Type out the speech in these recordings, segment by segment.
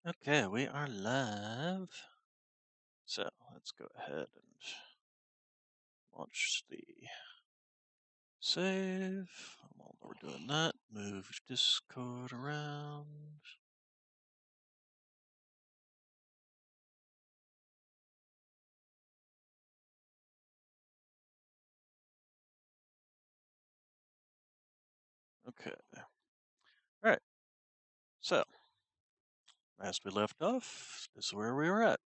Okay, we are live. So let's go ahead and launch the save. While we're doing that, move Discord around. Okay. All right. So, as we left off, this is where we were at.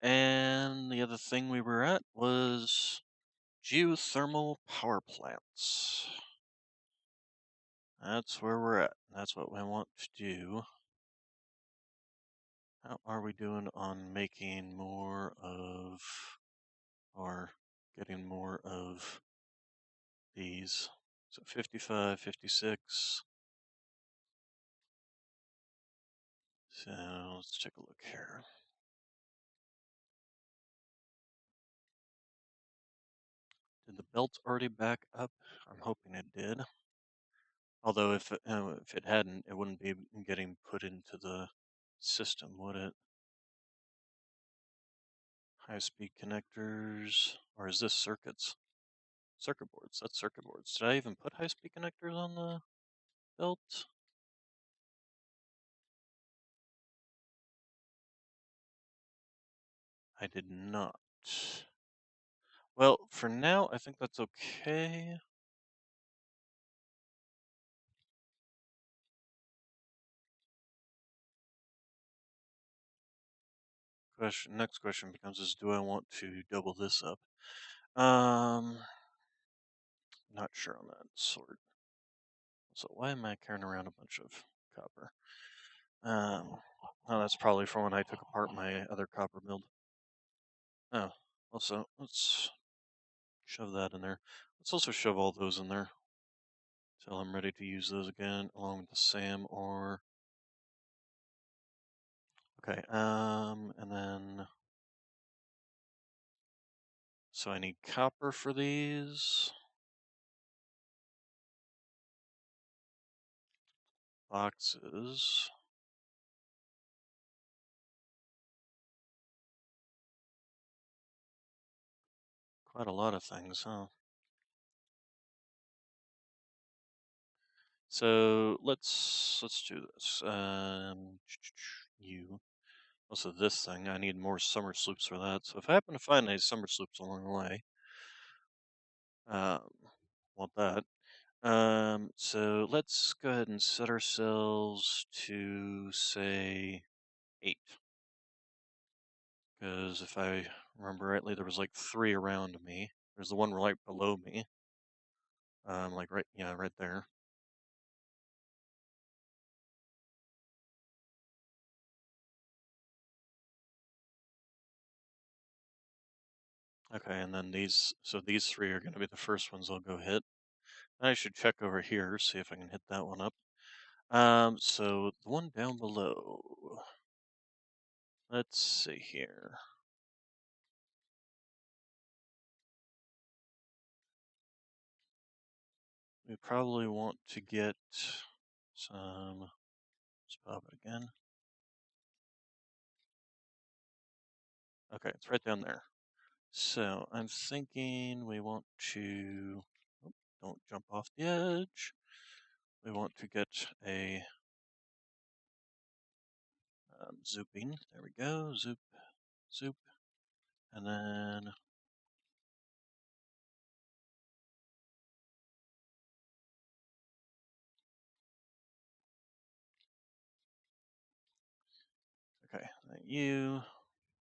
And the other thing we were at was geothermal power plants. That's where we're at. That's what we want to do. How are we doing on making more of, or getting more of these? So 55, 56. So let's take a look here. Did the belt already back up? I'm hoping it did. Although if it hadn't, it wouldn't be getting put into the system, would it? High-speed connectors, or is this circuits? Circuit boards. That's circuit boards. Did I even put high-speed connectors on the belt? I did not. Well, for now, I think that's okay. Next question becomes is, do I want to double this up? Not sure on that sort. So why am I carrying around a bunch of copper? Oh, that's probably from when I took apart my other copper build. Oh, also, let's shove that in there. Let's also shove all those in there till I'm ready to use those again, along with the SAM ore. Okay, and then, so I need copper for these. Boxes. Quite a lot of things, huh? So let's do this. You. Also, this thing, I need more summer sloops for that. So if I happen to find any summer sloops along the way, um, want that. So let's go ahead and set ourselves to say 8, because if I remember rightly, there was like 3 around me. There's the one right below me, like right, yeah, right there. Okay, and then so these 3 are going to be the first ones I'll go hit. I should check over here, see if I can hit that one up. So the one down below. Let's see here. We probably want to get some. Let's pop it again. Okay, it's right down there. So I'm thinking we want to. Oh, don't jump off the edge. We want to get a zooping. There we go. Zoop, zoop, and then. Okay, then you.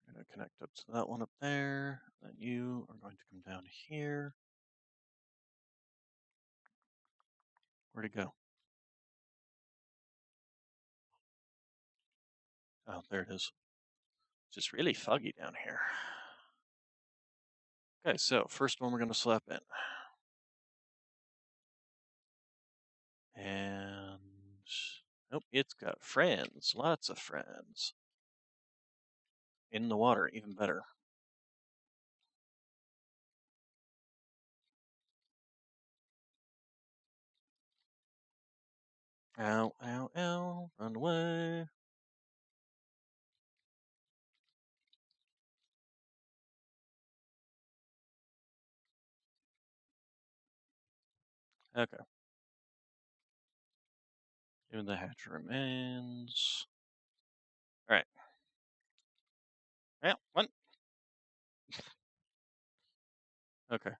I'm going to connect up to that one up there. Then you are going to come down here. Where'd it go? Oh, there it is. It's just really foggy down here. Okay, so first one we're going to slap in. And. Oh, it's got friends. Lots of friends. In the water, even better. Ow, ow, ow. Run away. Okay. Even the hatch remains. All right. Yeah. What? Okay.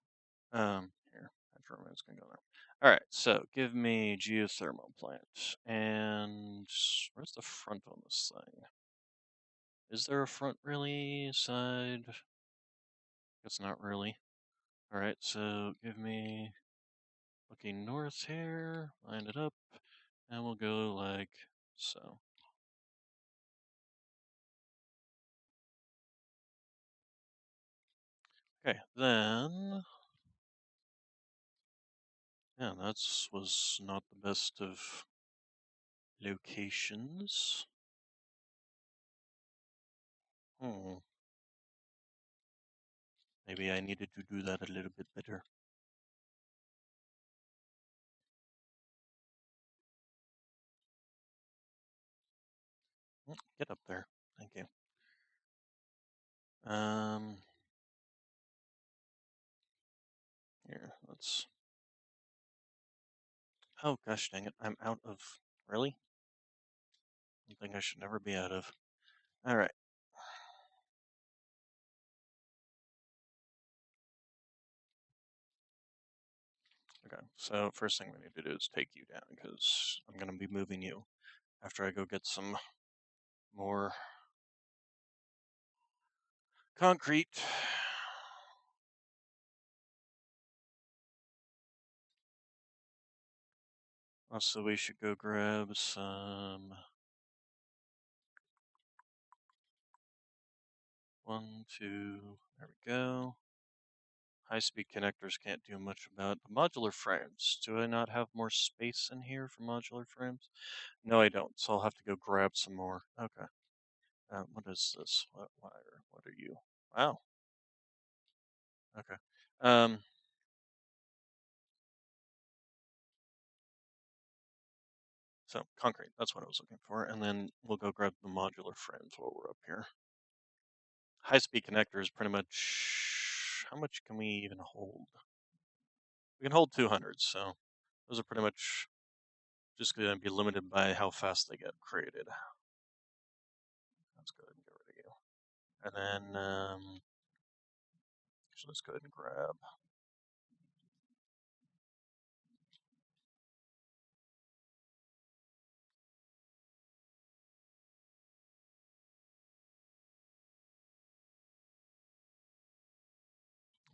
Here. Hatch remains can go there. All right. So give me geothermal plant. And where's the front on this thing? Is there a front really? Side? Guess not really. All right. So give me looking north here. Line it up. And we'll go like so. Okay, then yeah, that's was not the best of locations. Hmm, maybe I needed to do that a little bit better. Get up there. Thank you. Um, here, let's. Oh gosh, dang it! I'm out of. Really? Something I should never be out of. All right. Okay. So first thing we need to do is take you down because I'm gonna be moving you after I go get some more concrete. Also, we should go grab some. One, two, there we go. High-speed connectors can't do much about the modular frames. Do I not have more space in here for modular frames? No, I don't. So I'll have to go grab some more. Okay. What is this? What wire? What are you? Wow. Okay. Um. So concrete. That's what I was looking for. And then we'll go grab the modular frames while we're up here. High-speed connector is pretty much. How much can we even hold? We can hold 200. So those are pretty much just going to be limited by how fast they get created. Let's go ahead and get rid of you. And then, so let's go ahead and grab.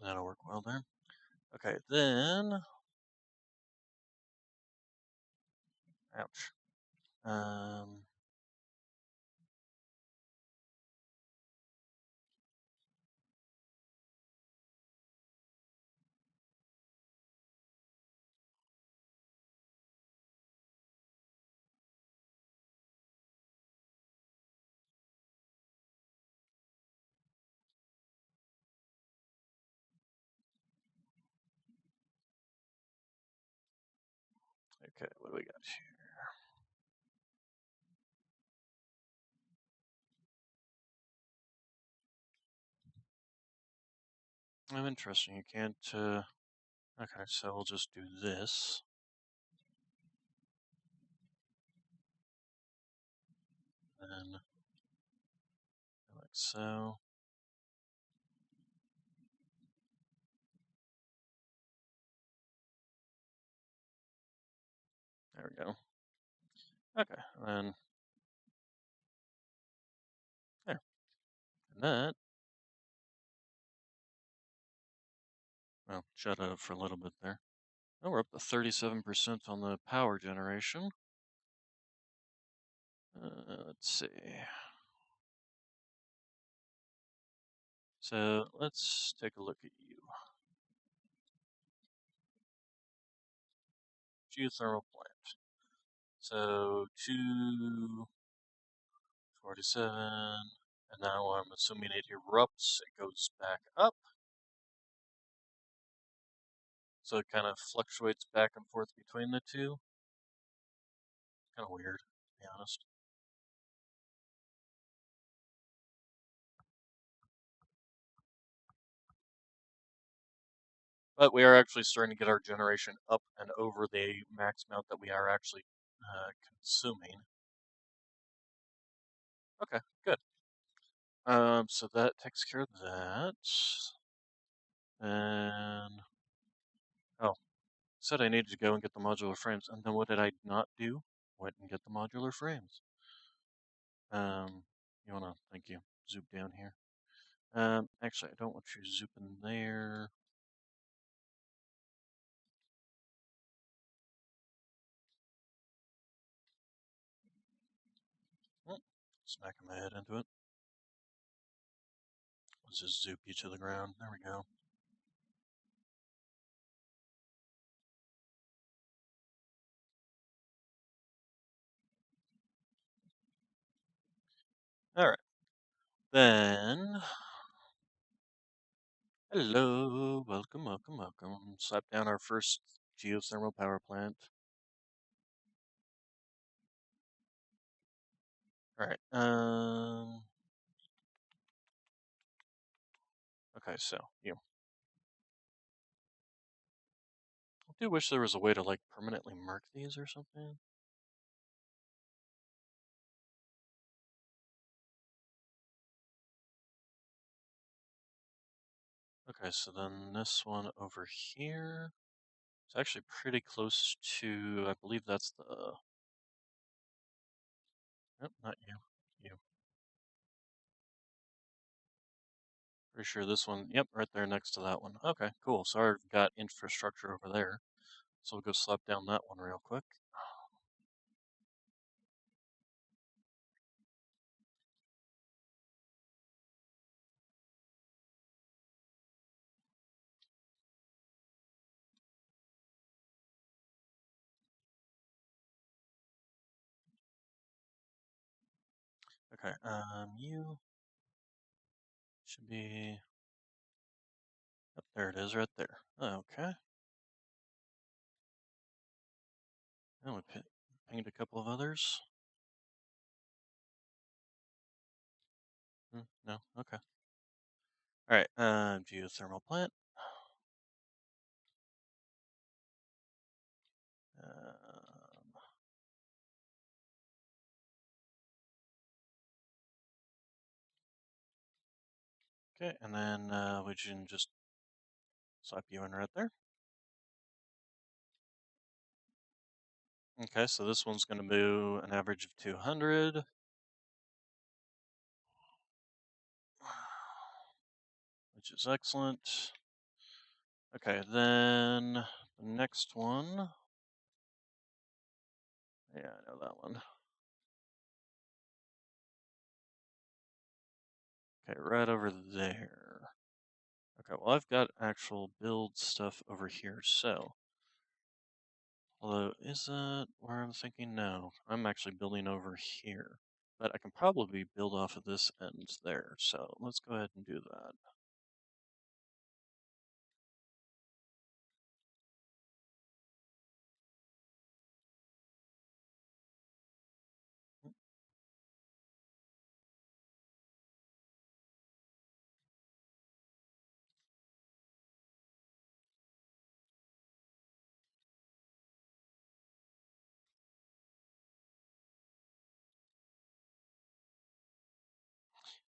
That'll work well there. Okay, then. Ouch. Um, okay, what do we got here? Oh, interesting. You can't. Okay, so we'll just do this. Then, like so. There we go. Okay, and then there. And that. Well, shut up for a little bit there. Oh, we're up to 37% on the power generation. Let's see. So let's take a look at you. Geothermal plant. So 247, and now I'm assuming it erupts, it goes back up. So it kind of fluctuates back and forth between the two. Kind of weird, to be honest. But we are actually starting to get our generation up and over the max amount that we are actually consuming. Okay, good. So that takes care of that. And oh, said I needed to go and get the modular frames, and then what did I not do? Went and get the modular frames. You wanna, thank you. Zoom down here. Actually, I don't want you zooming there. Oh, smacking my head into it. Let's just zoop you to the ground. There we go. All right. Then, hello, welcome, welcome, welcome. Slap down our first geothermal power plant. All right. Okay, so you. I do wish there was a way to like permanently mark these or something. Okay, so then this one over here. It's actually pretty close to, I believe that's the, nope, not you, you. Pretty sure this one, yep, right there next to that one. Okay, cool. So I've got infrastructure over there. So we'll go slap down that one real quick. Okay, you should be, yep, there it is right there. Okay, and we pinged a couple of others. No, okay. All right, geothermal plant. Um, okay, and then we can just slap you in right there. Okay, so this one's going to do an average of 200. Which is excellent. Okay, then the next one. Yeah, I know that one. Okay, right over there. Okay, well, I've got actual build stuff over here, so. Although, is that where I'm thinking? No, I'm actually building over here. But I can probably build off of this end there, so let's go ahead and do that.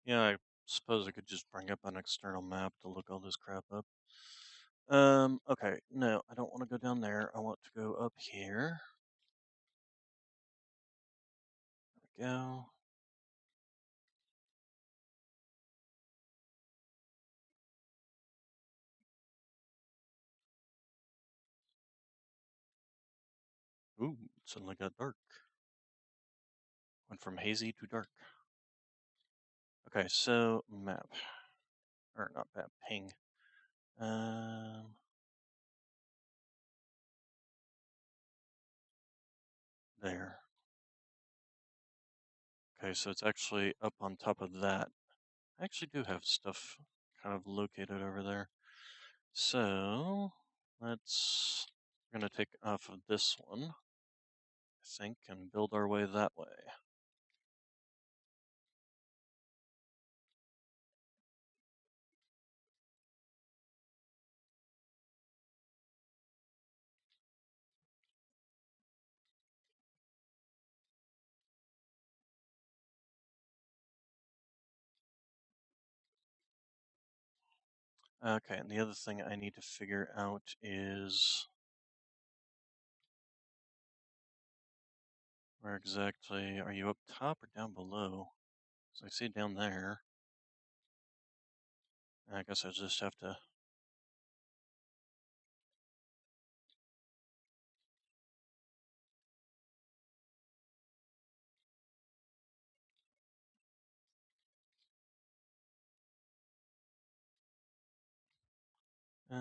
Yeah, I suppose I could just bring up an external map to look all this crap up. Okay, no, I don't want to go down there. I want to go up here. There we go. Ooh, it suddenly got dark. Went from hazy to dark. Okay, so map. Or not map, ping. There. Okay, so it's actually up on top of that. I actually do have stuff kind of located over there. So we're gonna take off of this one, I think, and build our way that way. Okay, and the other thing I need to figure out is where exactly are you, up top or down below? So I see down there. I guess I just have to. I'm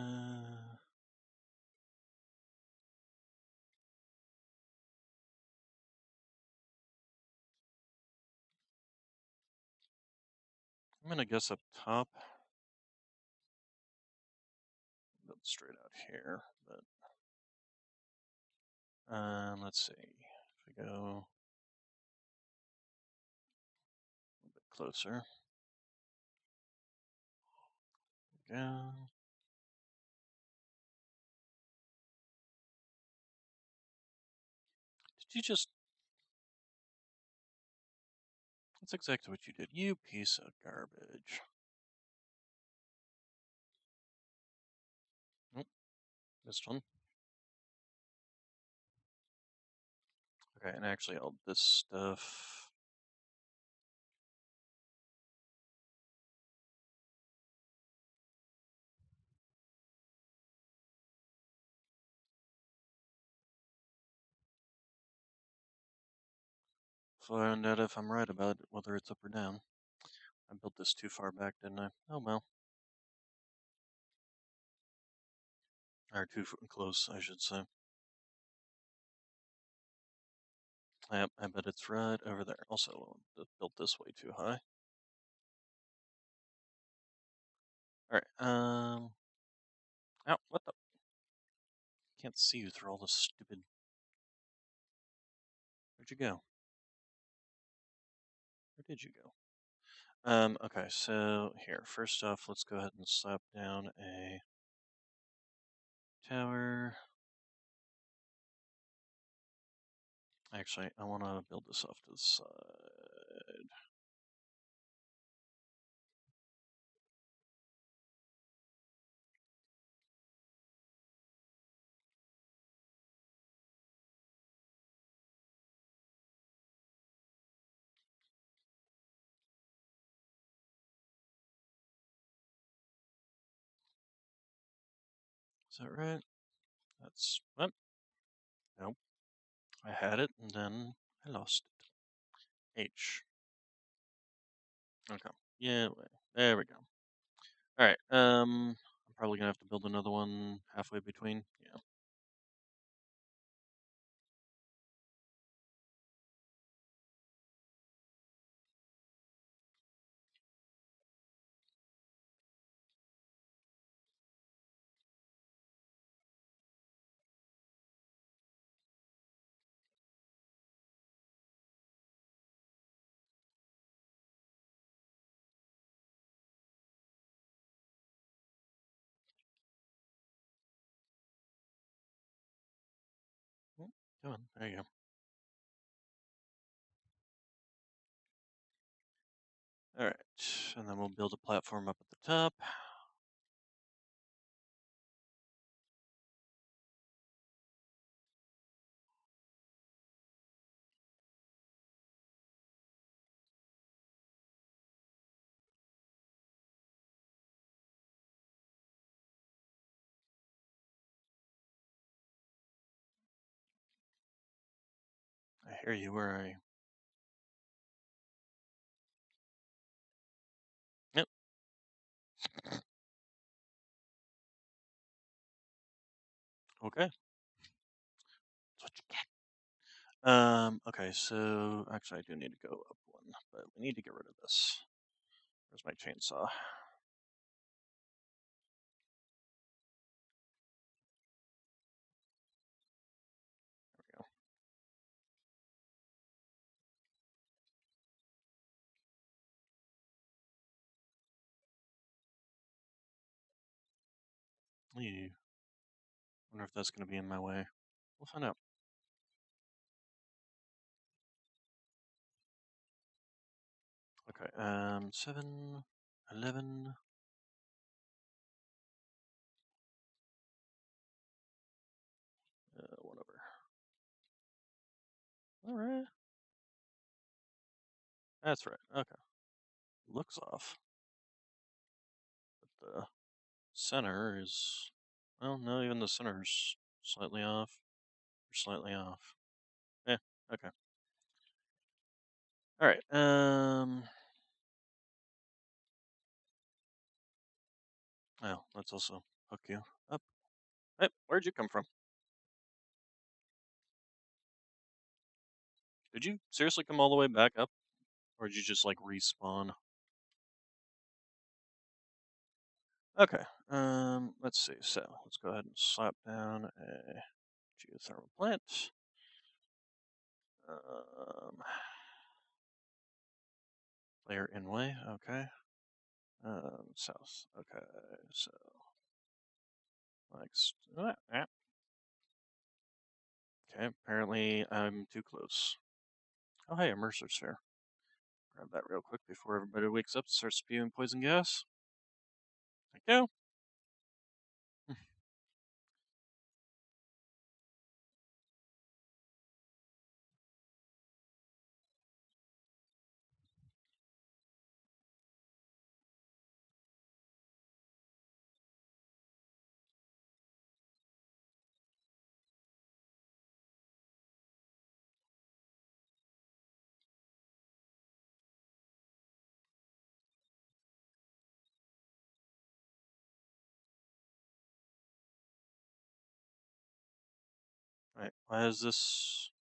gonna guess up top, build straight out here. But let's see. If we go a bit closer, go. Did you just? That's exactly what you did. You piece of garbage. Nope, missed one. Okay, and actually, all this stuff. Find out if I'm right about whether it's up or down. I built this too far back, didn't I? Oh well. Or too close, I should say. Yep, I bet it's right over there. Also, built this way too high. All right. Ow, what the? Can't see you through all this stupid. Where'd you go? Where did you go? Okay, so here, first off, let's go ahead and slap down a tower. Actually, I want to build this off to the side. Is that right? That's what? Nope. I had it and then I lost it. H. Okay. Yeah, there we go. All right. I'm probably gonna have to build another one halfway between. Yeah. Mm, come on. There you go. All right. And then we'll build a platform up at the top. I hear you. Where are you? Yep. Okay. That's what you get. Okay. So actually, I do need to go up one, but we need to get rid of this. Where's my chainsaw? There we go. Ew. Wonder if that's gonna be in my way. We'll find out. Okay. 7, 11. All right. That's right. Okay. Looks off. But the center is, well, no, even the center's slightly off. Or slightly off. Yeah. Okay. All right. Well, let's also hook you up. Hey, where'd you come from? Did you seriously come all the way back up, or did you just like respawn? Okay. Let's see. So let's go ahead and slap down a geothermal plant. Um, layer in way. Okay. South. Okay. So like. Okay. Apparently I'm too close. Oh hey, a Mercer sphere. Grab that real quick before everybody wakes up and starts spewing poison gas. Thank you. Right. Why is this?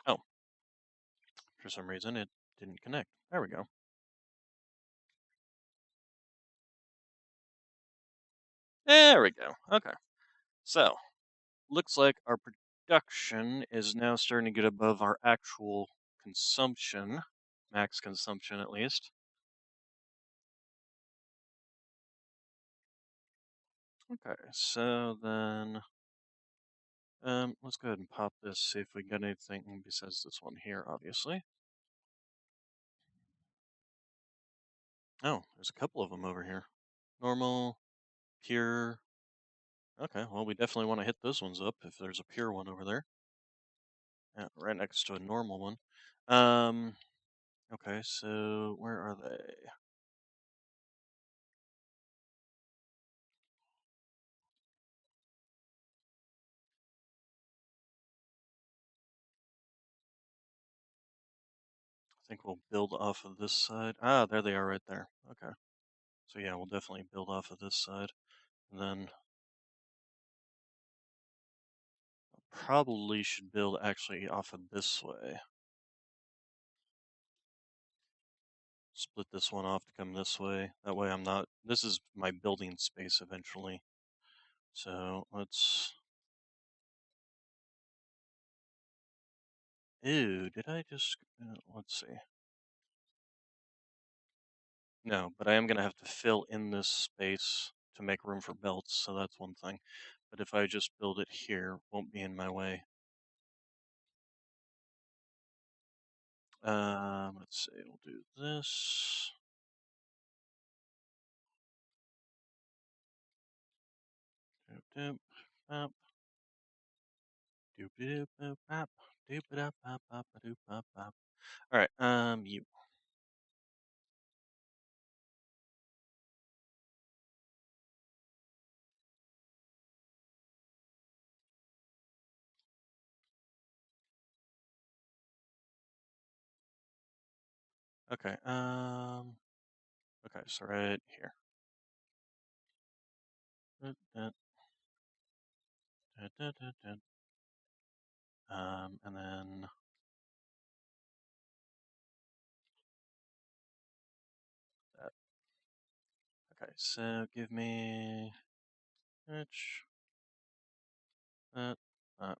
Oh, for some reason it didn't connect. There we go. There we go. Okay. So, looks like our production is now starting to get above our actual consumption, max consumption at least. Okay, so then let's go ahead and pop this, see if we get anything besides this one here, obviously. Oh, there's a couple of them over here. Normal, pure. Okay, well, we definitely want to hit those ones up if there's a pure one over there. Yeah, right next to a normal one. Um, okay, so where are they? I think we'll build off of this side. Ah, there they are right there. Okay. So yeah, we'll definitely build off of this side. And then probably should build actually off of this way. Split this one off to come this way. That way I'm not, this is my building space eventually. So let's, ew, did I just, let's see. No, but I am going to have to fill in this space to make room for belts, so that's one thing. But if I just build it here, it won't be in my way. Let's see, we'll do this. Doop, doop, bop, doop, doop, doop, bop, doop, doop, bop, bop, doop, bop, bop. All right, you. Okay, okay, so right here. Dun, dun, dun, dun, dun, dun. And then that. Okay, so give me which that, that.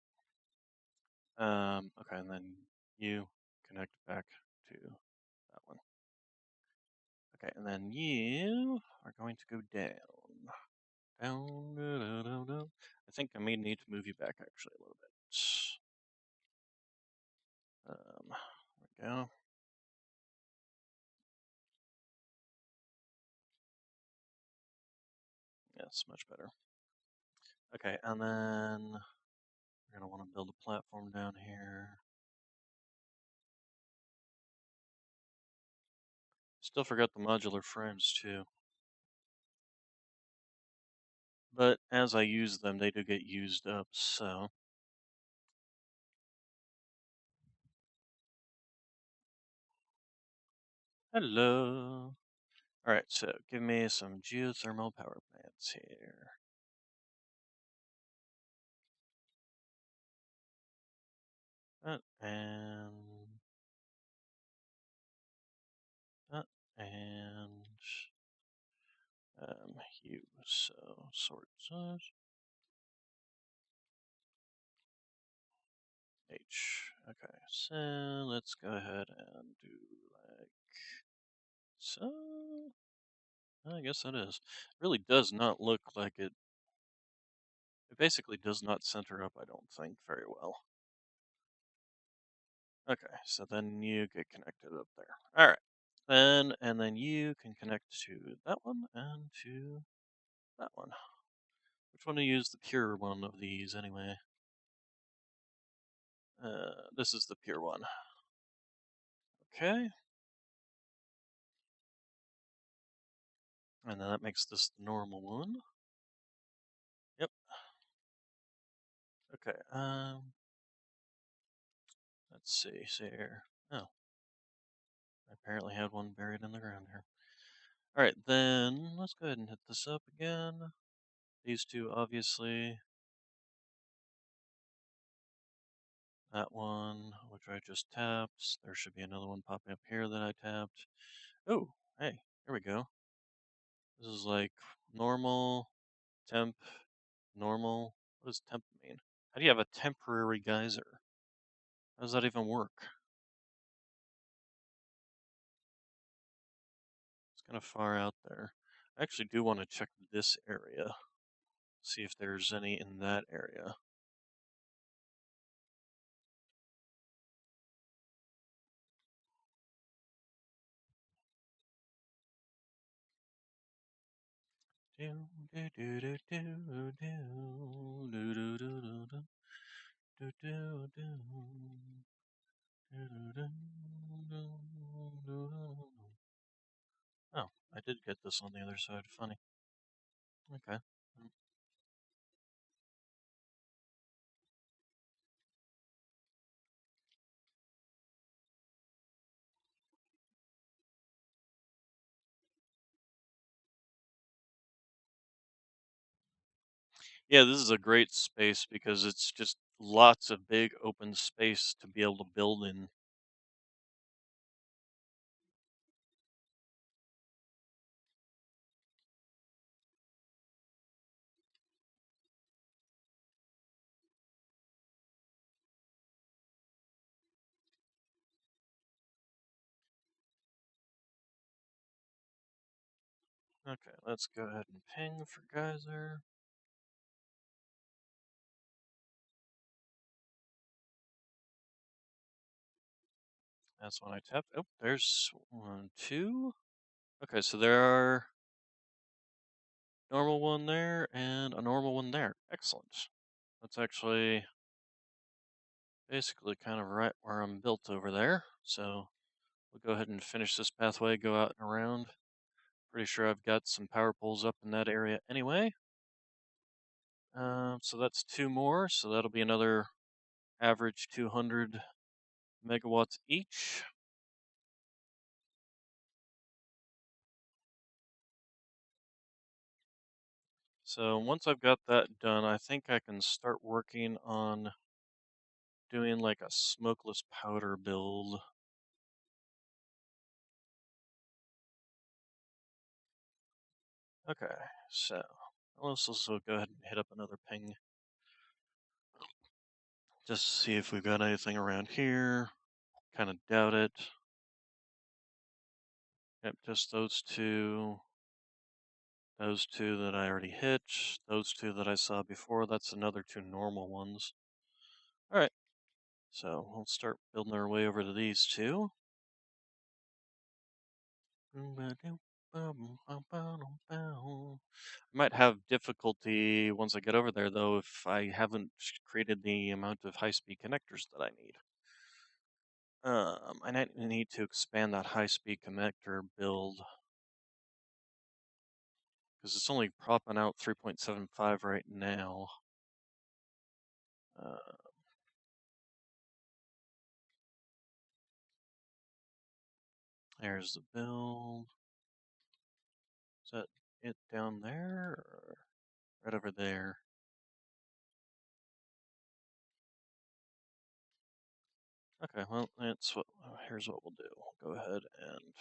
Okay, and then you connect back to that one. Okay, and then you are going to go down. Down, down, down, down. I think I may need to move you back actually a little bit. There we go. Yes, much better. Okay, and then we're gonna want to build a platform down here. Still forgot the modular frames too. But as I use them, they do get used up, so. Hello. Alright, so give me some geothermal power plants here. And that and hue. So sort size H. Okay, so let's go ahead and do like so. I guess that is. It really does not look like it. It basically does not center up, I don't think, very well. Okay, so then you get connected up there. All right. And then you can connect to that one and to that one. Which one to use the pure one of these anyway? This is the pure one. Okay. And then that makes this the normal one. Yep. Okay. Let's see here. Oh, I apparently had one buried in the ground here. All right, then let's go ahead and hit this up again. These two, obviously. That one, which I just tapped. There should be another one popping up here that I tapped. Oh, hey, here we go. This is like normal, temp, normal. What does temp mean? How do you have a temporary geyser? How does that even work? It's kind of far out there. I actually do want to check this area, see if there's any in that area. Do do do do do do do do do do do do do. Oh, I did get this on the other side. Funny. Okay. Yeah, this is a great space because it's just lots of big open space to be able to build in. Okay, let's go ahead and ping for geyser. That's when I tapped. Oh, there's one, two. Okay, so there are normal one there and a normal one there. Excellent. That's actually basically kind of right where I'm built over there. So we'll go ahead and finish this pathway, go out and around. Pretty sure I've got some power poles up in that area anyway. So that's two more, so that'll be another average 200 megawatts each. So once I've got that done, I think I can start working on doing like a smokeless powder build. Okay, so let's also go ahead and hit up another ping. Just to see if we've got anything around here. Kind of doubt it. Yep, just those two that I already hit, those two that I saw before. That's another two normal ones. All right, so we'll start building our way over to these two. Might have difficulty once I get over there, though, if I haven't created the amount of high-speed connectors that I need. I need to expand that high-speed connector build because it's only propping out 3.75 right now. Uh, there's the build. Is that it down there or right over there? Okay, well, that's what. Here's what we'll do. We'll go ahead and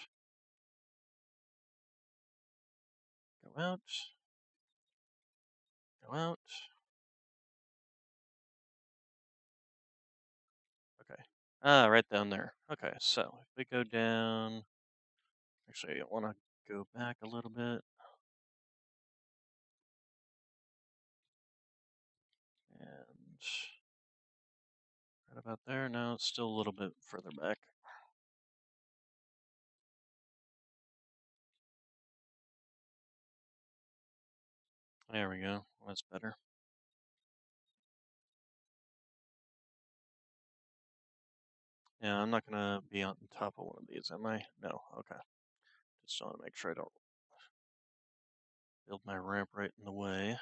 go out, go out. Okay. Ah, right down there. Okay, so if we go down, actually, I want to go back a little bit, and right about there. No, it's still a little bit further back. There we go. That's better. Yeah, I'm not gonna be on top of one of these, am I? No. Okay. Just want to make sure I don't build my ramp right in the way.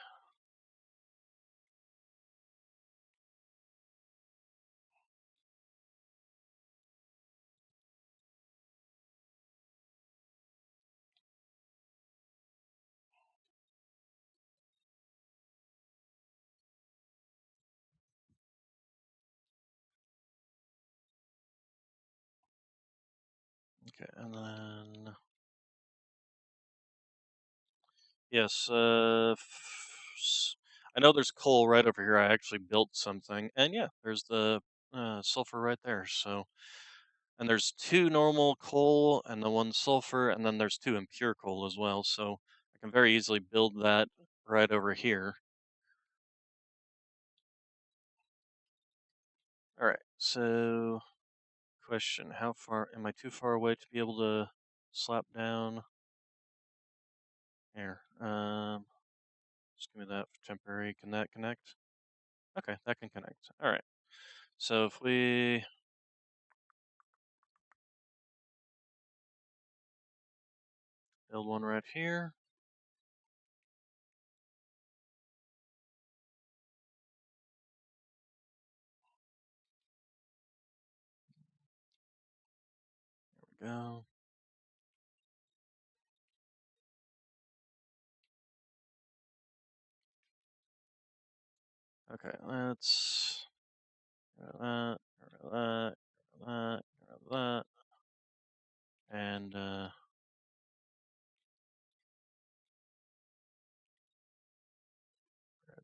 Okay, and then yes, I know there's coal right over here. I actually built something, and yeah, there's the sulfur right there. So, and there's two normal coal and the one sulfur, and then there's two impure coal as well. So I can very easily build that right over here. All right. So, question: how far am I too far away to be able to slap down here? Just give me that for temporary. Can that connect? Okay, that can connect. All right. So if we build one right here. There we go. Okay, let's grab that, grab that, grab that, grab that, and grab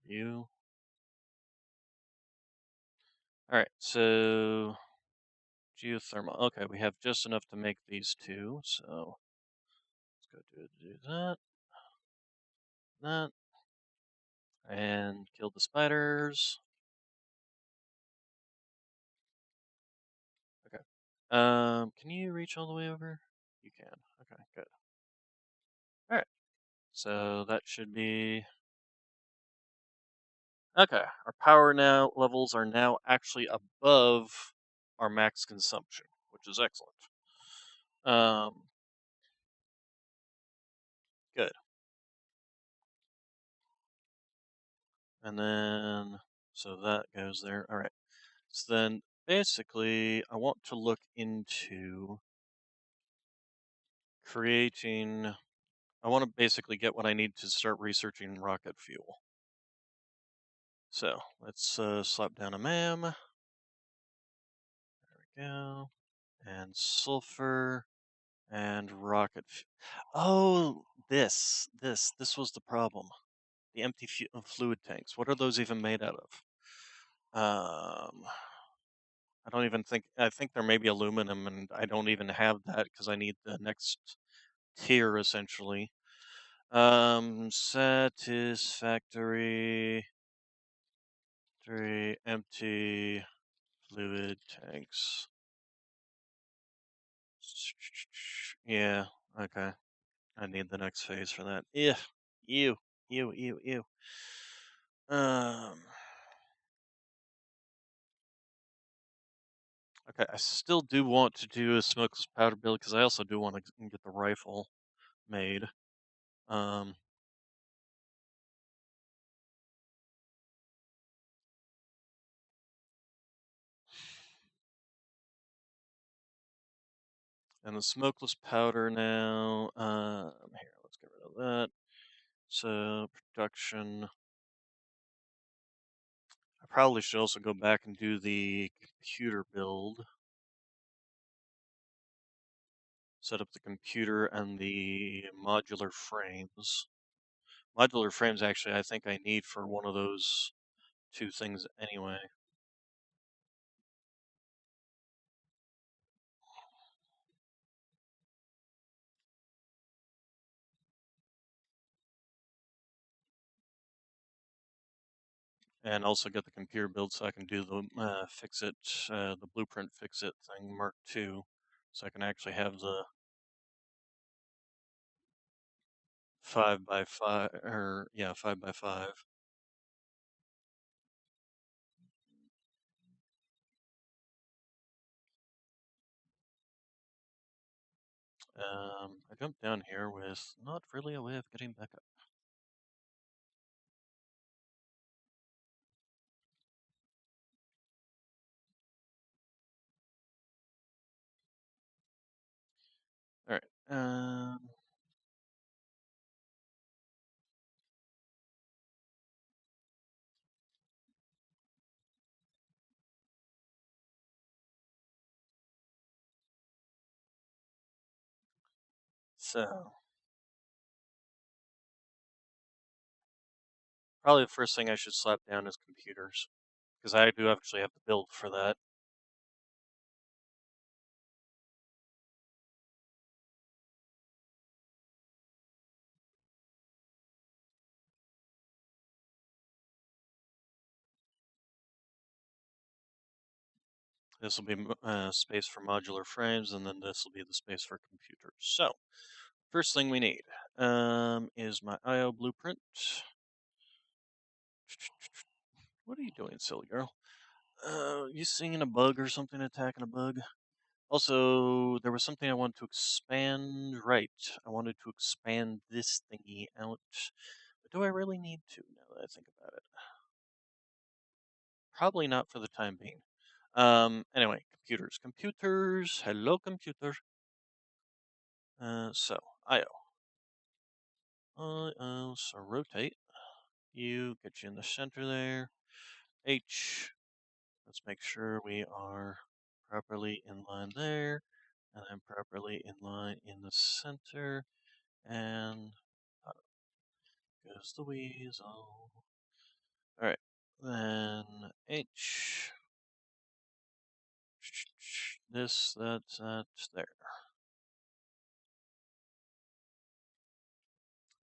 you. All right, so geothermal. Okay, we have just enough to make these two, so let's go do that, that, and kill the spiders. Okay. Can you reach all the way over? You can. Okay, good. All right. So that should be okay. Our power now levels are now actually above our max consumption, which is excellent. Um, good. And then so that goes there. All right. So then basically, I want to look into creating. I want to basically get what I need to start researching rocket fuel. So let's slap down a MAM. There we go. And sulfur and Oh, this was the problem. The empty fluid tanks. What are those even made out of? I don't even think. I think they're maybe aluminum, and I don't even have that because I need the next tier essentially. Satisfactory, empty fluid tanks. Yeah. Okay. I need the next phase for that. Yeah. Ew. Ew. Ew. Ew. Um. Okay. I still do want to do a smokeless powder build because I also do want to get the rifle made. Um. And the smokeless powder now. Here, let's get rid of that. So production. I probably should also go back and do the computer build. Set up the computer and the modular frames. Modular frames, actually, I think I need for one of those two things anyway. And also get the computer build so I can do the the blueprint fix it thing, Mark II, so I can actually have the 5x5, or yeah, 5x5. I jumped down here with not really a way of getting back up. All right. So probably the first thing I should slap down is computers, because I do actually have to build for that. This will be space for modular frames, and then this will be the space for computers. So, first thing we need is my IO blueprint. What are you doing, silly girl? You seeing a bug or something attacking a bug? Also, there was something I wanted to expand. Right, I wanted to expand this thingy out. But do I really need to, now that I think about it? Probably not for the time being. Anyway, computers. Computers. Hello, computer. So, IO. So rotate. You get you in the center there. H. Let's make sure we are properly in line there. And then properly in line in the center. And out goes the weasel. Alright. Then H. This, that, there.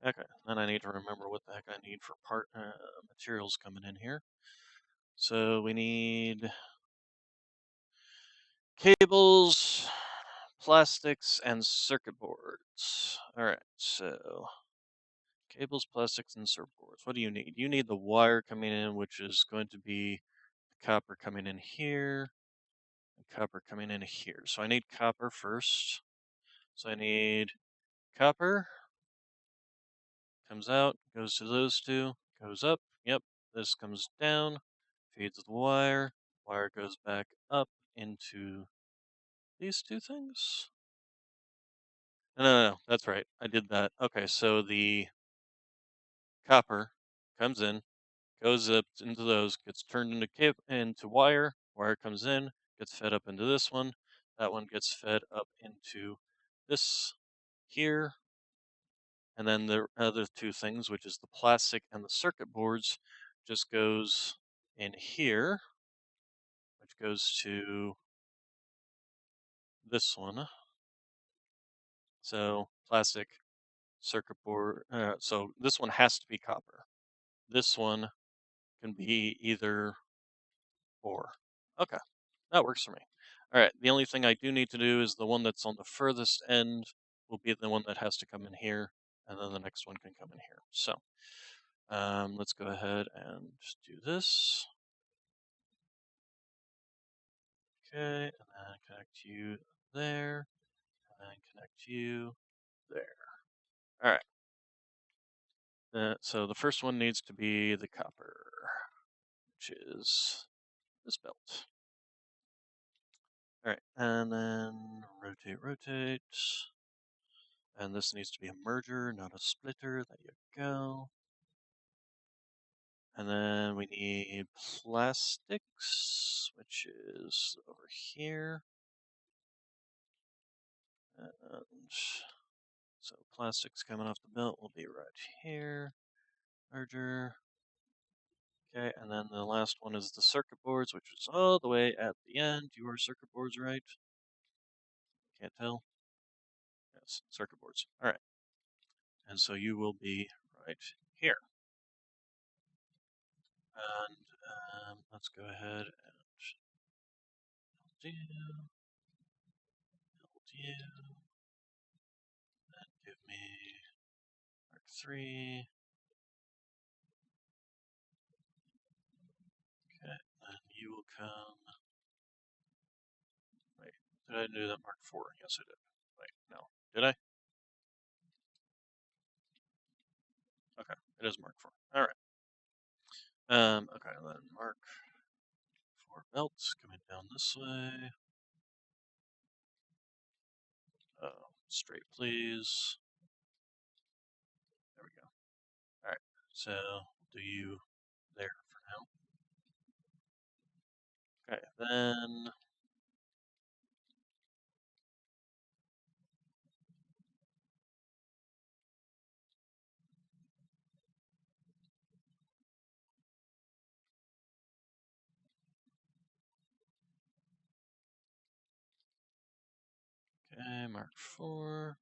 Okay, then I need to remember what the heck I need for materials coming in here. So we need cables, plastics, and circuit boards. All right, so cables, plastics, and circuit boards. What do you need? You need the wire coming in, which is going to be copper coming in here, and copper coming in here. So I need copper first. So I need copper, comes out, goes to those two, goes up. Yep, this comes down, feeds the wire. Wire goes back up into these two things. No, that's right. I did that. Okay, so the copper comes in, goes up into those, gets turned into wire. Wire comes in, gets fed up into this one. That one gets fed up into this here. And then the other two things, which is the plastic and the circuit boards, just goes in here, which goes to this one. So plastic, circuit board. So this one has to be copper. This one can be either or. Okay, that works for me. All right, the only thing I do need to do is the one that's on the furthest end will be the one that has to come in here, and then the next one can come in here. So let's go ahead and just do this. Okay, and then connect you there, and then connect you there. All right. So the first one needs to be the copper, which is this belt. All right, and then rotate, rotate. And this needs to be a merger, not a splitter. There you go. And then we need plastics, which is over here. And so plastics coming off the belt will be right here. Merger. Okay, and then the last one is the circuit boards, which is all the way at the end. You are circuit boards, right? Can't tell. Yes, circuit boards. All right. And so you will be right here. And let's go ahead and do, and give me Mark 3. Okay, and you will come. Wait, did I do that Mark 4? Yes, I did. Wait, no. Did I? Okay, it is Mark 4. All right. Okay, then Mark 4 belts coming down this way. Straight, please. There we go. All right. So do you there for now. Okay, then okay, Mark 4.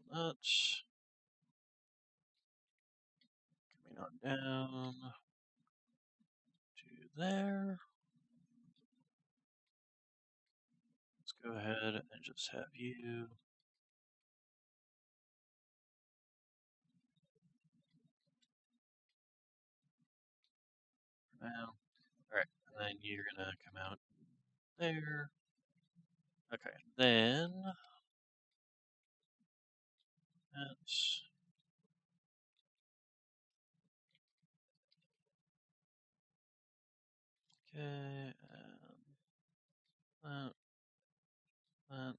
That coming on down to there. Let's go ahead and just have you. Now, all right, and then you're gonna come out there. Okay, then that's okay, and that.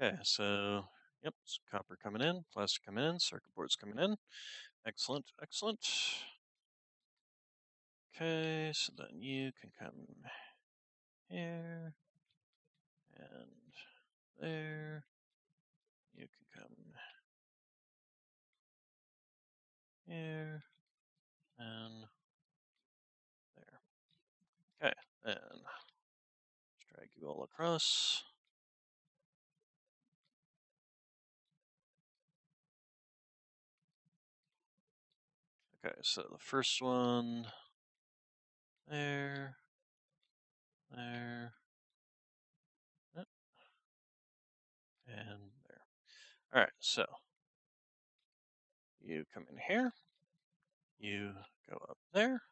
Okay, so yep, copper coming in, plastic coming in, circuit boards coming in. Excellent, excellent. Okay, so then you can come here and there. You can come here and there. Okay, then let's drag you all across. Okay, so the first one there, there, and there. All right, so you come in here, you go up there,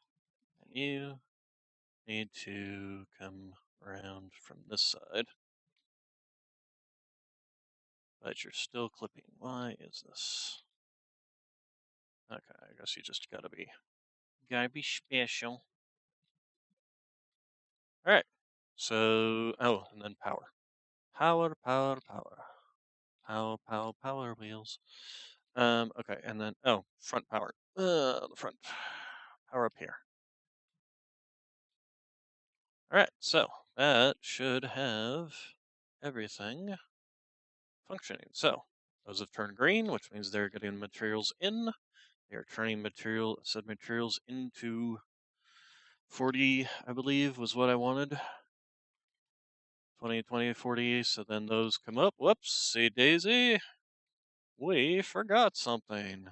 and you need to come around from this side. But you're still clipping. Why is this? Okay, I guess you just gotta be special. All right. So, oh, and then power. Power, power, power. Power, power, power wheels. Okay, and then, oh, front power. The front. Power up here. All right, so that should have everything functioning. So, those have turned green, which means they're getting materials in. They are turning said materials into 40, I believe, was what I wanted. 20, 20, 40. So then those come up. Whoops, see daisy. we forgot something.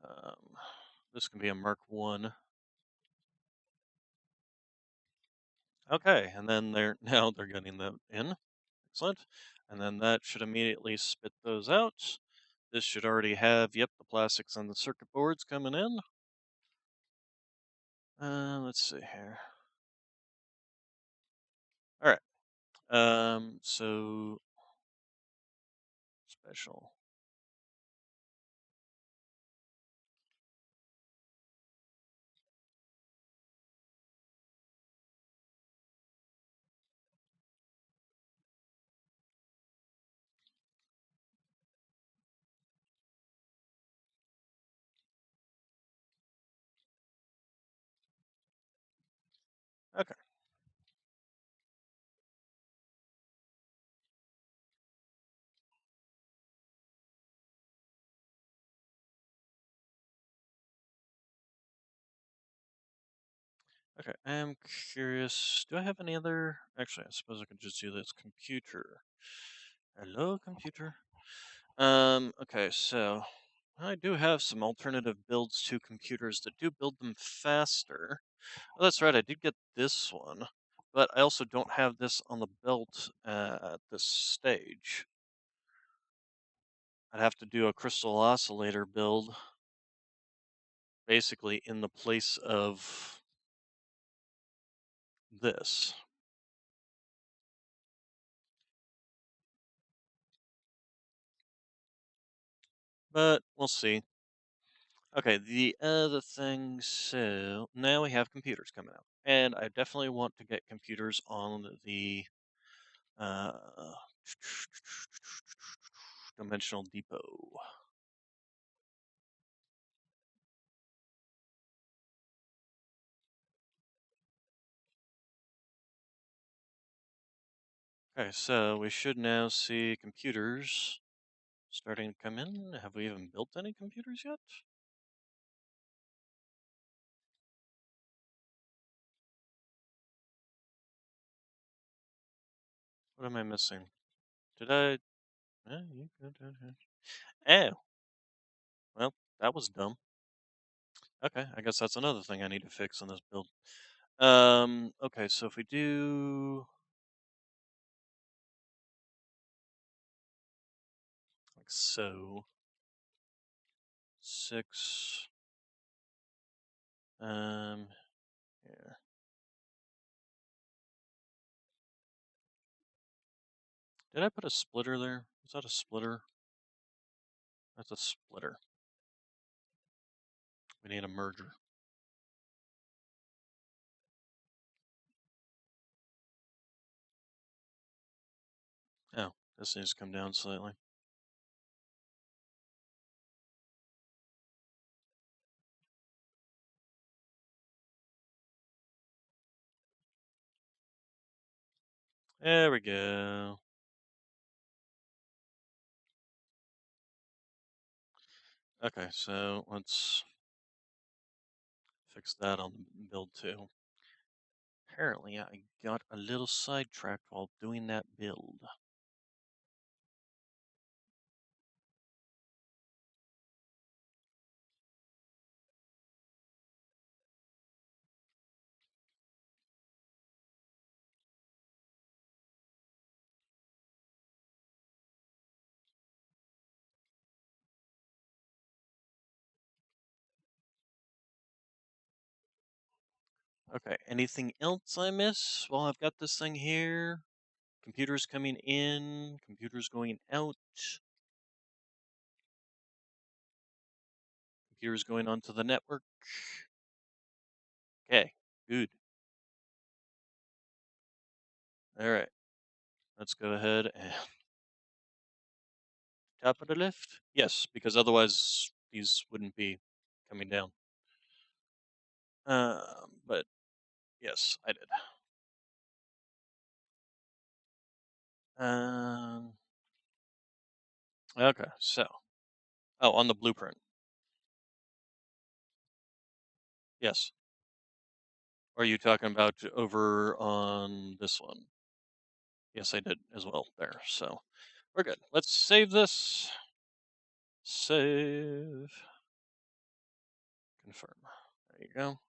Um, this can be a Mark 1. Okay, and then they're now they're getting them in. Excellent. And then that should immediately spit those out. This should already have, yep, the plastics and the circuit boards coming in. Let's see here. All right. So special. Okay. Okay. I'm curious. Do I have any other? Actually, I suppose I could just do this computer. Hello, computer. Okay, so I do have some alternative builds to computers that do build them faster. Oh, that's right, I did get this one, but I also don't have this on the belt at this stage. I'd have to do a crystal oscillator build, basically in the place of this. But we'll see. Okay, the other thing, so now we have computers coming out. And I definitely want to get computers on the uh, dimensional depot. Okay, so we should now see computers starting to come in. Have we even built any computers yet? What am I missing? Did I? Oh, well, that was dumb. Okay, I guess that's another thing I need to fix in this build. Okay, so if we do like so, 6, yeah. Did I put a splitter there? Is that a splitter? That's a splitter. We need a merger. Oh, this needs to come down slightly. There we go. Okay, so let's fix that on the build too. Apparently, I got a little sidetracked while doing that build. Okay, anything else I miss while I've got this thing here? Computers coming in, computers going out, computers going onto the network. Okay, good. All right, let's go ahead and top of the lift. Yes, because otherwise these wouldn't be coming down. But yes, I did. Um, okay, so oh, on the blueprint, yes. Are you talking about over on this one? Yes, I did as well there. So. We're good. Let's save this. Save. Confirm. There you go.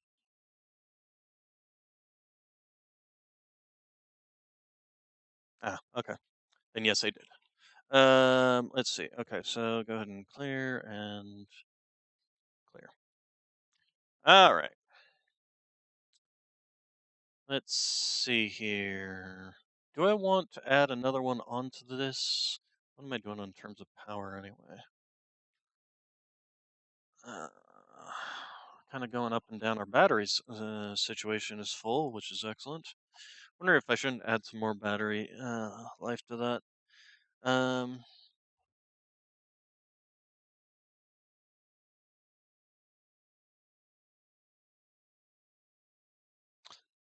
Ah, okay. Then yes, I did. Let's see. Okay, so go ahead and clear and clear. All right. Let's see here. Do I want to add another one onto this? What am I doing in terms of power anyway? Uh, kind of going up and down. Our batteries situation is full, which is excellent. Wonder if I shouldn't add some more battery life to that.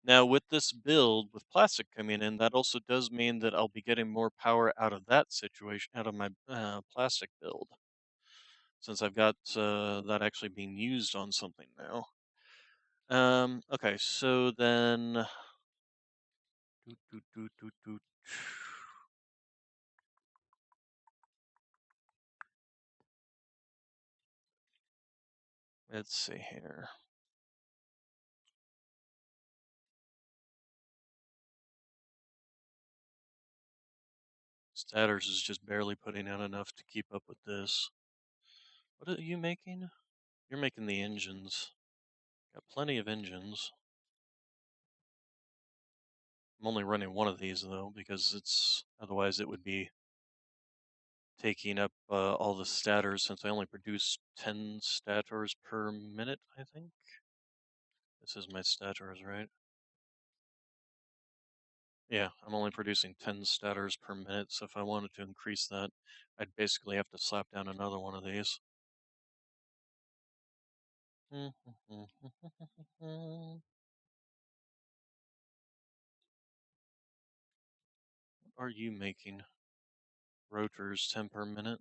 Now, with this build, with plastic coming in, that also does mean that I'll be getting more power out of that situation, out of my plastic build, since I've got that actually being used on something now. Okay, so then, doot, doot, doot, doot, doot. Let's see here. Statters is just barely putting out enough to keep up with this. What are you making? You're making the engines. Got plenty of engines. I'm only running one of these though, because it's otherwise it would be taking up all the stators since I only produce 10 stators per minute, I think. This is my stators, right? Yeah, I'm only producing 10 stators per minute, so if I wanted to increase that, I'd basically have to slap down another one of these. What are you making? Rotors 10 per minute?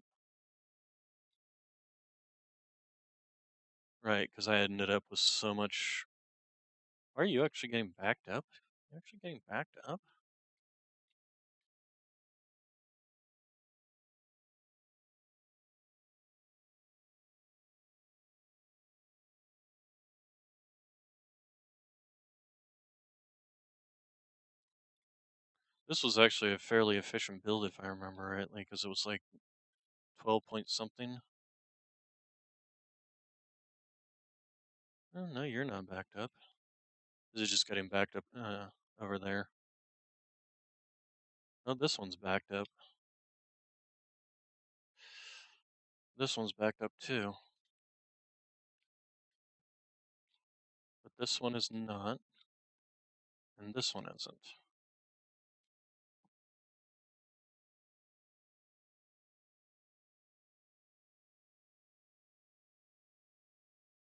Right, because I ended up with so much. Are you actually getting backed up? You're actually getting backed up? This was actually a fairly efficient build if I remember rightly, because it was like 12 point something. Oh, no, you're not backed up. Is it just getting backed up over there? Oh, this one's backed up. This one's backed up too. But this one is not, and this one isn't.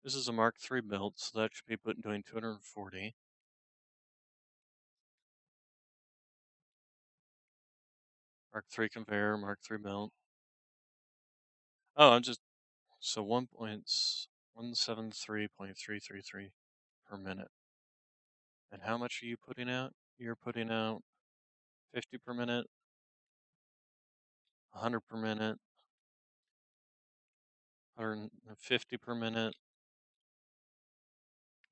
This is a Mark III build, so that should be doing 240. Mark III conveyor, Mark III belt. Oh, I'm just so 1.173.333 per minute. And how much are you putting out? You're putting out 50 per minute, 100 per minute, 150 per minute,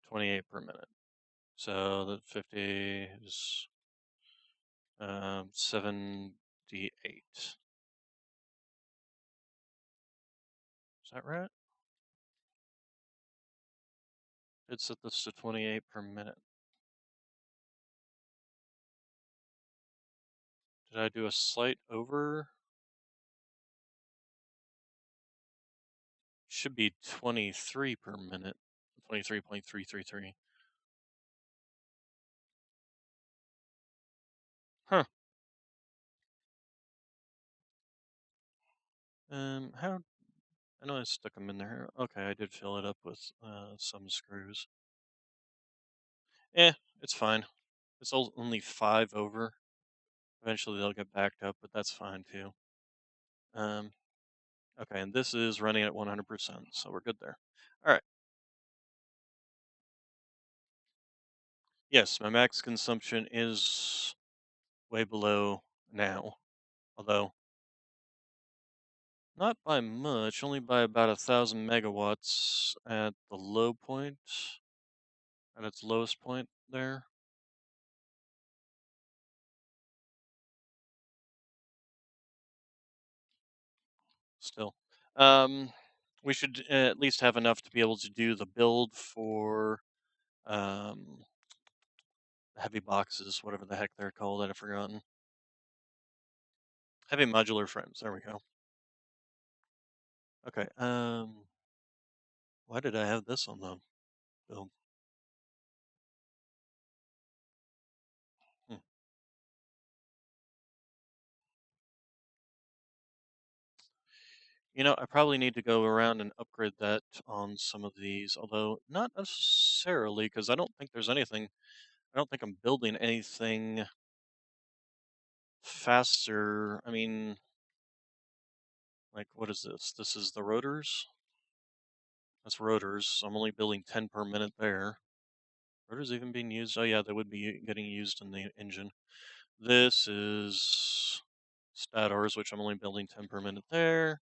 28 per minute. So the 50 is 78. Is that right? It set this to 28 per minute. Did I do a slight over? Should be 23 per minute. 23.333. Huh. How? I know I stuck them in there. Okay, I did fill it up with some screws. Eh, it's fine. It's only 5 over. Eventually they'll get backed up, but that's fine too. Um, okay, and this is running at 100%, so we're good there. All right. Yes, my max consumption is way below now. Although Not by much, only by about 1,000 megawatts at the low point, at its lowest point there. Still, um, we should at least have enough to be able to do the build for um, heavy boxes, whatever the heck they're called. I've forgotten. Heavy modular frames. There we go. Okay. Why did I have this on the build? Hmm. I probably need to go around and upgrade that on some of these, although not necessarily, because I don't think there's anything. I don't think I'm building anything faster. I mean, like, what is this? This is the rotors. That's rotors. So I'm only building 10 per minute there. Rotors even being used? Oh yeah, they would be getting used in the engine. This is stators, which I'm only building 10 per minute there.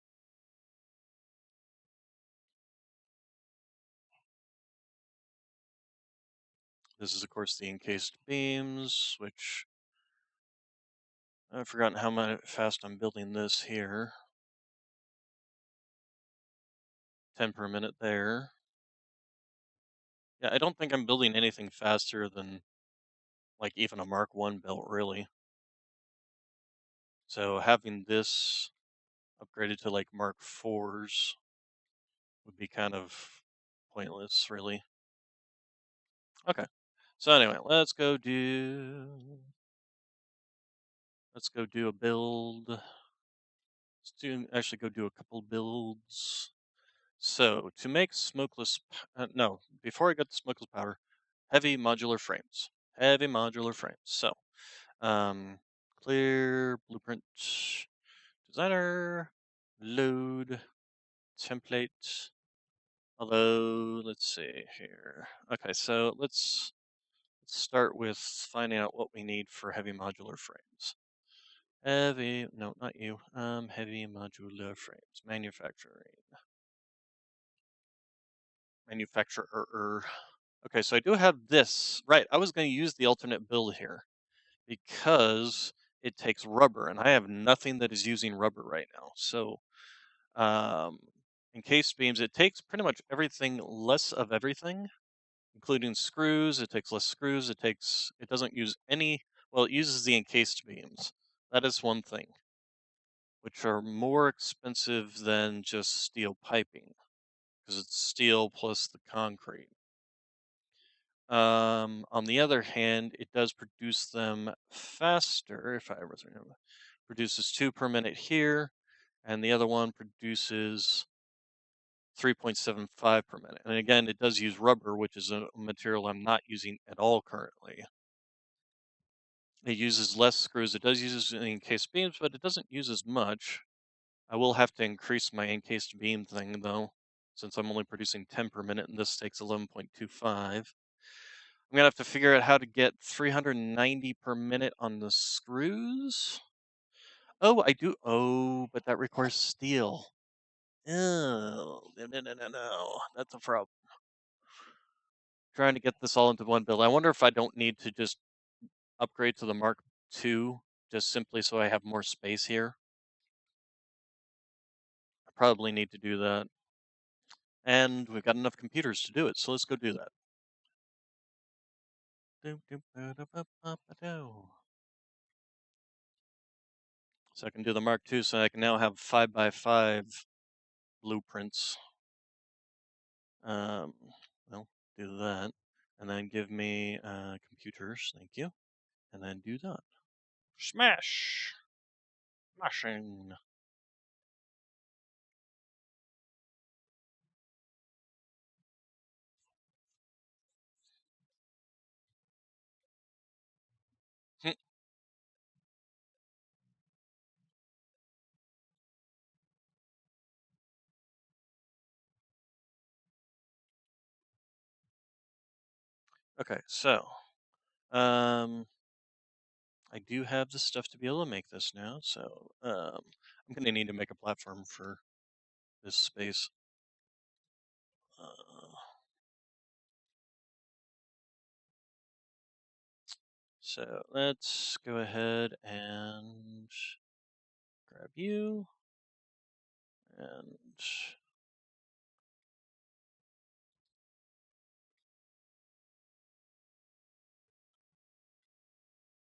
This is, of course, the encased beams, which I've forgotten how fast I'm building this here. 10 per minute there. Yeah, I don't think I'm building anything faster than like even a Mark 1 built, really. So having this upgraded to like Mark 4s would be kind of pointless, really. Okay. So anyway, let's go do a build. Actually go do a couple builds. So to make smokeless, no, before I get to smokeless powder, heavy modular frames. Heavy modular frames. So, um, clear blueprint designer, load template. Although, let's see here. Okay, so let's start with finding out what we need for heavy modular frames. Heavy, no, not you. Heavy modular frames, manufacturer. Okay, so I do have this. Right, I was going to use the alternate build here because it takes rubber, and I have nothing that is using rubber right now. So, um, encased beams, it takes pretty much everything, less of everything, including screws. It takes less screws. It doesn't use any, well, it uses the encased beams. That is one thing, which are more expensive than just steel piping because it's steel plus the concrete. On the other hand, it does produce them faster, if I remember. Produces 2 per minute here, and the other one produces 3.75 per minute. And again, it does use rubber, which is a material I'm not using at all currently. It uses less screws. It does use encased beams, but it doesn't use as much. I will have to increase my encased beam thing though, since I'm only producing 10 per minute and this takes 11.25. I'm gonna have to figure out how to get 390 per minute on the screws. Oh, I do. Oh, but that requires steel. Oh, no, no, no, no, no. That's a problem. Trying to get this all into one build. I wonder if I don't need to just upgrade to the Mark II, just simply so I have more space here. I probably need to do that. And we've got enough computers to do it, so let's go do that. So I can do the Mark II, so I can now have 5x5 blueprints. Um, well, do that, and then give me computers, thank you, and then do that. Smash! Smashing! Okay, so, um, I do have the stuff to be able to make this now, so I'm gonna need to make a platform for this space. Uh, so let's go ahead and grab you and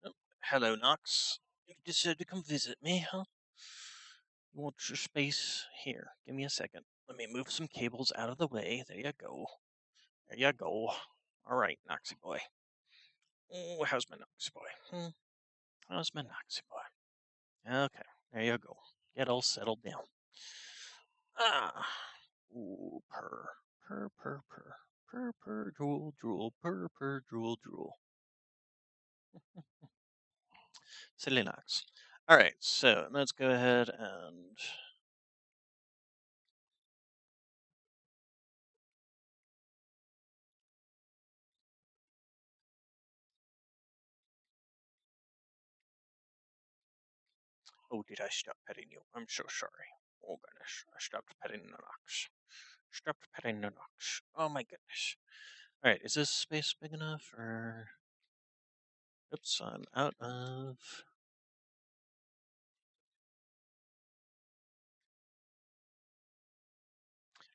oh, hello, Knox. You decided to come visit me, huh? You want your space? Here, give me a second. Let me move some cables out of the way. There you go. There you go. All right, Noxy boy. Oh, how's my Noxy boy? How's my Noxy boy? Okay, there you go. Get all settled down. Ah. Ooh, purr. Purr, purr, purr. Purr, purr, drool, drool, purr, purr, drool, drool. Silly Nox. All right, so let's go ahead and oh, did I stop petting you? I'm so sorry. Oh goodness, I stopped petting the Nox. Stopped petting the Nox. Oh my goodness. All right, is this space big enough or? Oops, I'm out of.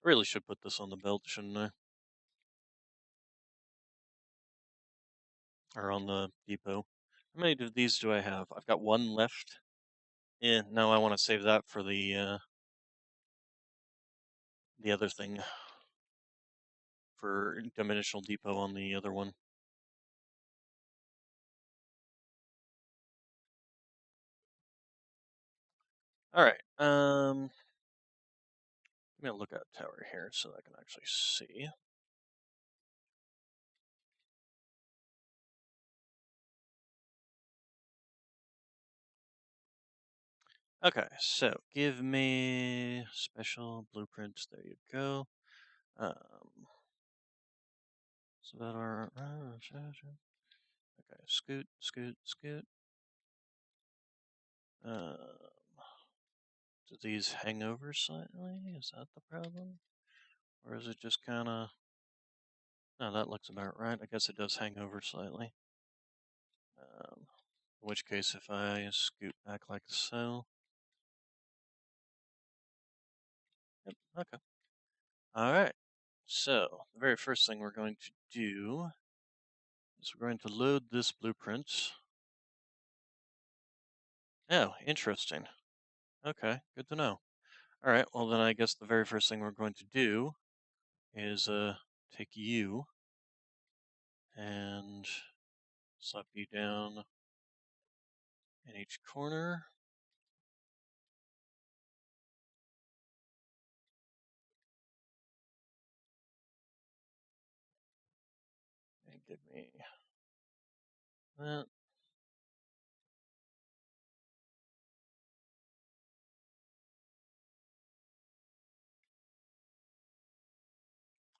I really should put this on the belt, shouldn't I? Or on the depot. How many of these do I have? I've got one left. Yeah, no, I want to save that for the other thing for dimensional depot on the other one. All right. Give me a lookout tower here so I can actually see. Okay, so give me special blueprints. There you go. Um, so that are okay. Scoot, scoot, scoot. Um, do these hang over slightly? Is that the problem, or is it just kind of? No, that looks about right. I guess it does hang over slightly. In which case, if I scoot back like so. Yep. Okay. All right. So the very first thing we're going to do is we're going to load this blueprint. Oh, interesting. Okay, good to know. All right, well then I guess the very first thing we're going to do is take you and slap you down in each corner. And give me that.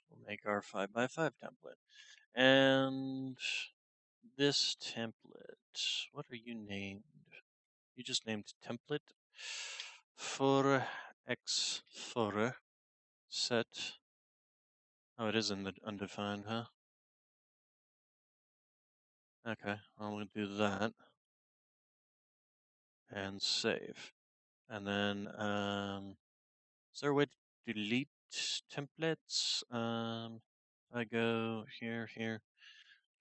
We'll make our 5x5 template. And this template, what are you named? You just named template for x for set. Oh, it is in the undefined, huh? Okay, well, we'll do that and save. And then, is there a way to delete templates? I go here, here.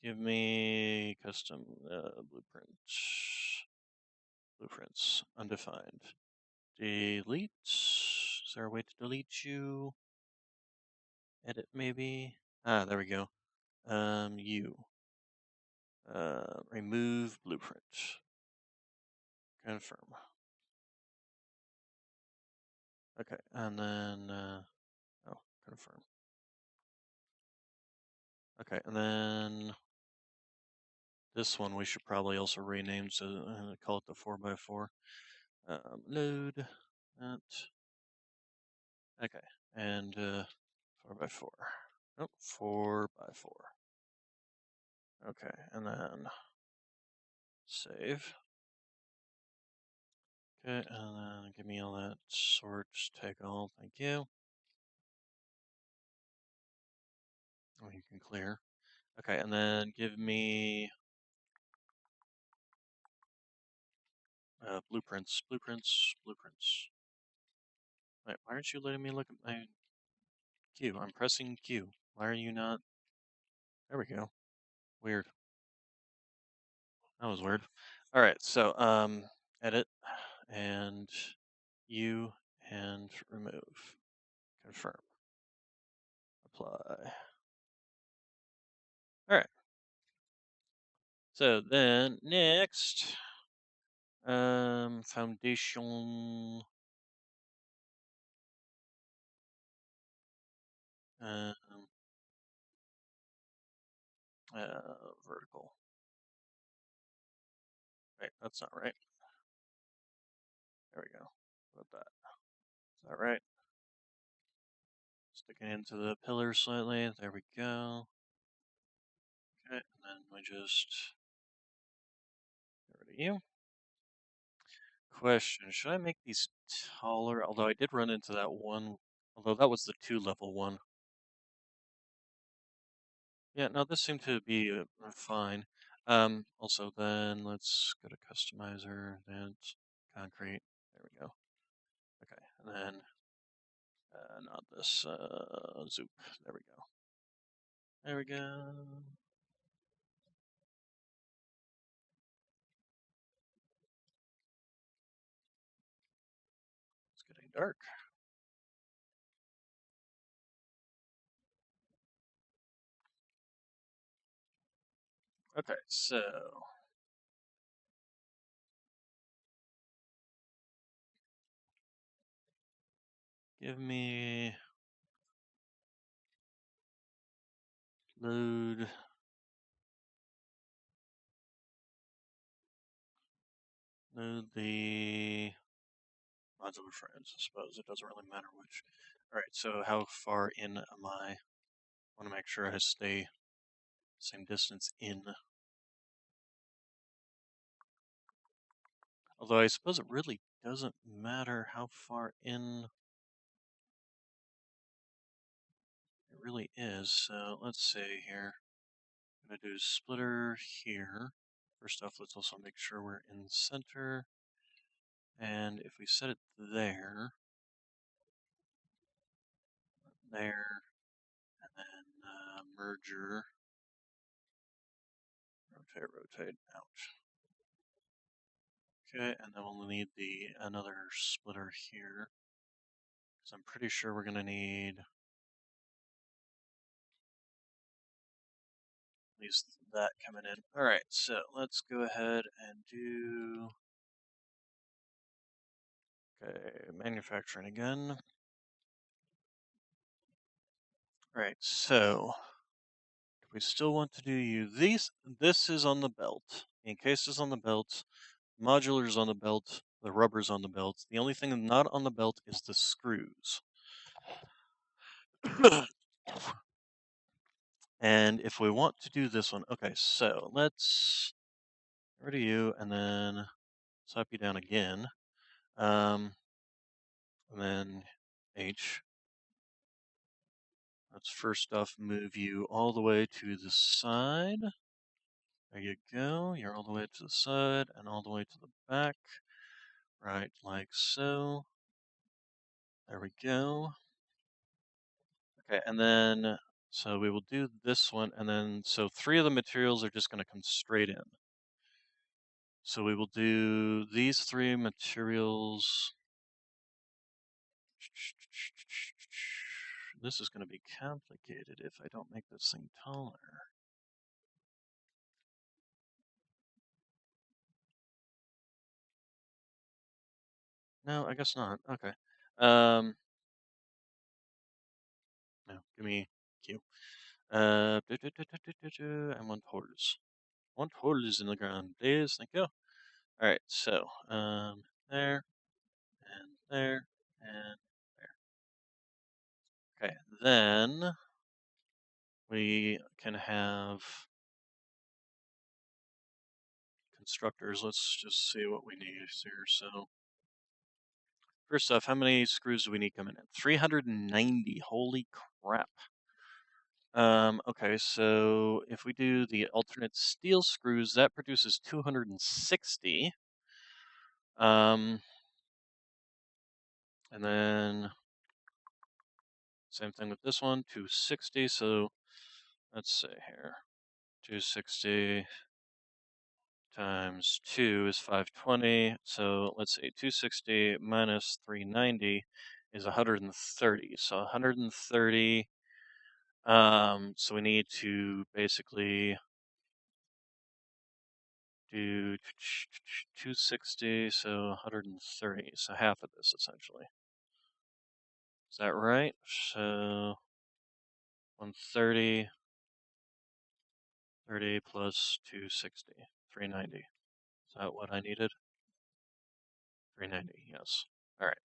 Give me custom blueprints, undefined. Delete. Is there a way to delete you? Edit maybe. Ah, there we go. You. Remove blueprint. Confirm. Okay, and then oh, confirm. Okay, and then this one we should probably also rename to call it the 4x4. Load that. Okay, and 4x4. Oh, 4x4. Okay, and then Save. Okay, and then give me all that sort. Just take all. Thank you. Oh, you can clear. Okay, and then give me blueprints, blueprints, blueprints. Wait, why aren't you letting me look at my Q? I'm pressing Q. Why are you not? There we go. Weird. That was weird. All right, so edit and you and remove. Confirm. Apply. All right. So then next, foundation, um, vertical. Wait, that's not right. There we go. What about that? Is that right? Stick it into the pillar slightly. There we go. Okay, and then we just get rid of you. Question, should I make these taller? Although I did run into that one, although that was the 2-level one. Yeah, no, this seemed to be fine. Also then let's go to customizer, then concrete. There we go. Okay, and then not this, zoop. There we go. There we go. It's getting dark. Okay, so give me load the modular frames, I suppose. It doesn't really matter which. All right, so how far in am I? I want to make sure I stay same distance in. Although I suppose it really doesn't matter how far in it really is. So let's see here. I'm going to do splitter here. First off, let's also make sure we're in center. And if we set it there, there, and then merger, rotate, rotate, ouch. Okay, and then we'll need another splitter here. Because I'm pretty sure we're going to need at least that coming in. Alright, so let's go ahead and do... Okay, manufacturing again. Alright, so do we still want to do you? This is on the belt. The encased is on the belt. Modular's on the belt. The rubber's on the belt. The only thing not on the belt is the screws. And if we want to do this one, okay, so let's get rid of you and then slap you down again. And then H. Let's first off move you all the way to the side. There you go. You're all the way to the side and all the way to the back. Right, like so. There we go. Okay, and then, so we will do this one, and then, so 3 of the materials are just going to come straight in. So we will do these 3 materials. This is going to be complicated if I don't make this thing taller. No, I guess not. Okay. No, give me Q. I want holes. I want holes in the ground, please. Thank you. All right, so there and there and there. Okay, then we can have constructors, let's just see what we need here. So, first off, how many screws do we need coming in? 390. Holy crap. Okay, so if we do the alternate steel screws, that produces 260. Um, and then same thing with this one, 260. So let's see here. 260 times 2 is 520. So let's see, 260 minus 390 is 130. So 130. So we need to basically do 260, so 130. So half of this essentially. Is that right? So 130, 30 plus 260, 390. Is that what I needed? 390, yes. All right.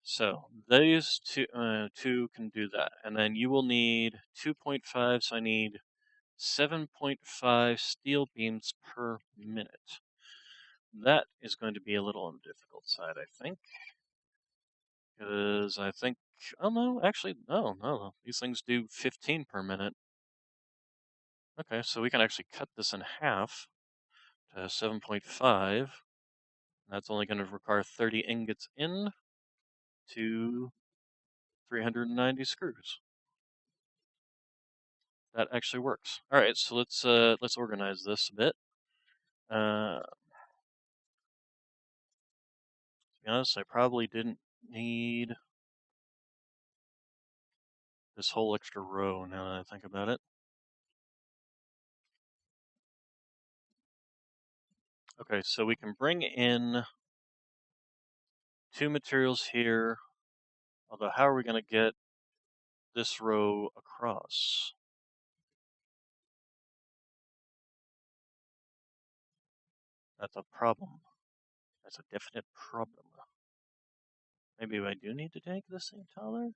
So these two can do that. And then you will need 2.5, so I need 7.5 steel beams per minute. That is going to be a little on the difficult side, I think. Because I think, oh no, actually, no. These things do 15 per minute. Okay, so we can actually cut this in half to 7.5. That's only going to require 30 ingots in to 390 screws. That actually works. All right, so let's organize this a bit. To be honest, I probably didn't need this whole extra row now that I think about it. Okay, so we can bring in two materials here. Although, how are we going to get this row across? That's a problem. That's a definite problem. Maybe I do need to take this thing taller?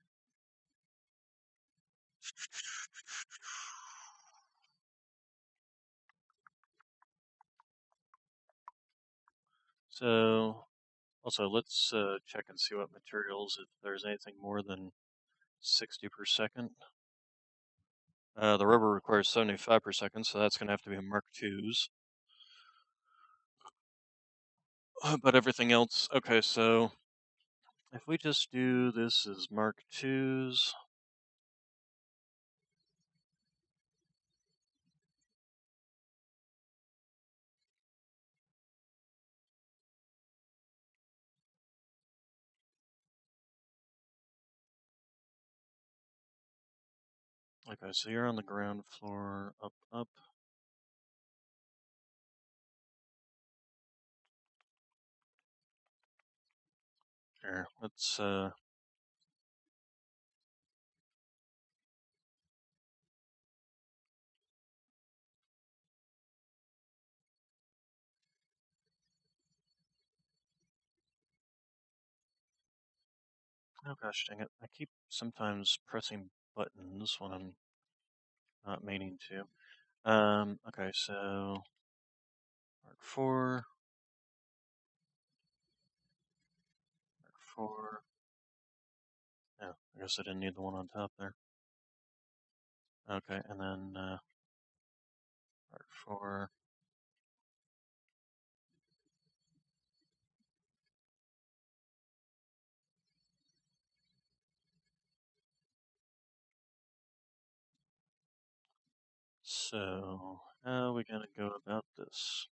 So, also, let's check and see what materials, if there's anything more than 60 per second. The rubber requires 75 per second, so that's going to have to be Mark IIs. But everything else, okay, so if we just do this as Mark IIs, okay, so you're on the ground floor, up. Here, let's, oh gosh dang it, I keep sometimes pressing buttons when I'm not meaning to. Okay, so Mark 4, Mark 4. Yeah, I guess I didn't need the one on top there. Okay, and then Mark 4. So, how are we gonna go about this?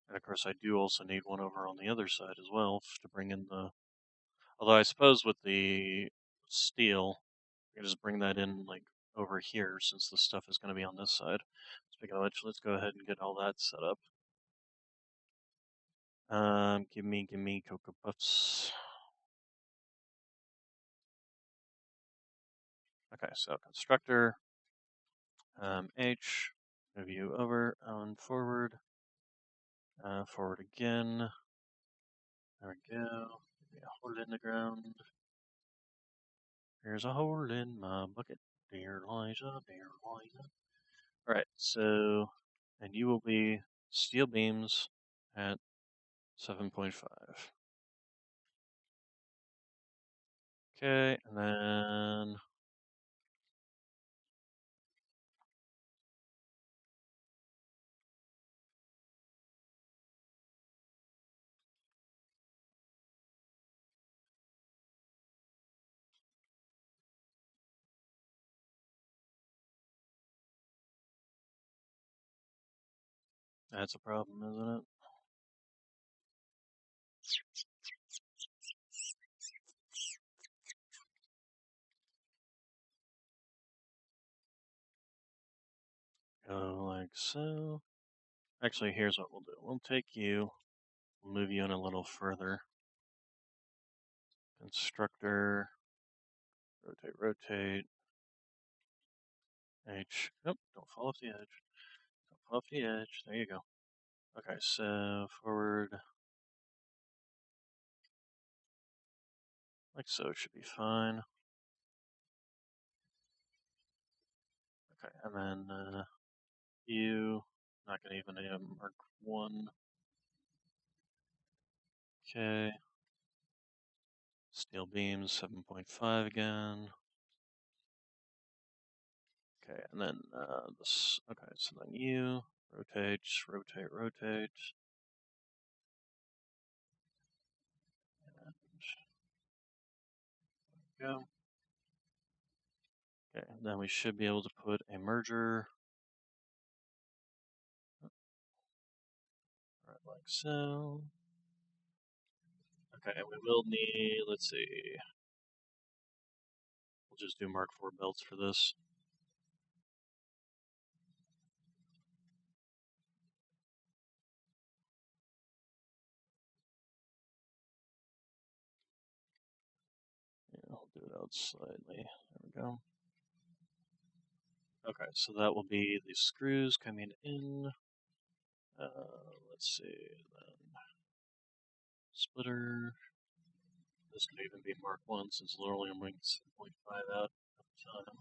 And of course, I do also need one over on the other side as well to bring in the. Although I suppose with the steel, I can just bring that in like over here since the stuff is going to be on this side. Speaking of which, let's go ahead and get all that set up. Give me Cocoa Puffs. Okay, so constructor, H, move you over and forward, forward again. There we go. Maybe a hole in the ground. There's a hole in my bucket. Dear Liza, dear Liza. Alright, so, and you will be steel beams at 7.5. Okay, and then that's a problem, isn't it? Go like so. Actually, here's what we'll do. We'll take you, we'll move you in a little further. Constructor, rotate, rotate. H. Nope, don't fall off the edge. Don't fall off the edge. There you go. Okay, so forward, like so, should be fine. Okay, and then you, not gonna even mark 1. Okay. Steel beams, 7.5 again. Okay, and then this, okay, so then you, rotate, rotate, rotate. And go. Okay, and then we should be able to put a merger, right like so. Okay, we will need, let's see, we'll just do Mark 4 belts for this. Yeah, I'll do it out slightly. There we go. Okay, so that will be the screws coming in. Let's see, then splitter. This could even be Mark 1 since literally I'm bringing 7.5 out at the time.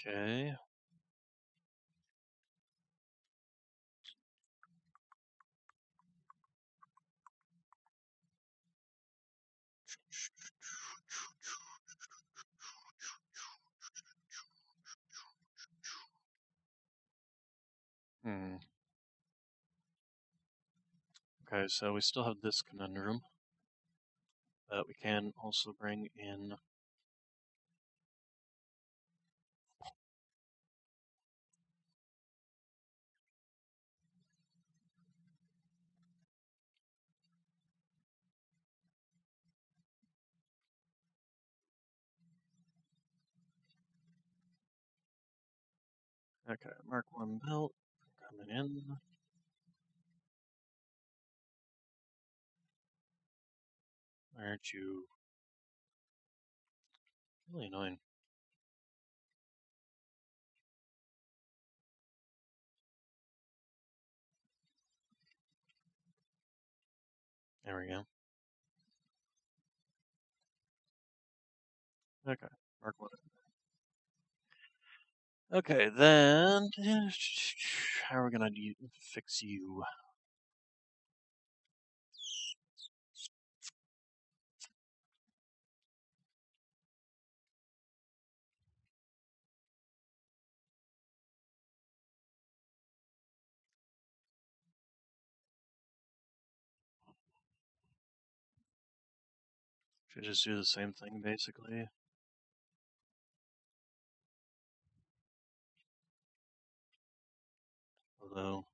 Okay. Hmm. Okay, so we still have this conundrum, but we can also bring in. Okay, Mark 1 belt coming in. Why aren't you really annoying? There we go. Okay, Mark 1. Okay, then how are we gonna fix you? Should just do the same thing basically. Although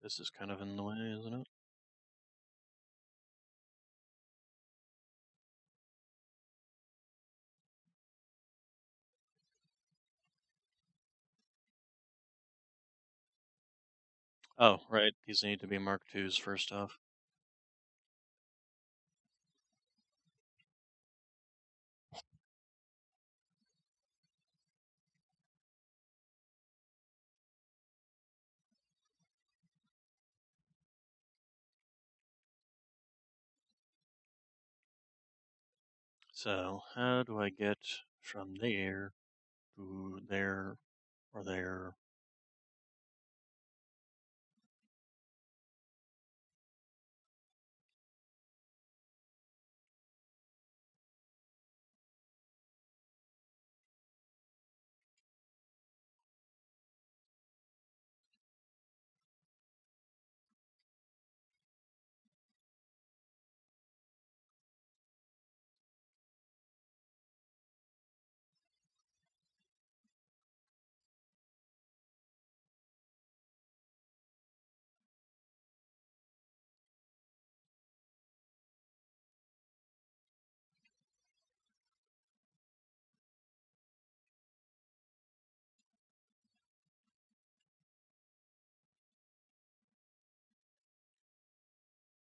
this is kind of in the way, isn't it? Oh, right. These need to be Mark 2s first off. So how do I get from there to there or there?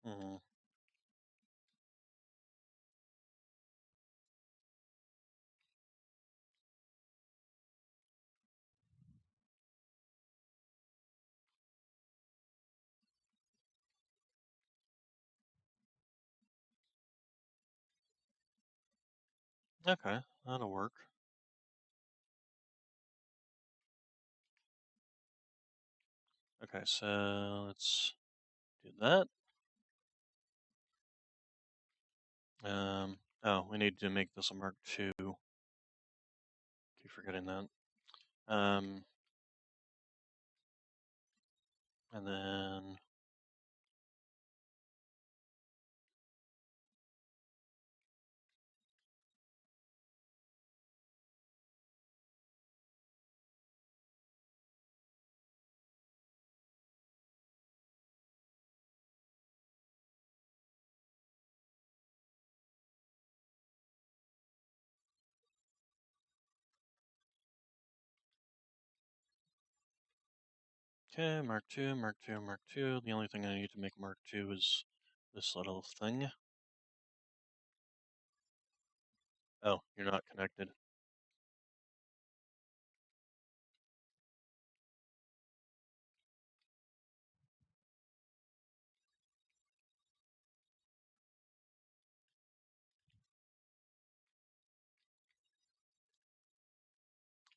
Hmm. Okay, that'll work. Okay, so let's do that. Oh, we need to make this a Mark II. Keep forgetting that. Um, and then okay, Mark II, Mark II, Mark II. The only thing I need to make Mark II is this little thing. Oh, you're not connected.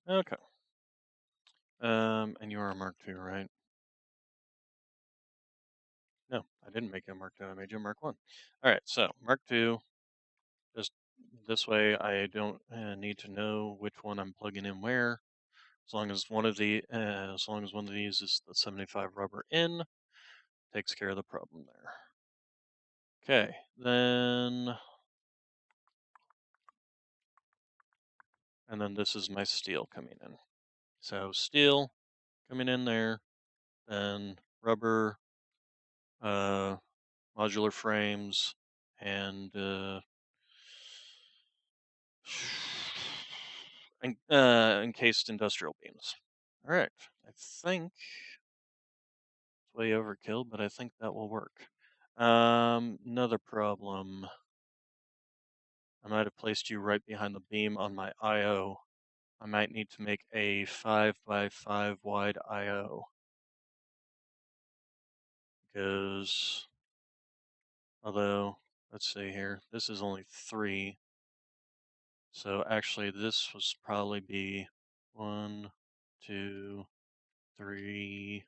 Okay. And you are a Mark II, right? No, I didn't make you a Mark II. I made you a Mark One. All right, so Mark II. Just this way, I don't need to know which one I'm plugging in where. As long as one of these is the 75 rubber in, takes care of the problem there. Okay, and then this is my steel coming in. So steel coming in there, then rubber, uh, modular frames, and encased industrial beams. All right, I think it's way overkill, but I think that will work. Another problem. I might have placed you right behind the beam on my IO. I might need to make a 5 by 5 wide IO because, although, let's see here, this is only 3. So actually, this was probably be 1, 2, 3,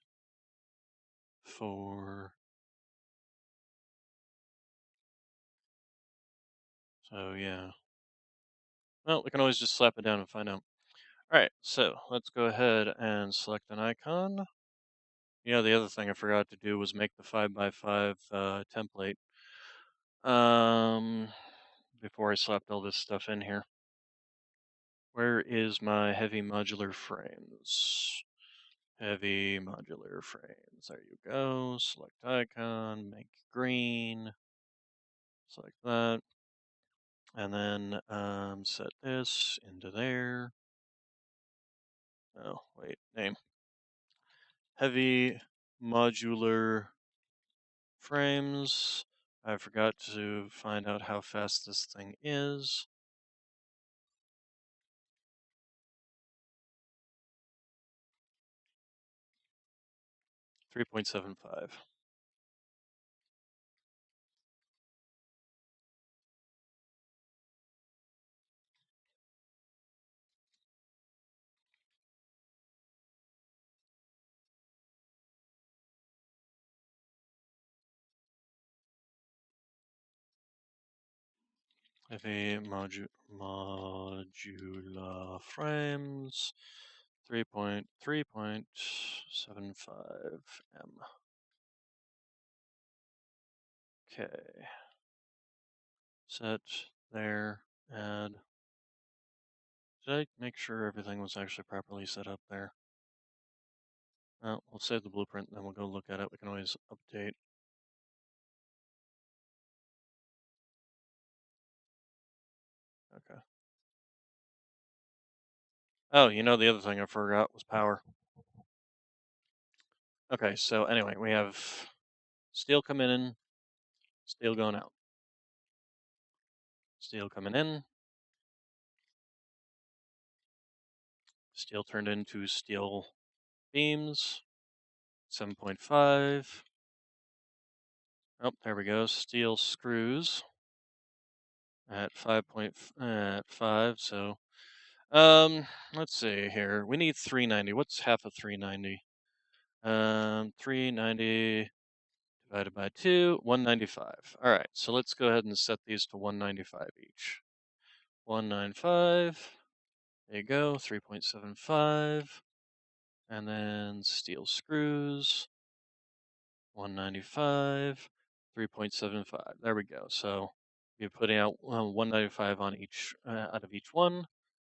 4. So yeah. Well, we can always just slap it down and find out. All right, so let's go ahead and select an icon. The other thing I forgot to do was make the 5 by 5 template um, before I slapped all this stuff in here. Where is my heavy modular frames? Heavy modular frames. There you go. Select icon, make green. Select that. And then set this into there. Oh, wait, name. Heavy modular frames. I forgot to find out how fast this thing is. 3.75. Heavy modular frames, 3.75 M. Okay. Set there, add. Did I make sure everything was actually properly set up there? We'll save the blueprint, then we'll go look at it. We can always update. Okay. Oh, the other thing I forgot was power. Okay, so anyway, we have steel coming in, steel going out. Steel coming in, steel turned into steel beams, 7.5. Oh, there we go. Steel screws at 5.5. So, let's see here. We need 390. What's half of 390? 390 divided by 2, 195. All right, so let's go ahead and set these to 195 each. 195. There you go, 3.75. And then steel screws, 195, 3.75. There we go. So you're putting out 195 on each out of each one.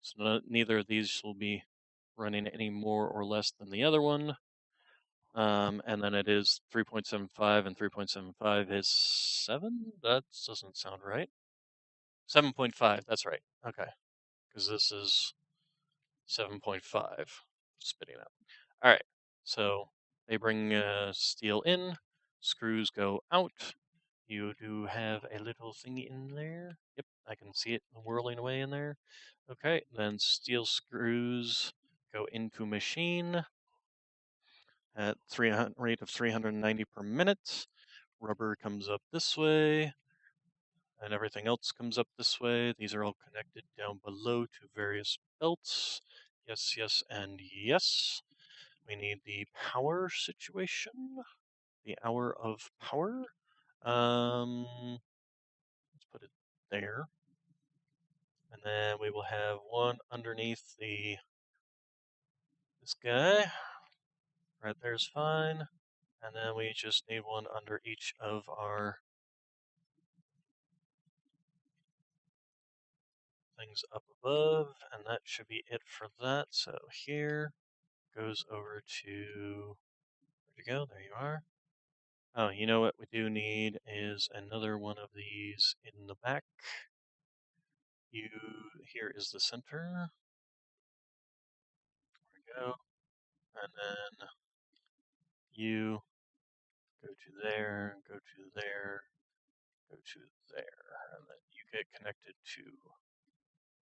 So neither of these will be running any more or less than the other one. And then it is 3.75 and 3.75 is 7? That doesn't sound right. 7.5, that's right. Okay. Because this is 7.5 spitting out. All right. So they bring steel in, screws go out. You do have a little thing in there. Yep, I can see it whirling away in there. Okay, then steel screws go into machine at 300 rate of 390 per minute. Rubber comes up this way, and everything else comes up this way. These are all connected down below to various belts. Yes, yes, and yes. We need the power situation. The hour of power. Let's put it there. And then we will have one underneath this guy. Right there's fine. And then we just need one under each of our things up above, and that should be it for that. So here goes over to, where'd you go? There you are. Oh, you know what we do need is another one of these in the back. Here is the center. There we go. And then you go to there, go to there, go to there, and then you get connected to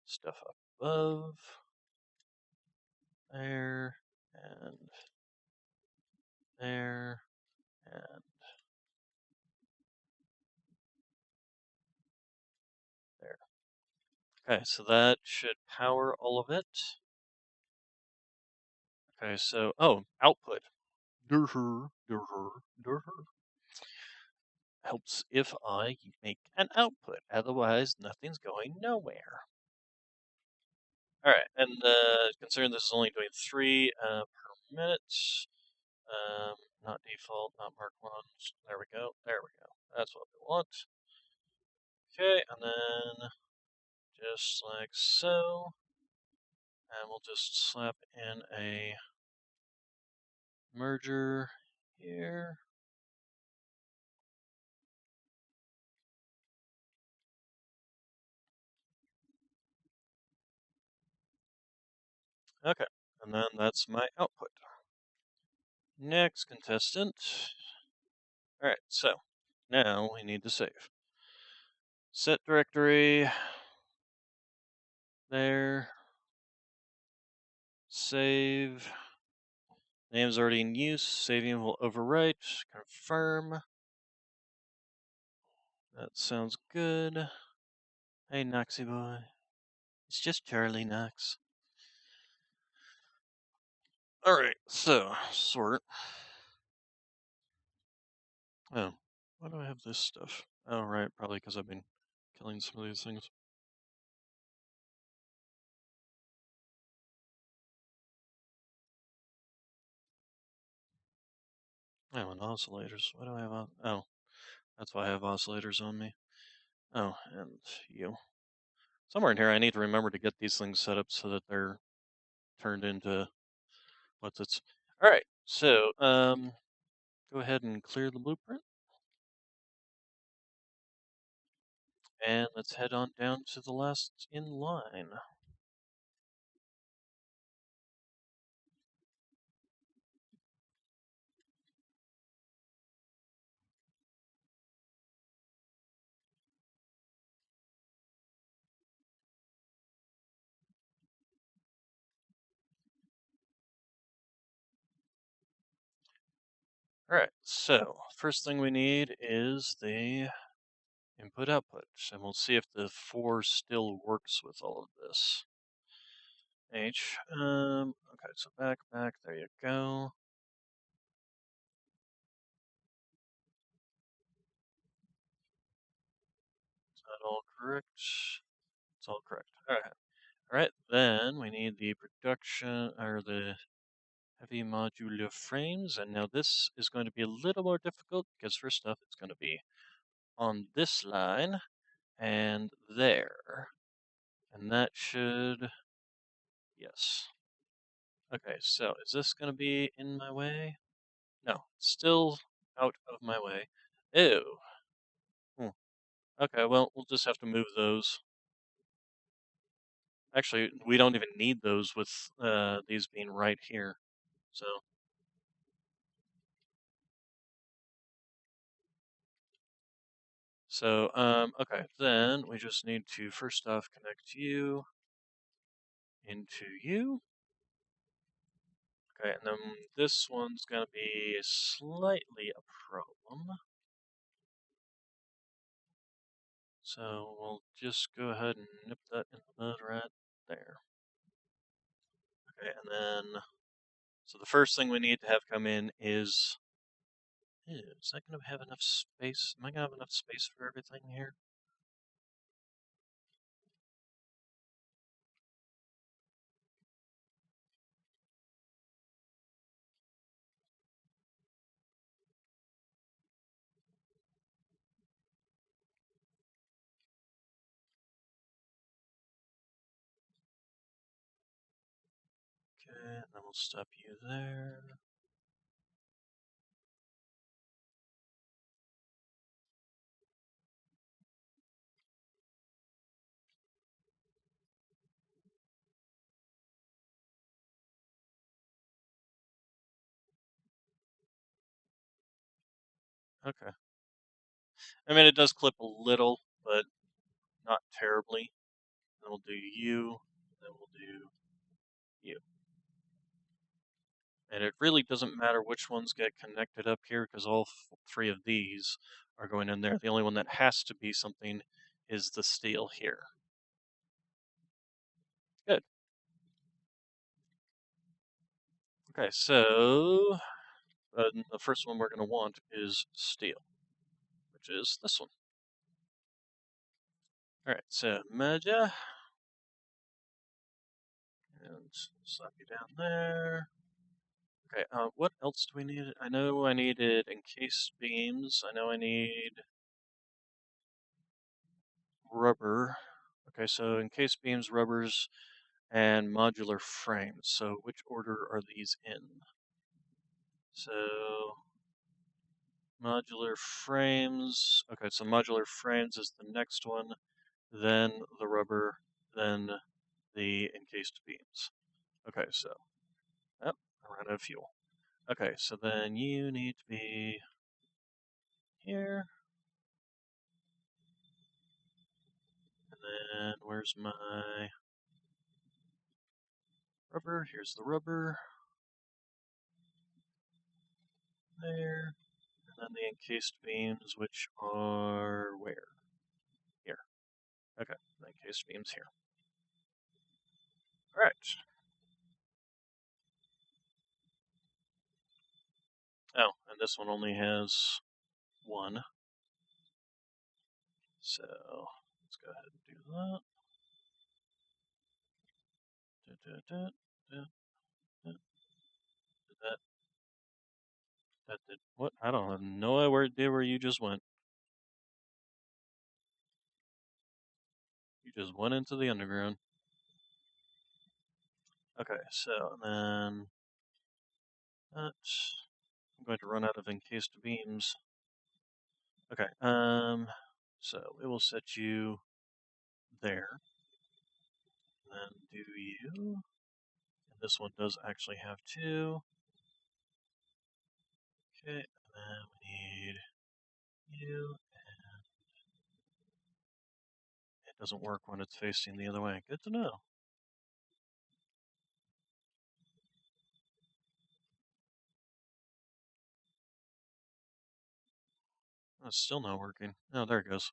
stuff up above, there, and there, and there. Okay, so that should power all of it. Okay, so, oh, output. Durher, durher, durher. Helps if I make an output, otherwise nothing's going nowhere. Alright, and considering this is only doing 3 per minute, not default, not mark ones. There we go, there we go. That's what we want. Okay, and then just like so. And we'll just slap in a merger here. Okay, and then that's my output. Next contestant. Alright, so now we need to save. Set directory. There. Save. Name's already in use. Saving will overwrite. Confirm. That sounds good. Hey, Noxy boy. It's just Charlie Knox. Alright, so, sort. Oh, why do I have this stuff? Oh, right, probably because I've been killing some of these things. Oh, and oscillators. Why do I have oh, that's why I have oscillators on me. Oh, and you. Somewhere in here I need to remember to get these things set up so that they're turned into what's it's. All right, so go ahead and clear the blueprint, and let's head on down to the last in line. All right, so first thing we need is the input output, and we'll see if the 4 still works with all of this. H, okay, so back, there you go. Is that all correct? It's all correct. All right. All right, then we need the production or the heavy modular frames, and now this is going to be a little more difficult because first off, it's going to be on this line and there, and that should, yes. Okay, so is this going to be in my way? No, it's still out of my way. Ew. Hmm. Okay, well, we'll just have to move those. Actually, we don't even need those with these being right here. So, okay, then we just need to first off connect you into you. Okay, and then this one's gonna be slightly a problem. So we'll just go ahead and nip that in the bud right there. Okay, and then, so the first thing we need to have come in is that gonna have enough space? Am I gonna have enough space for everything here? Okay, and then we'll stop you there. Okay. I mean, it does clip a little, but not terribly. Then we'll do you, then we'll do you. And it really doesn't matter which ones get connected up here because all 3 of these are going in there. The only one that has to be something is the steel here. Good. Okay, so the first one we're going to want is steel, which is this one. All right, so measure and slap you down there. Okay, what else do we need? I know I needed encased beams. I know I need rubber. Okay, so encased beams, rubbers, and modular frames. So which order are these in? So modular frames. Okay, so modular frames is the next one, then the rubber, then the encased beams. Okay, so, oh, I ran out of fuel. Okay, so then you need to be here. And then where's my rubber? Here's the rubber. There. And then the encased beams, which are where? Here. Okay, the encased beams here. All right. Oh, and this one only has one. So let's go ahead and do that. Da, da, da, da, da, that did what? have no idea where you just went. You just went into the underground. Okay, so then that's I'm going to run out of encased beams. Okay, so we will set you there. Then do you. And this one does actually have two. Okay, and then we need you. It doesn't work when it's facing the other way. Good to know. That's still not working. Oh, there it goes.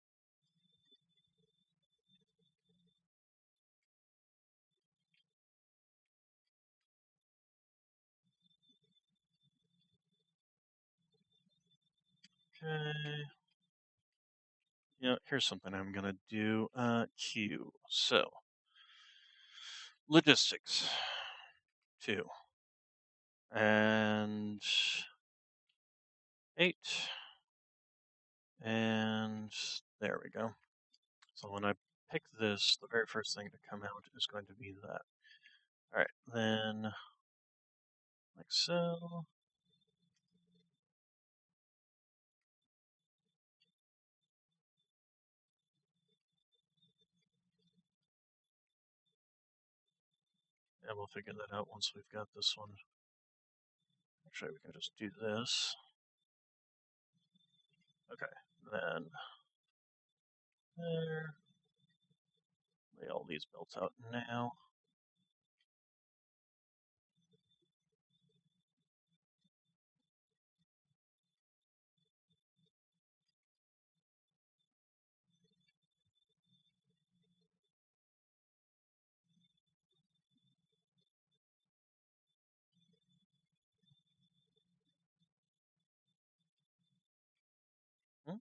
Okay. Yeah, here's something I'm gonna do. Q. So, logistics. Two. And eight. And there we go. So when I pick this, the very first thing to come out is going to be that. Alright, then like so. And we'll figure that out once we've got this one. Actually, we can just do this. Okay, then there. Lay all these belts out now. Hmm?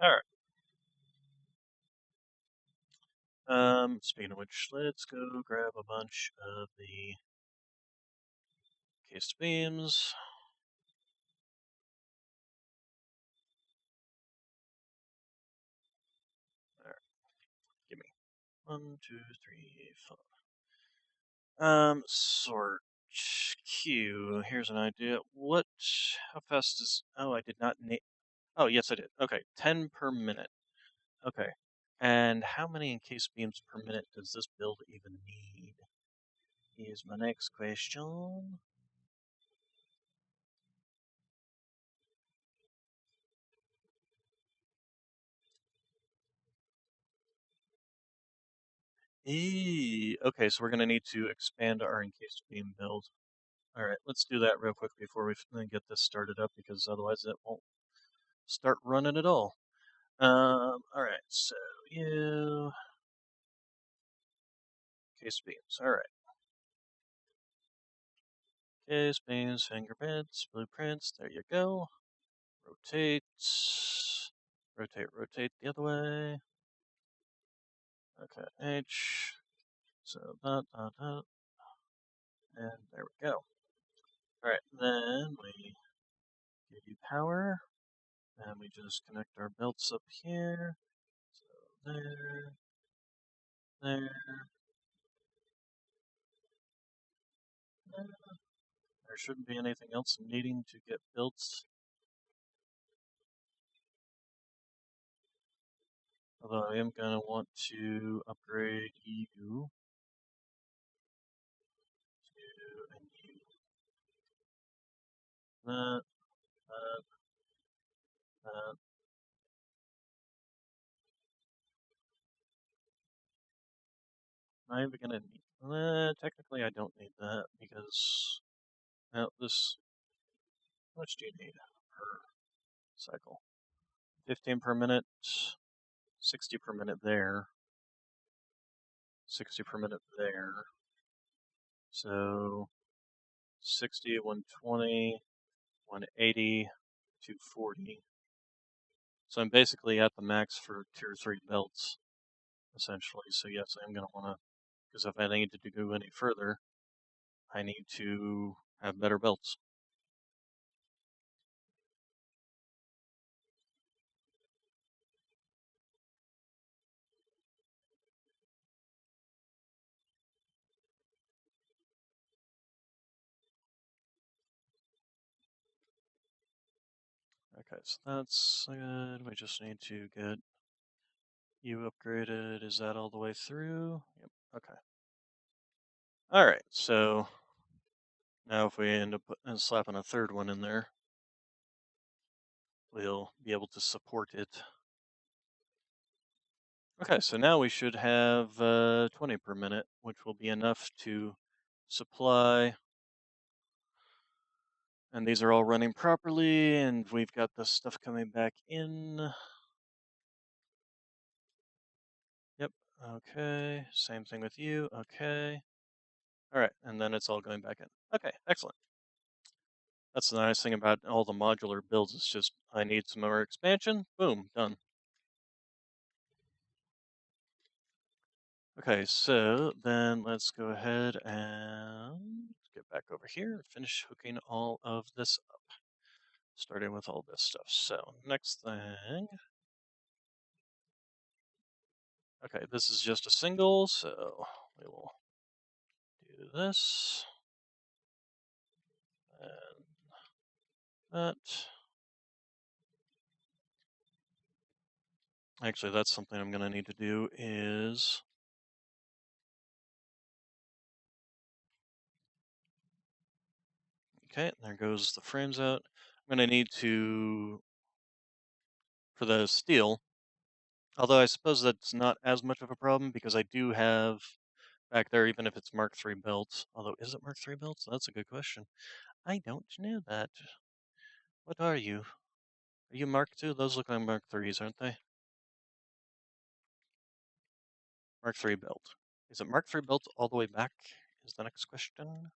Alright. Speaking of which, let's go grab a bunch of the cased beams. Alright, give me 1, 2, 3, 4. Sort Q. Here's an idea. How fast is, oh, I did not oh, yes, I did. Okay, 10 per minute. Okay. And how many encased beams per minute does this build even need? Is my next question. Okay, so we're going to need to expand our encased beam build. All right, let's do that real quick before we get this started up, because otherwise it won't start running at all. All right, so you case beams. All right, case beams, fingerprints, blueprints. There you go. Rotate, rotate the other way. Okay, H. So that, and there we go. All right, then we give you power, and we just connect our belts up here. So there, there. There shouldn't be anything else needing to get built. Although I am going to want to upgrade you to and you. That, that, that. Am I even going to need. Technically, I don't need that because. Well, this. How much do you need per cycle? 15 per minute, 60 per minute there, 60 per minute there. So 60, 120, 180, 240. So I'm basically at the max for tier 3 belts, essentially. So yes, I'm going to want to, because if I need to go any further, I need to have better belts. Okay, so that's good. We just need to get you upgraded. Is that all the way through? Yep. Okay. All right. So now if we end up slapping a third one in there, we'll be able to support it. Okay, so now we should have 20 per minute, which will be enough to supply. And these are all running properly, and we've got the stuff coming back in. Yep, okay. Same thing with you, okay. All right, and then it's all going back in. Okay, excellent. That's the nice thing about all the modular builds. It's just, I need some more expansion. Boom, done. Okay, so then let's go ahead and get back over here, finish hooking all of this up, starting with all this stuff. So next thing, okay, this is just a single, so we will do this and that. Actually, that's something I'm going to need to do is, okay, there goes the frames out. I'm going to need to, for the steel, although I suppose that's not as much of a problem because I do have back there, even if it's Mark III belts. Although, is it Mark III belts? That's a good question. I don't know that. What are you? Are you Mark II? Those look like Mark IIIs, aren't they? Mark III belt. Is it Mark III belt all the way back? Is the next question.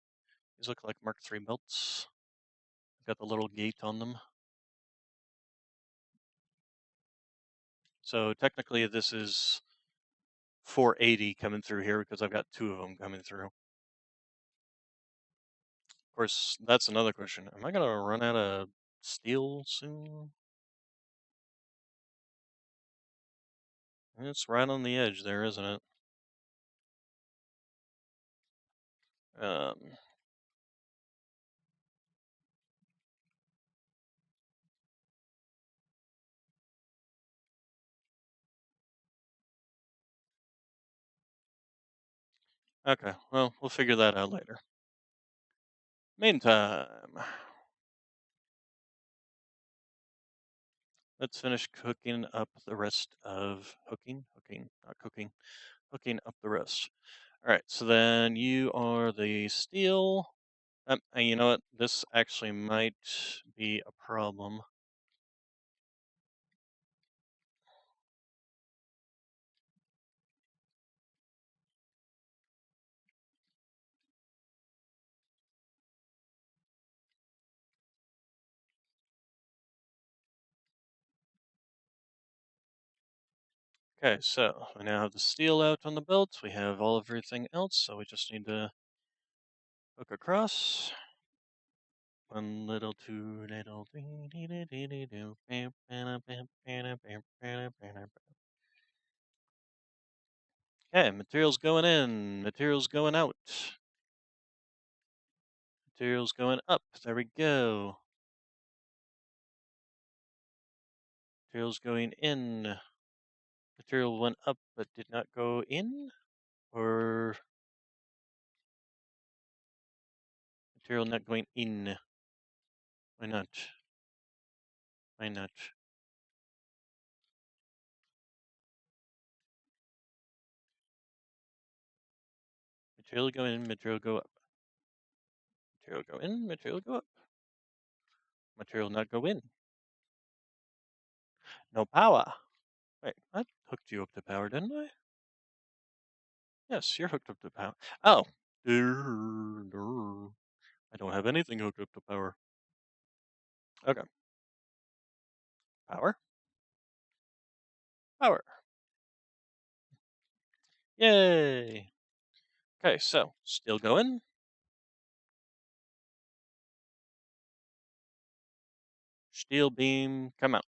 These look like Mark III belts. Got the little gate on them. So technically, this is 480 coming through here because I've got two of them coming through. Of course, that's another question. Am I going to run out of steel soon? It's right on the edge there, isn't it? Um, okay, well, we'll figure that out later. Meantime, let's finish cooking up the rest of hooking, not cooking, hooking up the rest. All right, so then you are the steel. And you know what? This actually might be a problem. Okay, so we now have the steel out on the belt. We have all of everything else, so we just need to hook across. One little, two little, dee dee dee dee dee doo, bam, bam, bam, bam, bam, bam, bam. Okay, materials going in, materials going out, materials going up. There we go. Materials going in. Material went up but did not go in? Or material not going in? Why not? Why not? Material go in, material go up. Material go in, material go up. Material not go in. No power. Wait, I hooked you up to power, didn't I? Yes, you're hooked up to power. Oh. I don't have anything hooked up to power. Okay. Power. Power. Yay. Okay, so still going. Steel beam, come out.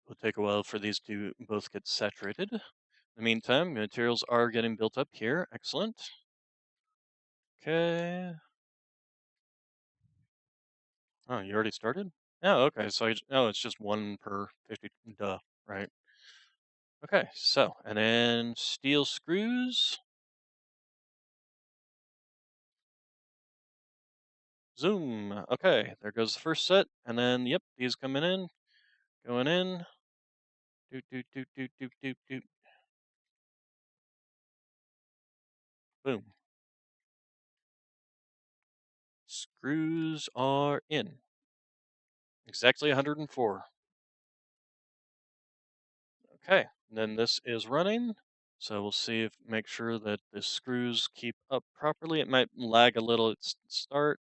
Will take a while for these to both get saturated. In the meantime, materials are getting built up here. Excellent. Okay. Oh, you already started? Oh, okay. So oh, it's just one per 50. Duh. Right. Okay. So, and then steel screws. Zoom. Okay. There goes the first set. And then, yep, these coming in. Going in. Doot, doot, doot, doot, doot, doot, doot. Boom. Screws are in. Exactly 104. Okay. And then this is running. So we'll see if make sure that the screws keep up properly. It might lag a little at start.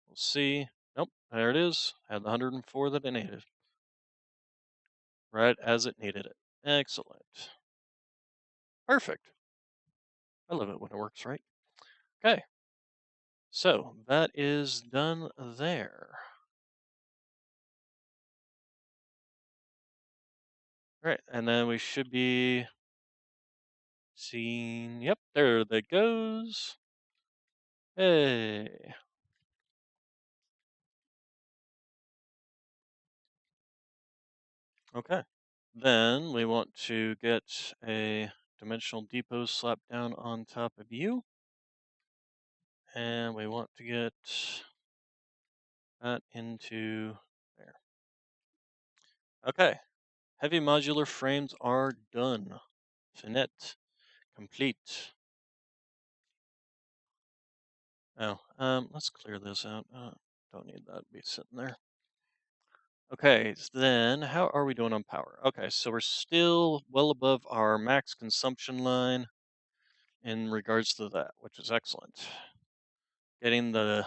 We'll see. Nope, there it is. Had the 104 that it needed. Right as it needed it. Excellent. Perfect. I love it when it works right. Okay, so that is done there. Right, and then we should be seeing. Yep, there that goes. Hey. Okay. Then we want to get a dimensional depot slapped down on top of you. And we want to get that into there. Okay. Heavy modular frames are done. Finette. Complete. Oh, let's clear this out. Don't need that to be sitting there. Okay, then how are we doing on power? Okay, so we're still well above our max consumption line in regards to that, which is excellent. Getting the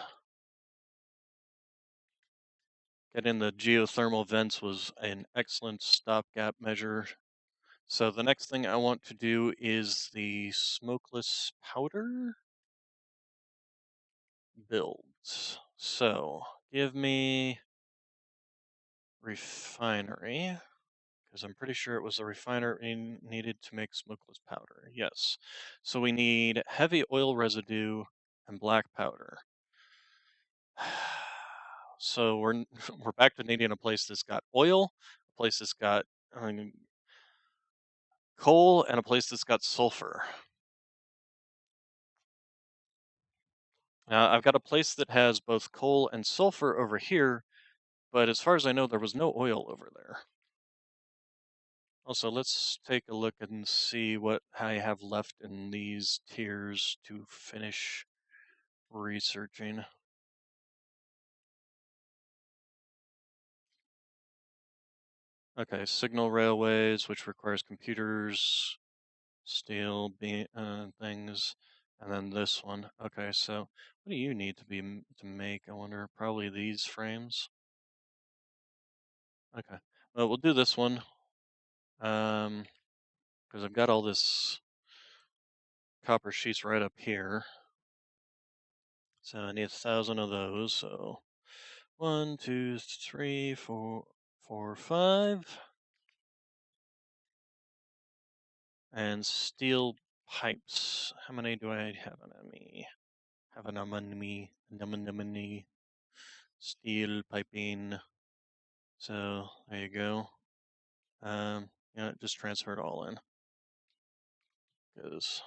getting the geothermal vents was an excellent stopgap measure. So the next thing I want to do is the smokeless powder builds. So give me refinery, because I'm pretty sure it was a refinery needed to make smokeless powder. Yes. So we need heavy oil residue and black powder. So we're back to needing a place that's got oil, a place that's got coal, and a place that's got sulfur. Now I've got a place that has both coal and sulfur over here, but as far as I know, there was no oil over there. Also, let's take a look and see what I have left in these tiers to finish researching. Okay, signal railways, which requires computers, steel things, and then this one. Okay, so what do you need to be to make? I wonder. Probably these frames. Okay, well we'll do this one. Because I've got all this copper sheets right up here. So I need 1,000 of those. So 1, 2, 3, 4, 4, 5. And steel pipes. How many do I have on me? Have an on me. Steel piping. So there you go. Just transfer it all in because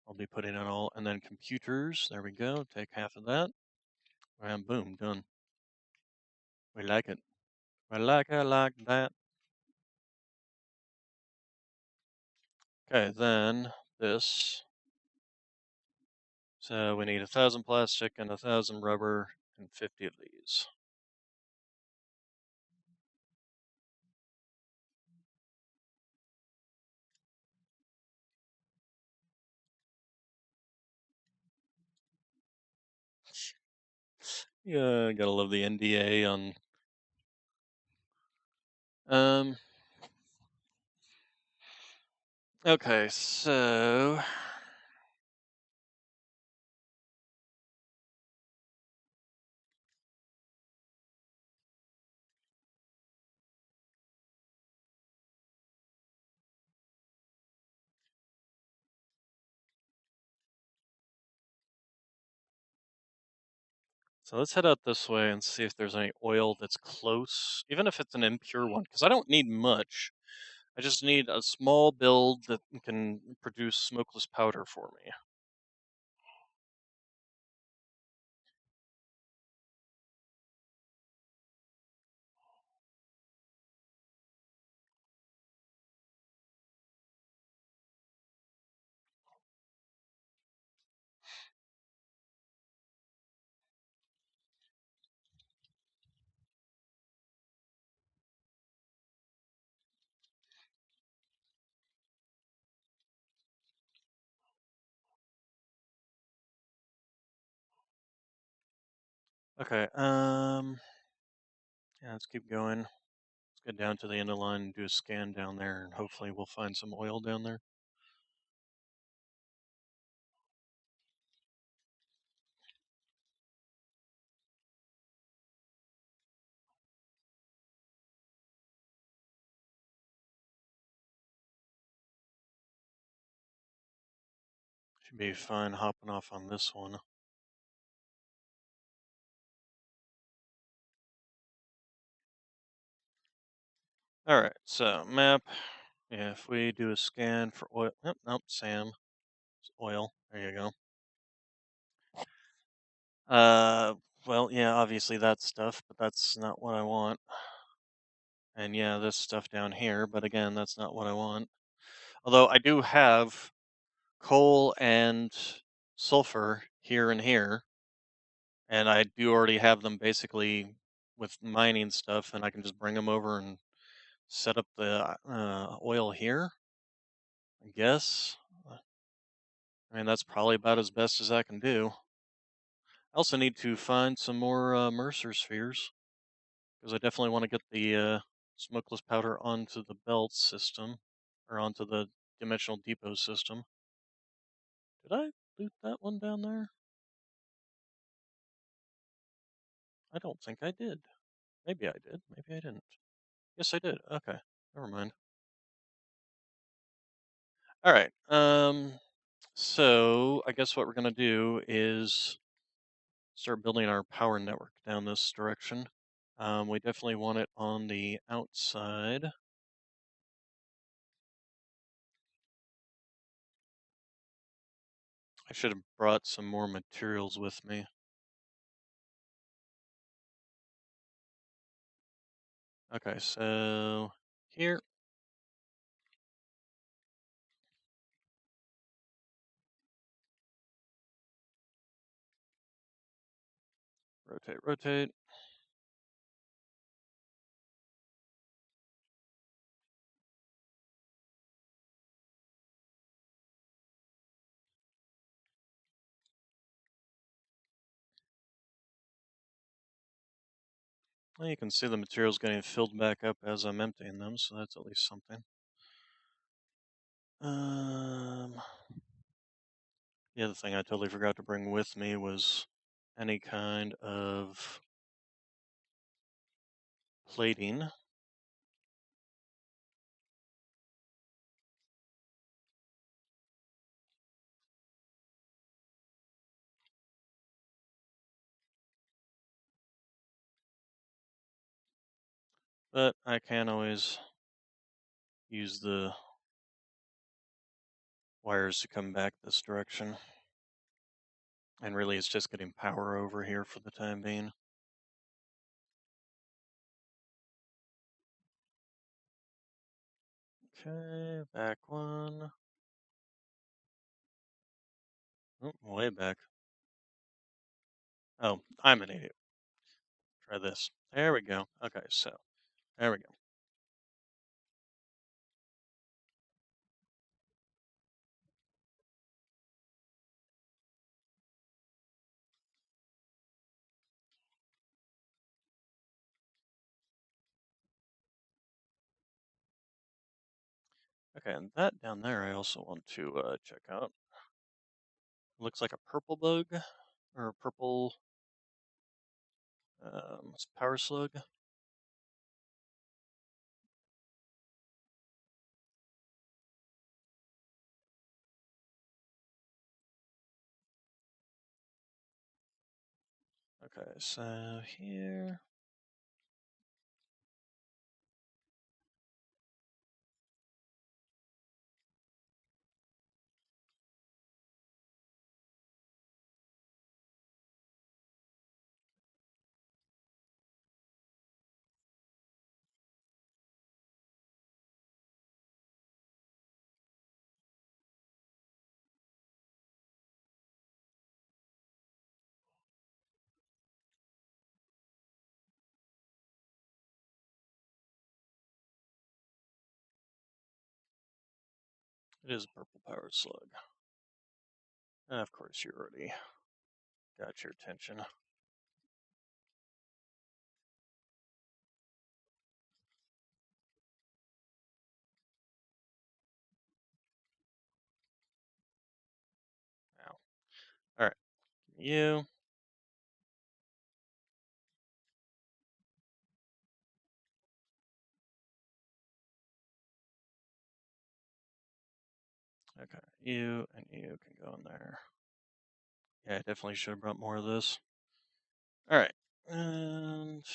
I'll be putting it all. And then computers. There we go. Take half of that. And boom, done. We like it. I like it like that. Okay, then this. So we need 1,000 plastic and 1,000 rubber and 50 of these. Yeah, gotta love the NDA on. Um. Okay, so let's head out this way and see if there's any oil that's close, even if it's an impure one, because I don't need much. I just need a small build that can produce smokeless powder for me. Okay. Yeah, let's keep going. Let's get down to the end of the line and do a scan down there, and hopefully we'll find some oil down there. Should be fine hopping off on this one. All right. So map. Yeah, if we do a scan for oil. Nope, nope. Sam. It's oil. There you go. Uh. Well, yeah. Obviously that stuff, but that's not what I want. And yeah, this stuff down here, but again, that's not what I want. Although I do have coal and sulfur here and here, and I do already have them basically with mining stuff, and I can just bring them over and set up the oil here, I guess. I mean, that's probably about as best as I can do. I also need to find some more Mercer spheres, because I definitely want to get the smokeless powder onto the belt system, or onto the dimensional depot system. Did I loot that one down there? I don't think I did. Maybe I did. Maybe I didn't. Yes, I did. Okay. Never mind. All right. So I guess what we're gonna do is start building our power network down this direction. We definitely want it on the outside. I should have brought some more materials with me. Okay, so here. Rotate, rotate. Well, you can see the materials getting filled back up as I'm emptying them, so that's at least something. Um, the other thing I totally forgot to bring with me was any kind of plating. But I can always use the wires to come back this direction. And really, it's just getting power over here for the time being. Okay, back one. Oh, way back. Oh, I'm an idiot. Try this. There we go. Okay, so there we go. Okay, and that down there I also want to check out. Looks like a purple bug or a purple power slug. Okay, so here. It is a purple power slug. And of course, you already got your attention. Now, all right, you. Okay, you and you can go in there. Yeah, I definitely should have brought more of this. All right, and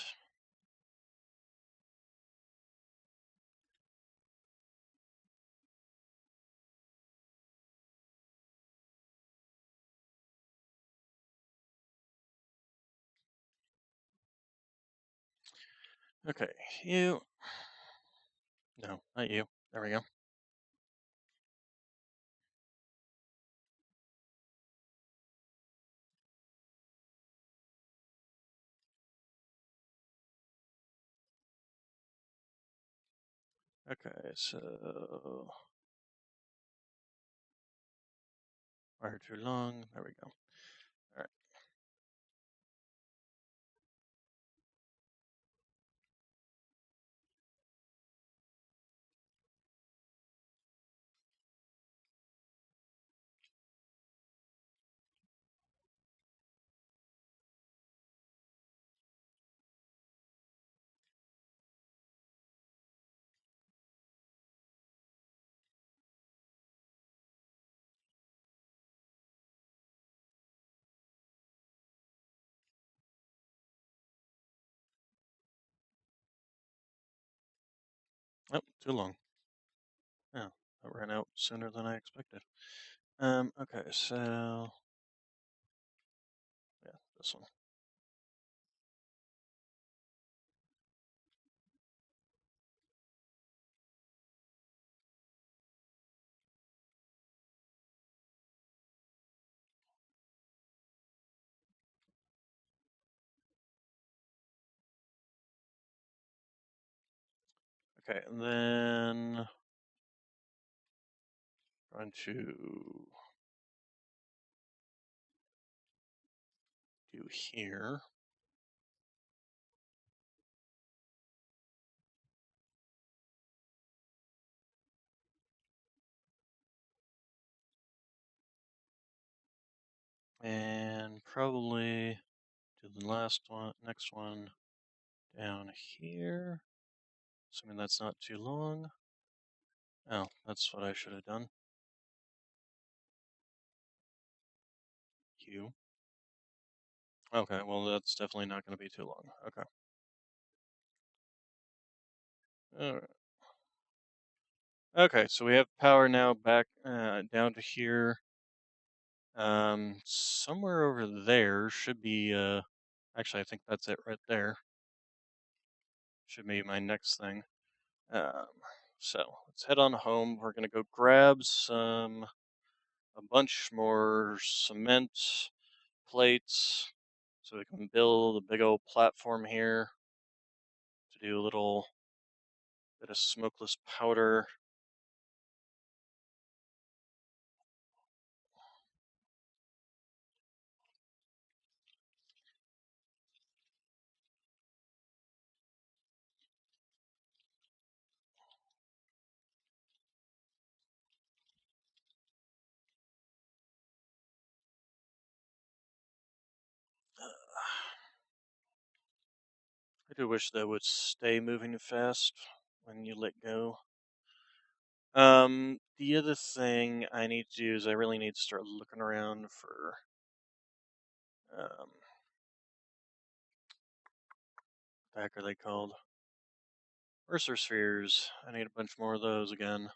okay, you. No, not you. There we go. Okay, so wire too long. There we go. All right. Oh, too long. Yeah, that ran out sooner than I expected. Okay, so yeah, this one. Okay, and then trying to do here. And probably do the last one, next one down here. Assuming that's not too long. Oh, that's what I should have done. Q. Okay, well, that's definitely not going to be too long. Okay. Alright. Okay, so we have power now back down to here. Somewhere over there should be, actually, I think that's it right there. Should be my next thing. Um, so let's head on home. We're gonna go grab a bunch more cement plates so we can build a big old platform here to do a little bit of smokeless powder. I do wish that would stay moving fast when you let go. The other thing I need to do is I really need to start looking around for um, what the heck are they called? Mercer spheres. I need a bunch more of those again.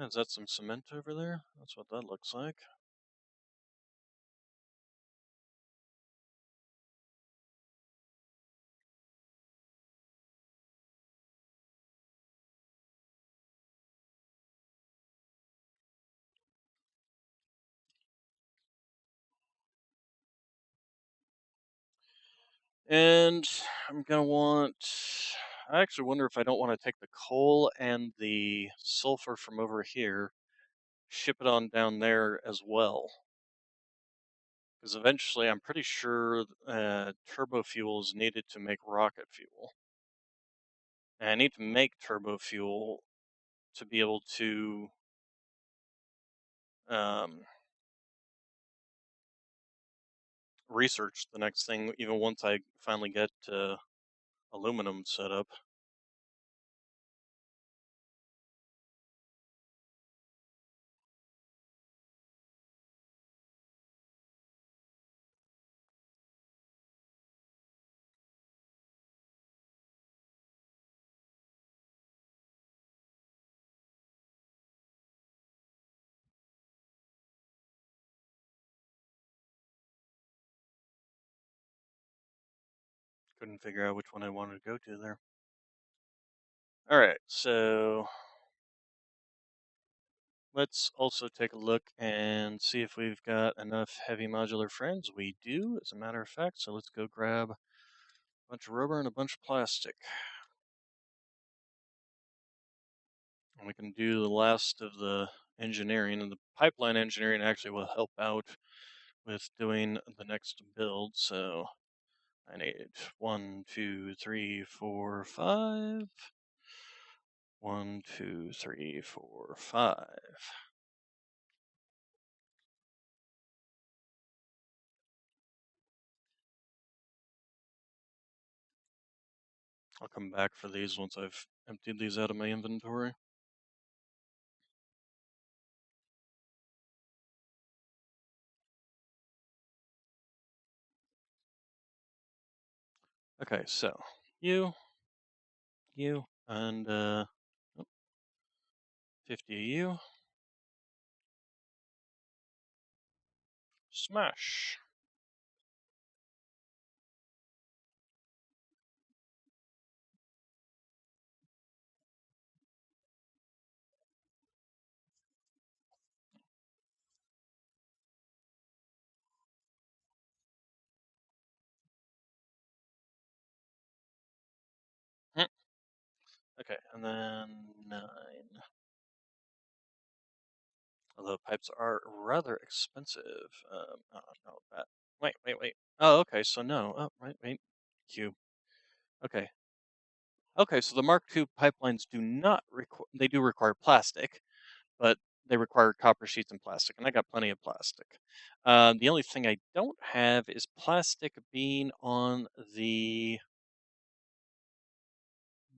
Is that some cement over there? That's what that looks like. And I'm gonna want. I actually wonder if I don't want to take the coal and the sulfur from over here, ship it on down there as well. Because eventually, I'm pretty sure turbo fuel is needed to make rocket fuel. And I need to make turbo fuel to be able to um, research the next thing, even once I finally get aluminum set up. Couldn't figure out which one I wanted to go to there. All right, so let's also take a look and see if we've got enough heavy modular frames. We do, as a matter of fact, so let's go grab a bunch of rubber and a bunch of plastic. And we can do the last of the engineering, and the pipeline engineering actually will help out with doing the next build. So I need 1, 2, 3, 4, 5. 1, 2, 3, 4, 5. I'll come back for these once I've emptied these out of my inventory. Okay, so you, and 50 of you. Smash. Hmm. Okay, and then 9. Although pipes are rather expensive. Oh, no, that. Wait. Oh, okay, so no. Oh, wait. Q. Okay. Okay, so the Mark II pipelines do not require, they do require plastic, but they require copper sheets and plastic, and I got plenty of plastic. The only thing I don't have is plastic being on the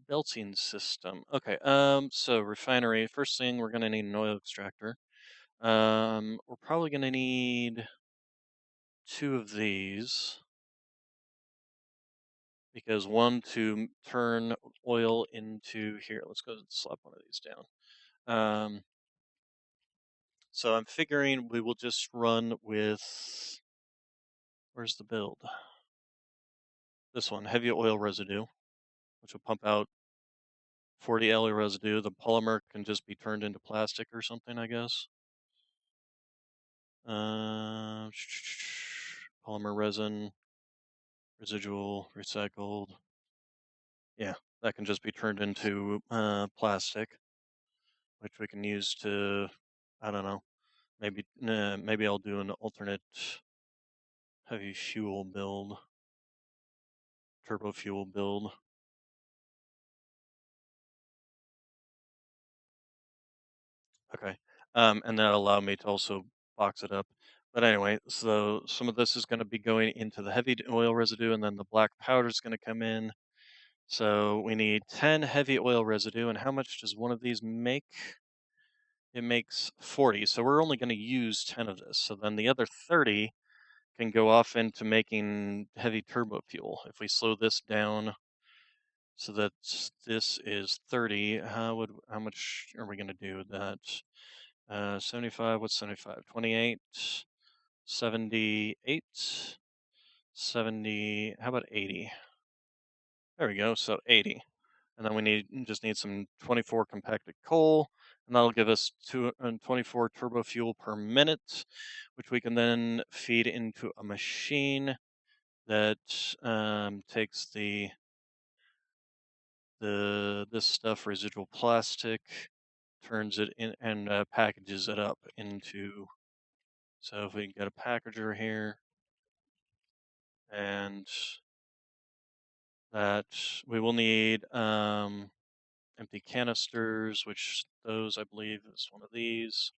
belting system. Okay, so refinery, first thing we're gonna need an oil extractor. We're probably gonna need 2 of these because one to turn oil into here. Let's go slap one of these down. So I'm figuring we will just run with, where's the build? This one, heavy oil residue, which will pump out 40 LE residue. The polymer can just be turned into plastic or something, I guess. Uh, Polymer resin, residual, recycled. Yeah, that can just be turned into plastic, which we can use to, I don't know, maybe I'll do an alternate heavy fuel build, turbo fuel build. Okay. And that'll allow me to also box it up. But anyway, so some of this is going to be going into the heavy oil residue, and then the black powder is going to come in. So we need 10 heavy oil residue, and how much does one of these make? It makes 40. So we're only going to use 10 of this. So then the other 30 can go off into making heavy turbo fuel. If we slow this down so that this is 30, how much are we going to do with that? 75, what's 75? 28, 78, 70, how about 80? There we go, so 80. And then we just need some 24 compacted coal, and that'll give us 24 turbo fuel per minute, which we can then feed into a machine that takes the this stuff, residual plastic, turns it in and packages it up into. So if we can get a packager here, and that we will need empty canisters, which those I believe is one of these.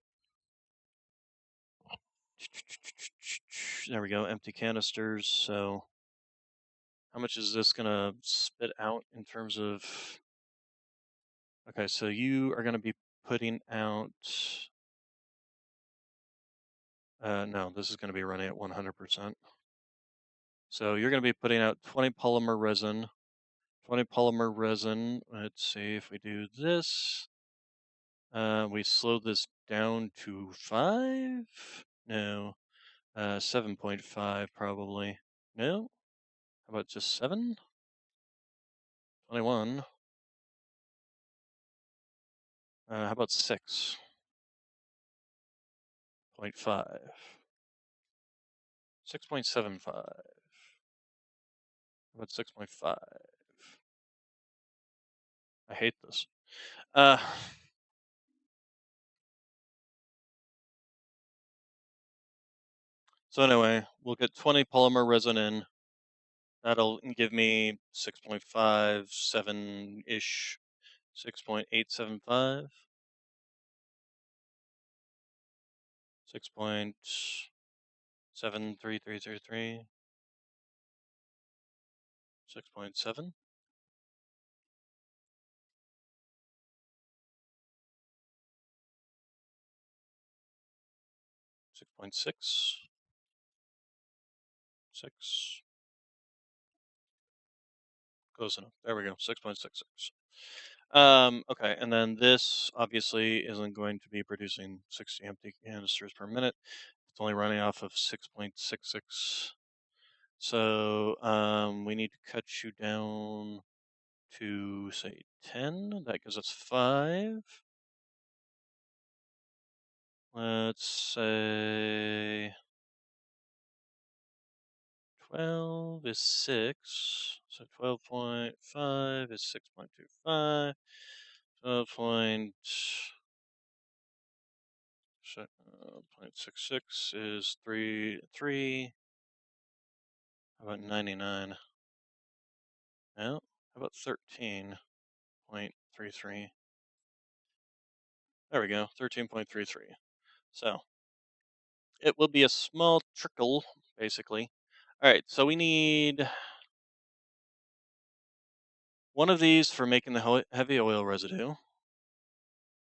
There we go, empty canisters. So how much is this gonna spit out in terms of? Okay, so you are gonna be putting out. No, this is gonna be running at 100%. So you're gonna be putting out 20 polymer resin. 20 polymer resin. Let's see if we do this. We slow this down to 5? No. 7.5 probably. No? How about just 7? 21. How about 6.5? 6.75. How about 6.5? I hate this. Uh, so anyway, we'll get 20 polymer resin in. That'll give me 6.5, 7-ish, 6.875, 6.73333, 6.7, 6.6, 6. Close enough. There we go. 6.66. Okay, and then this obviously isn't going to be producing 60 empty canisters per minute. It's only running off of 6.66. So we need to cut you down to say 10. That gives us 5. Let's say 12 is 6. So 12.5 is 6.25. 12.66 is 3. How about 99? No. How about 13.33? There we go. 13.33. So it will be a small trickle, basically. All right. So we need one of these for making the heavy oil residue.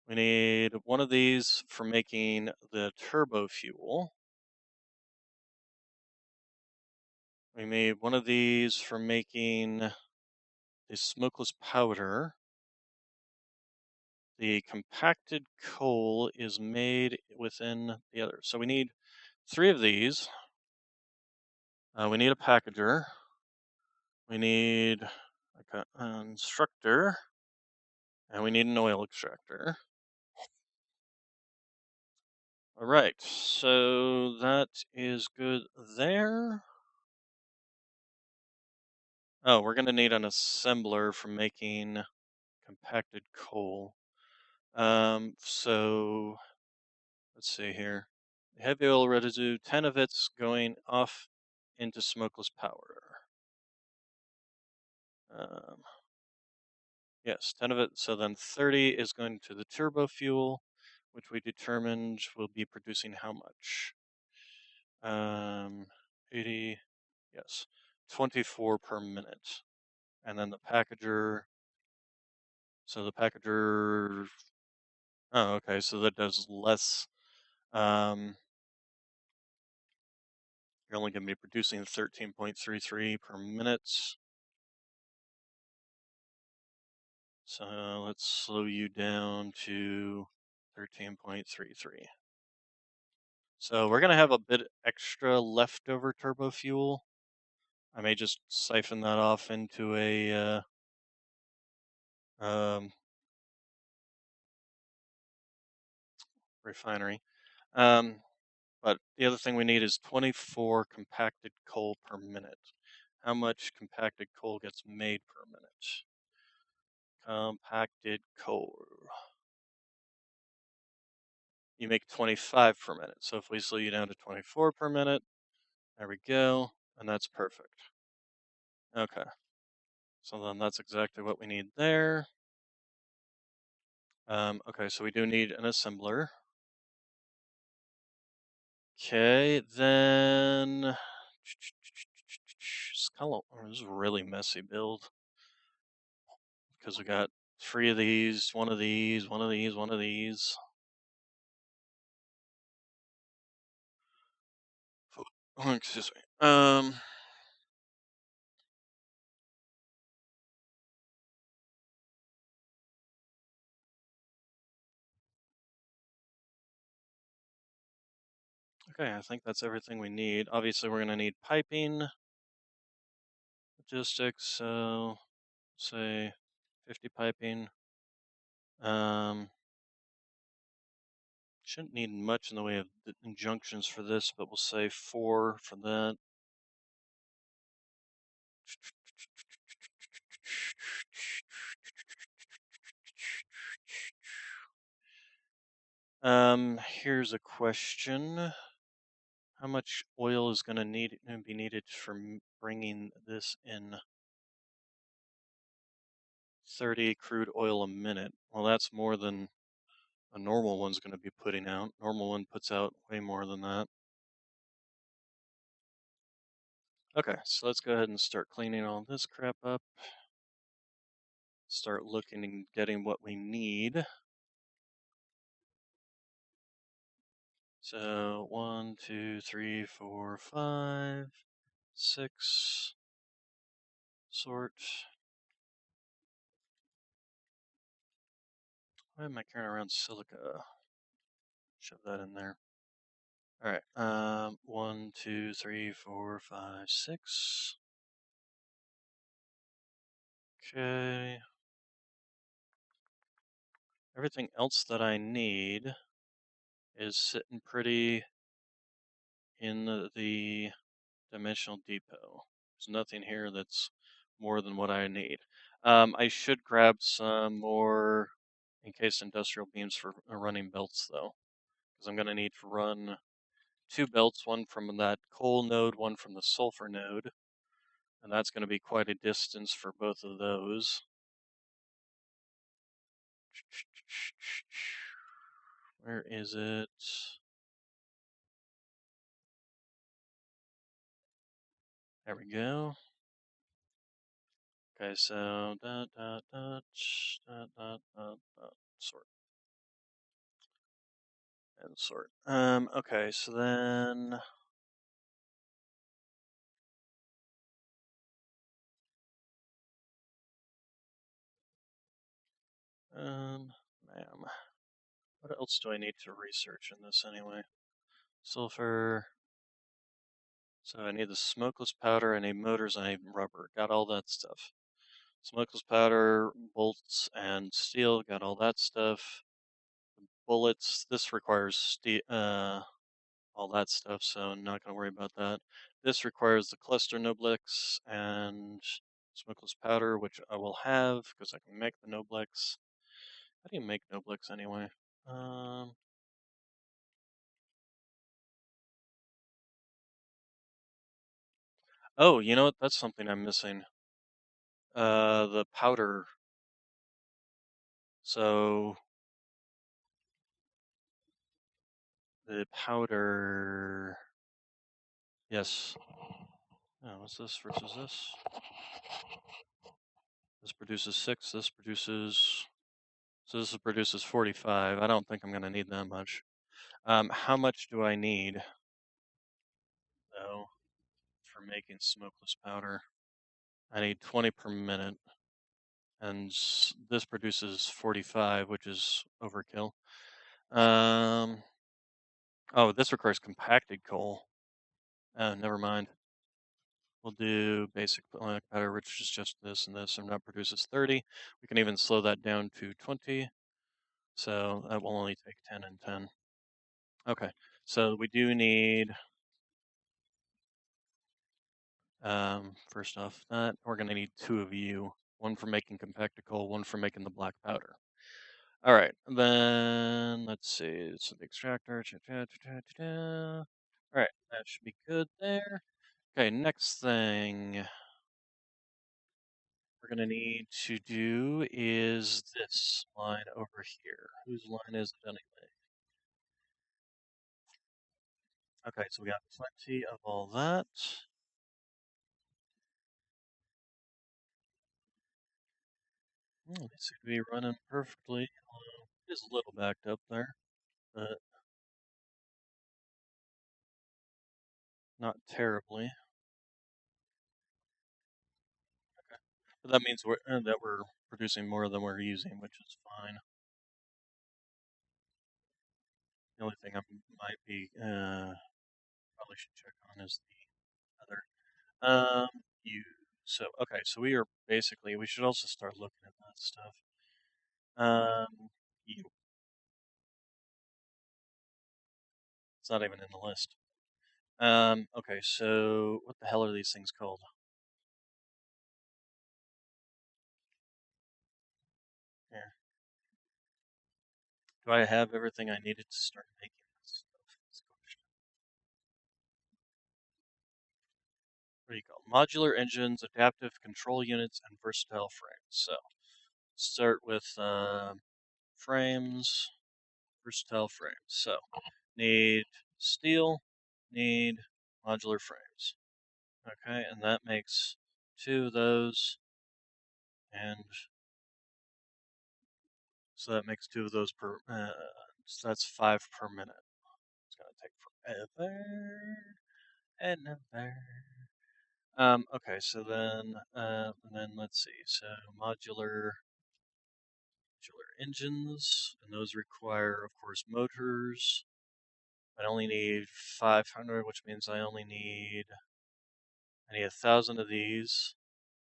We need one of these for making the turbo fuel. We need one of these for making the smokeless powder. The compacted coal is made within the other. So we need 3 of these. We need a packager. We need an instructor. And we need an oil extractor. All right, so that is good there. Oh, we're going to need an assembler for making compacted coal. So let's see here. Heavy oil residue, 10 of it's going off into smokeless powder. Um, yes, 10 of it. So then 30 is going to the turbo fuel. which we determined will be producing how much? 80, yes, 24 per minute. And then the packager, so the packager, oh, okay, so that does less. Um, you're only going to be producing 13.33 per minute. So let's slow you down to 13.33. So we're going to have a bit extra leftover turbo fuel. I may just siphon that off into a um, refinery. Um, but the other thing we need is 24 compacted coal per minute. How much compacted coal gets made per minute? Compacted coal. You make 25 per minute. So if we slow you down to 24 per minute, there we go, and that's perfect. Okay, so then that's exactly what we need there. Okay, so we do need an assembler. Okay, then this is a really messy build because we got three of these, one of these, one of these, one of these. Oh, excuse me. Okay, I think that's everything we need. Obviously, we're gonna need piping, logistics. So say 50 piping. Um, Shouldn't need much in the way of the injunctions for this, but we'll say 4 for that. Here's a question. How much oil is going to be needed for bringing this in? 30 crude oil a minute. Well, that's more than a normal one's going to be putting out. Normal one puts out way more than that. Okay, so let's go ahead and start cleaning all this crap up. Start looking and getting what we need. So 1, 2, 3, 4, 5, 6. Sort. Why am I carrying around silica? Shove that in there. All right. 1, 2, 3, 4, 5, 6. Okay. Everything else that I need is sitting pretty in the dimensional depot. There's nothing here that's more than what I need. I should grab some more encased industrial beams for running belts though, because I'm going to need to run 2 belts, one from that coal node, one from the sulfur node, and that's going to be quite a distance for both of those. Where is it? There we go. Okay, so sort and sort. Okay, so then ma'am, what else do I need to research in this anyway? Sulfur. So I need the smokeless powder, I need motors, I need rubber. Got all that stuff. Smokeless powder, bolts, and steel. Got all that stuff. Bullets. This requires steel, all that stuff, so I'm not going to worry about that. This requires the cluster Noblex and smokeless powder, which I will have because I can make the Noblex. How do you make Noblex anyway? Um, oh, you know what? That's something I'm missing. The powder. So The powder. Yes. Oh, what's this versus this? This produces 6. This produces. So this produces 45. I don't think I'm going to need that much. How much do I need, though, for making smokeless powder? I need 20 per minute, and this produces 45, which is overkill. Um, oh, this requires compacted coal. Oh, never mind. We'll do basic powder, which is just this and this, and that produces 30. We can even slow that down to 20, so that will only take 10 and 10. Okay, so we do need, first off, that we're going to need 2 of you, one for making compacted coal, one for making the black powder. All right, then let's see. So the extractor. All right, that should be good there. Okay, next thing we're gonna need to do is this line over here. Whose line is it anyway? Okay, so we got plenty of all that. They seem to be running perfectly. It is a little backed up there, but not terribly. But that means we're producing more than we're using, which is fine. The only thing I might be probably should check on is the other. You. So okay, so we are basically we should also start looking at that stuff. You. It's not even in the list. Okay, so what the hell are these things called? Here. Do I have everything I needed to start making this stuff? That's the question. What do you call it? Modular engines, adaptive control units, and versatile frames. So start with frames, versatile frames. So need steel, need modular frames. Okay, and that makes 2 of those, and so that makes 2 of those per. So that's 5 per minute. It's gonna take forever and ever. Okay, so then let's see. So modular engines, and those require, of course, motors. I only need 500, which means I need 1,000 of these,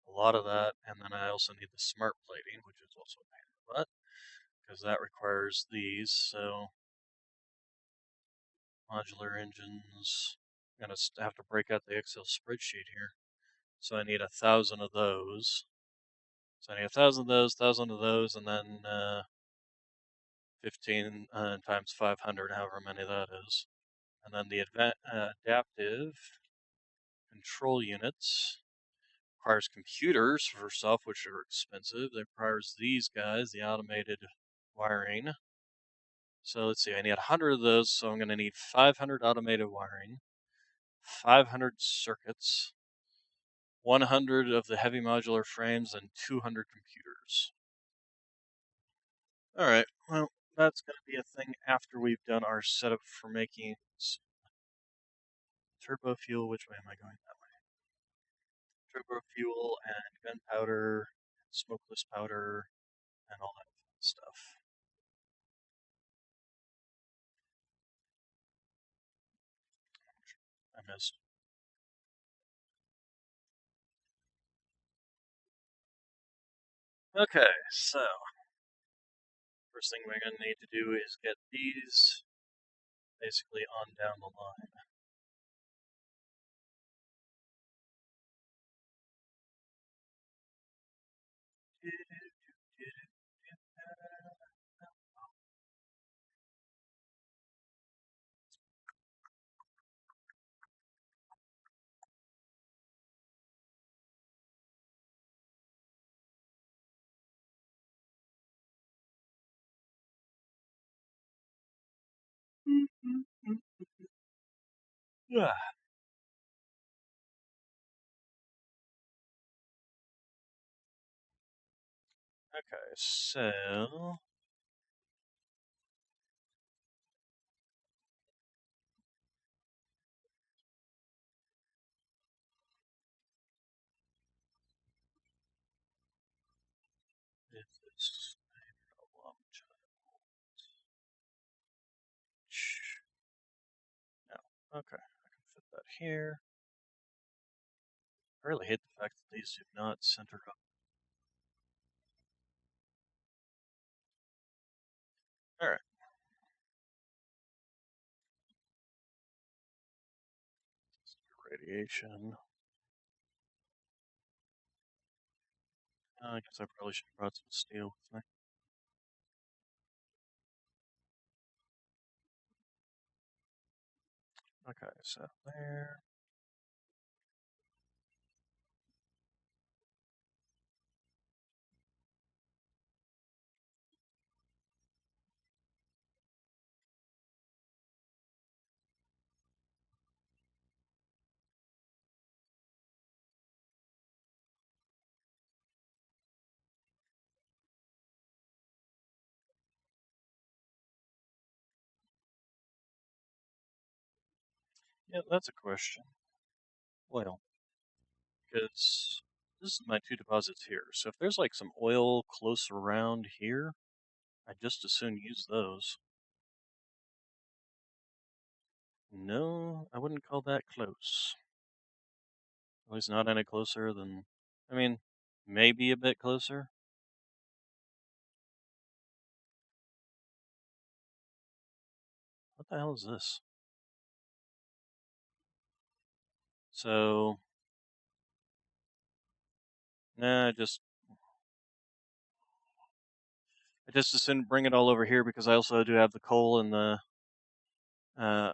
a lot of that, and then I also need the smart plating, which is also a pain in the butt because that requires these. So modular engines. I'm gonna have to break out the Excel spreadsheet here. So I need 1,000 of those. So I need 1,000 of those, 1,000 of those, and then 15 times 500, however many that is. And then the adaptive control units requires computers first off, which are expensive. It requires these guys, the automated wiring. So let's see, I need 100 of those, so I'm going to need 500 automated wiring, 500 circuits, 100 of the heavy modular frames, and 200 computers. All right, well, that's going to be a thing after we've done our setup for making turbo fuel. Which way am I going? That way. Turbo fuel and gunpowder, smokeless powder, and all that fun stuff. I missed. Okay, so first thing we're going to need to do is get these basically on down the line. Yeah. Okay, so if this problem no, okay, I can fit that here. I really hate the fact that these do not center up. All right, radiation. I guess I probably should have brought some steel with me. Okay, so there. Yeah, that's a question. Well, because this is my two deposits here. So if there's like some oil close around here, I'd just as soon use those. No, I wouldn't call that close. At least not any closer than, I mean, maybe a bit closer. What the hell is this? So, nah, I just as soon bring it all over here because I also do have the coal and the, uh,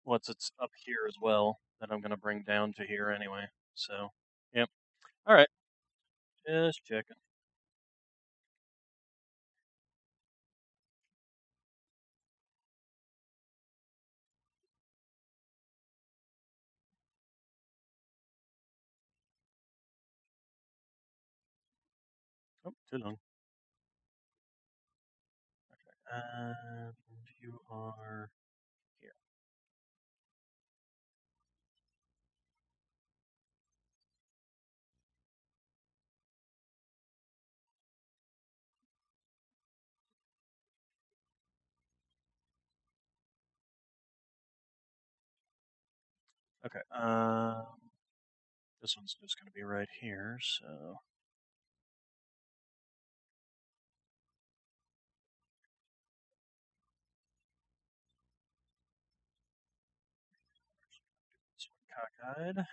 it's up here as well that I'm going to bring down to here anyway. So, yep. All right. Just checking. Oh, too long. And you are here. Okay. This one's just going to be right here. So, this one cockeyed.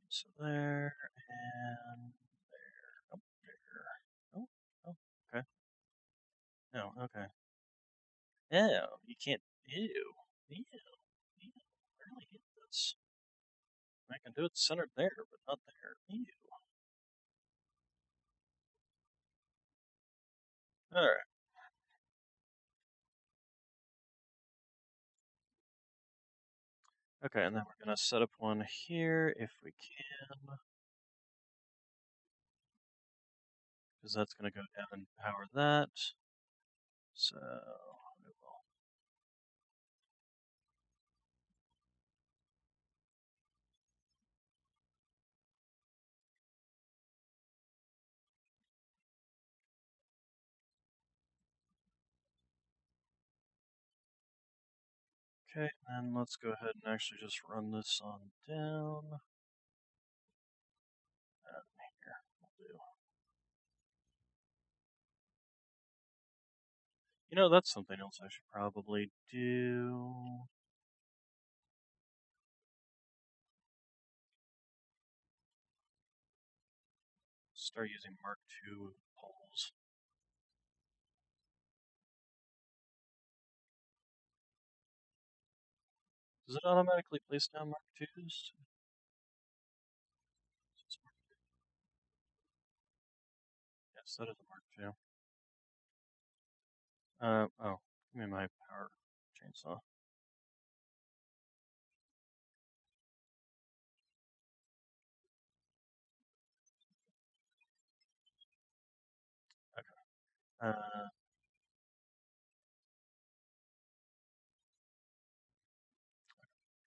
So there and there. Oh, there. Oh, oh, okay. No, okay. No, you can't. Ew. Ew. Ew. I really hate this. I can do it centered there, but not there. Ew. Alright. Okay, and then we're going to set up one here if we can, because that's going to go down and power that. So, we will. Okay, and let's go ahead and actually just run this on down. Here, we'll do. You know, that's something else I should probably do. Start using Mark II poles. Does it automatically place down Mark IIs? Yes, that is a Mark II. Oh, give me my power chainsaw. Uh,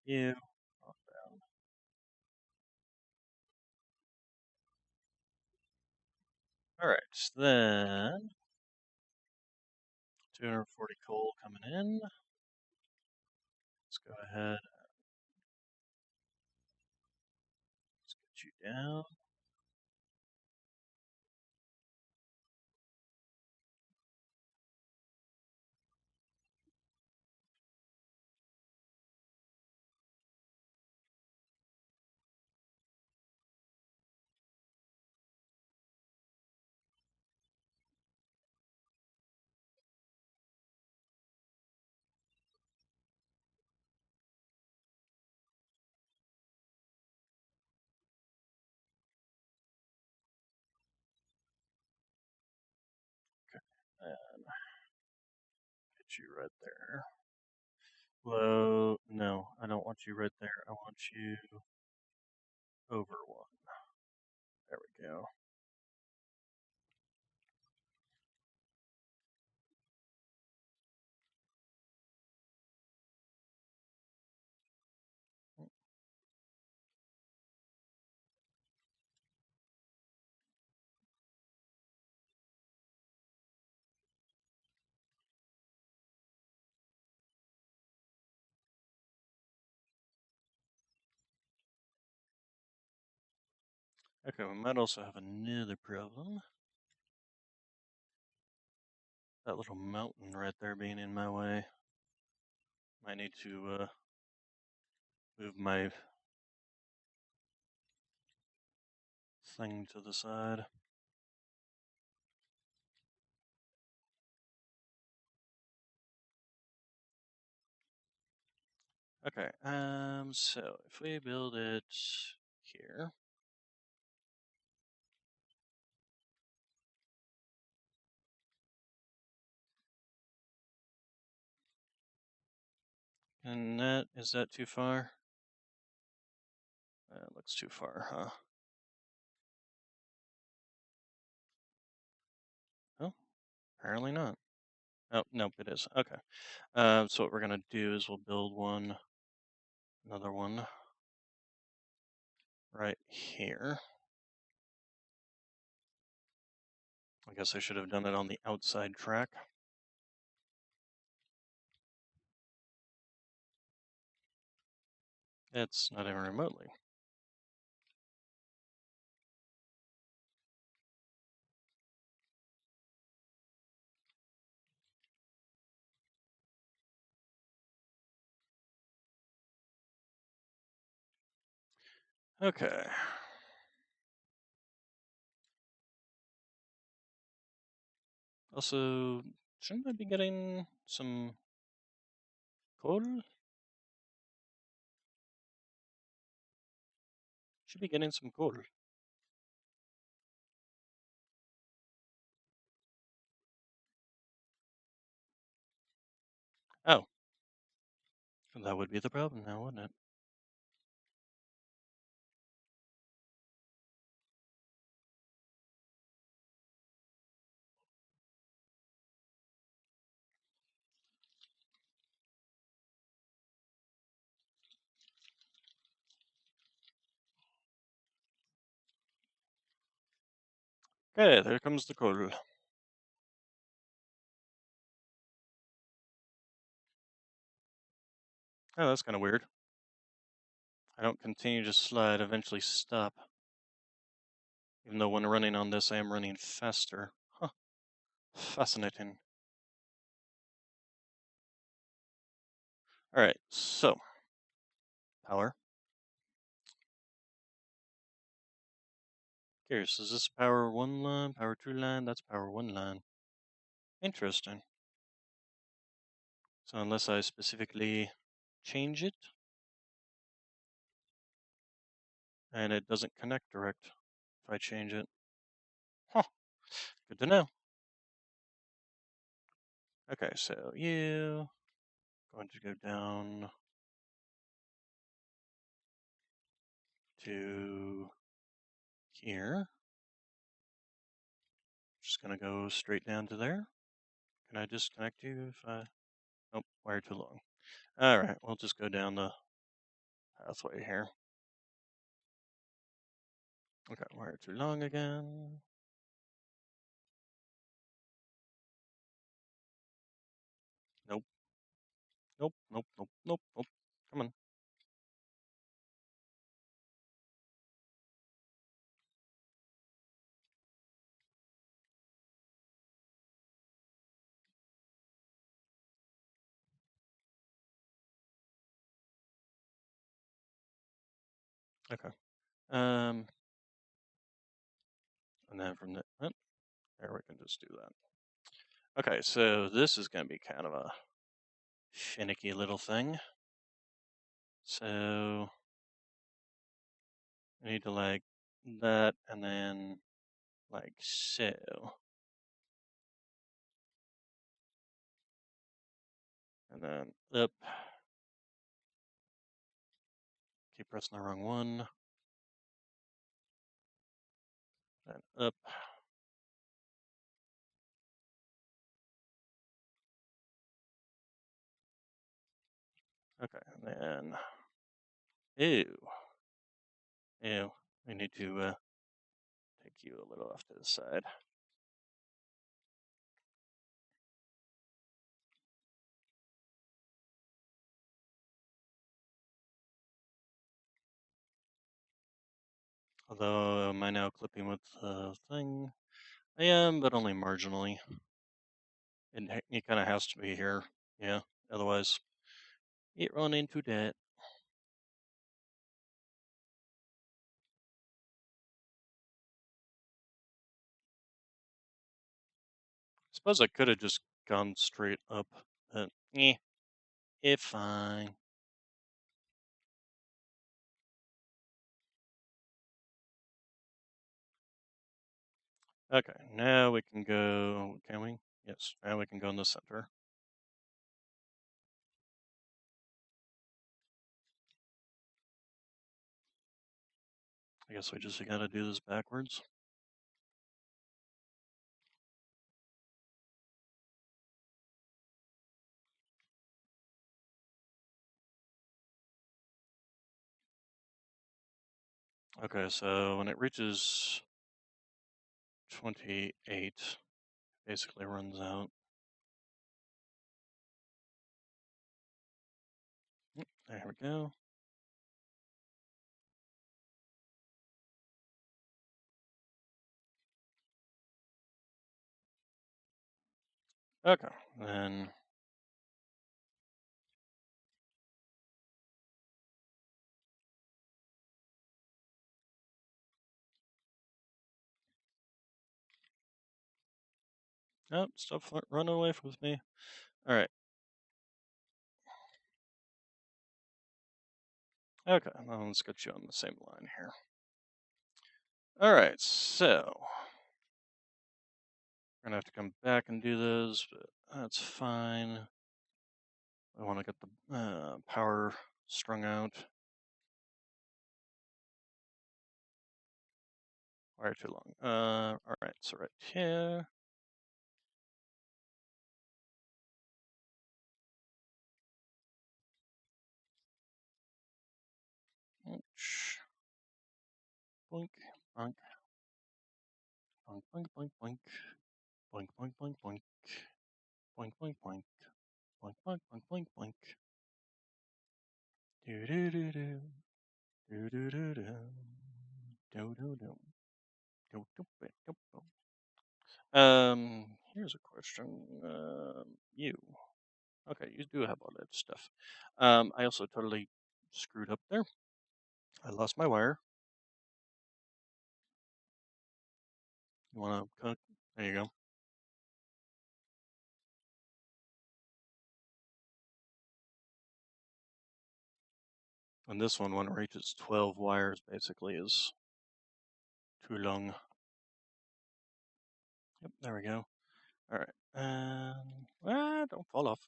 you. All right. So then 240 coal coming in. Let's go ahead. Let's get you down. And get you right there. Well, no, I don't want you right there. I want you over one. There we go. Okay, we might also have another problem. That little mountain right there being in my way. Might need to move my thing to the side. Okay, so if we build it here, and is that too far? That looks too far, huh? Oh, apparently not. Oh, nope, it is. Okay. So what we're gonna do is we'll build another one right here. I guess I should have done it on the outside track. It's not even remotely. Okay. Also, shouldn't I be getting some coal? Should be getting some coal. Oh, that would be the problem now, wouldn't it? Okay, there comes the coal. Oh, that's kind of weird. I don't continue to slide, eventually stop. Even though when running on this, I am running faster. Huh, fascinating. Alright, so, power. Curious, is this power 1 line, power 2 line? That's power 1 line. Interesting. So unless I specifically change it, and it doesn't connect direct if I change it. Huh, good to know. Okay, so you going to go down to here. Just gonna go straight down to there. Can I disconnect you if I? Oh, wire too long. All right, we'll just go down the pathway here. Okay, wire too long again. Nope, nope, nope, nope, nope, nope. Come on. Okay. Um, and then from there we can just do that. Okay, so this is gonna be kind of a finicky little thing. So I need to like that, and then like so, and then up. Keep pressing the wrong one. Then up. Okay, and then ew, ew. We need to take you a little off to the side. Although am I now clipping with the thing? I am, but only marginally. It kind of has to be here. Yeah. Otherwise, it run into debt. Suppose I could have just gone straight up, but it's fine. Okay, now we can go. Can we? Yes. Now we can go in the center. I guess we just got to do this backwards. Okay, so when it reaches 28, basically runs out. There we go. Okay, then oh, stop running away with me. All right. Okay, now let's get you on the same line here. All right, so we're gonna have to come back and do this, but that's fine. I want to get the power strung out. Wire too long. All right, so right here. Ouch. Boink, boink, boink, boink, boink, boink, boink, boink, boink, boink, boink, boink, boink, boink, boink, boink, boink, boink. Do do do do, do do do do, do do do, do do do do. Here's a question. You. Okay, you do have all that stuff. I also totally screwed up there. I lost my wire. You want to cook? There you go. And this one, when it reaches 12 wires, basically is too long. Yep, there we go. All right. Don't fall off.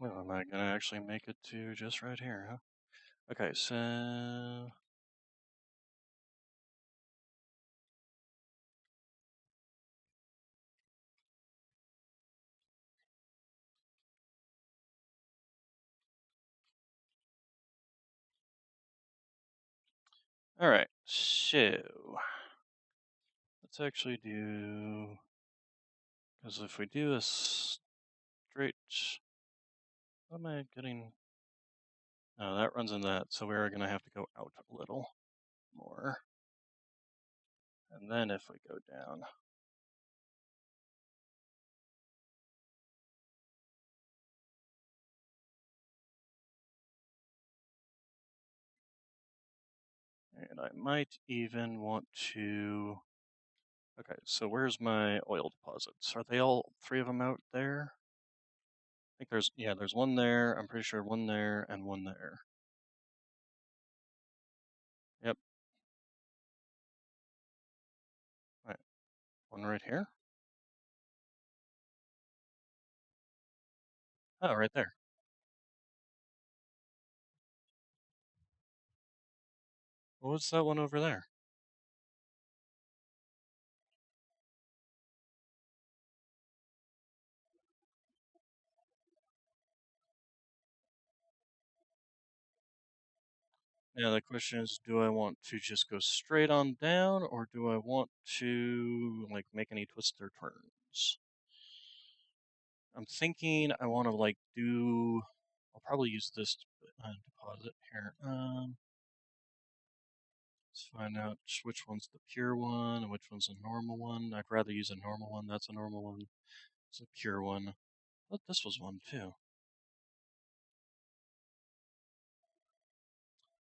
Well, am I gonna actually make it to just right here, huh? Okay, so all right. So let's actually do because if we do a straight, what am I getting? No, that runs in that, so we're gonna have to go out a little more, and then if we go down, and I might even want to. Okay, so where's my oil deposits? Are they all three of them out there? I think there's one there. I'm pretty sure one there and one there. Yep. Right. One right here. Oh, right there. What's that one over there? Yeah, the question is, do I want to just go straight on down, or do I want to like make any twists or turns? I'm thinking I want to like do. I'll probably use this deposit here. Let's find out which one's the pure one and which one's a normal one. I'd rather use a normal one. That's a normal one. It's a pure one. But this was one too.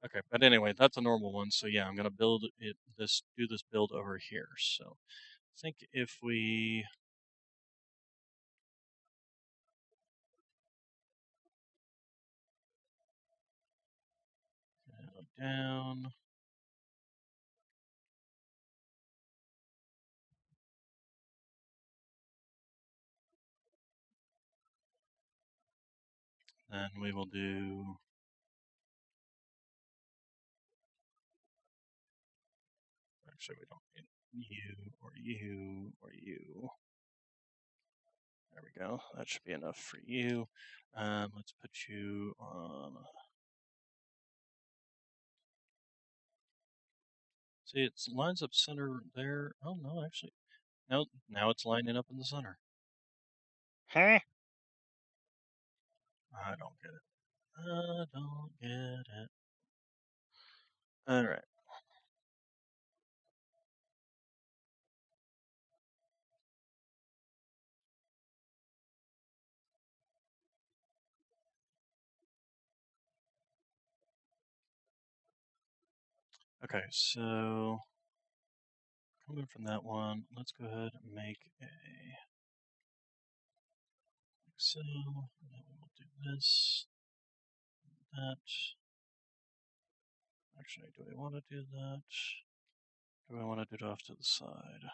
Okay, but anyway, that's a normal one. So yeah, I'm gonna build it. Do this build over here. So I think if we go down, then we will do. Actually, we don't need you or you or you. There we go. That should be enough for you. Let's put you on. See, it lines up center there. Oh no, actually, now it's lining up in the center. Huh? I don't get it. I don't get it. All right. Okay, so coming from that one, let's go ahead and make a Excel. And then we will do this, that. Actually, do we want to do that? Do I want to do it off to the side?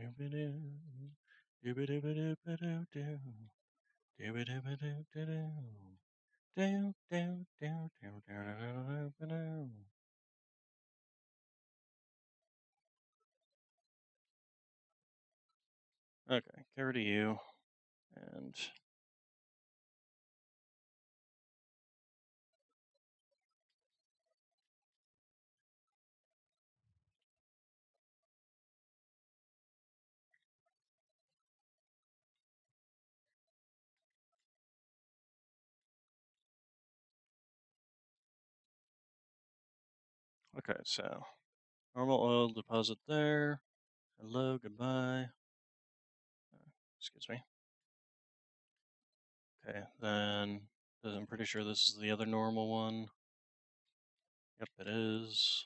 Doo-ba-doo, doo-ba-doo-ba-doo-ba-doo-doo, doo-ba-doo-ba-doo-doo-doo, doo-doo-doo-doo-doo-doo-doo-doo-doo. Okay, get rid of you. And okay, so normal oil deposit there. Hello, goodbye. Excuse me. Okay, then I'm pretty sure this is the other normal one. Yep, it is.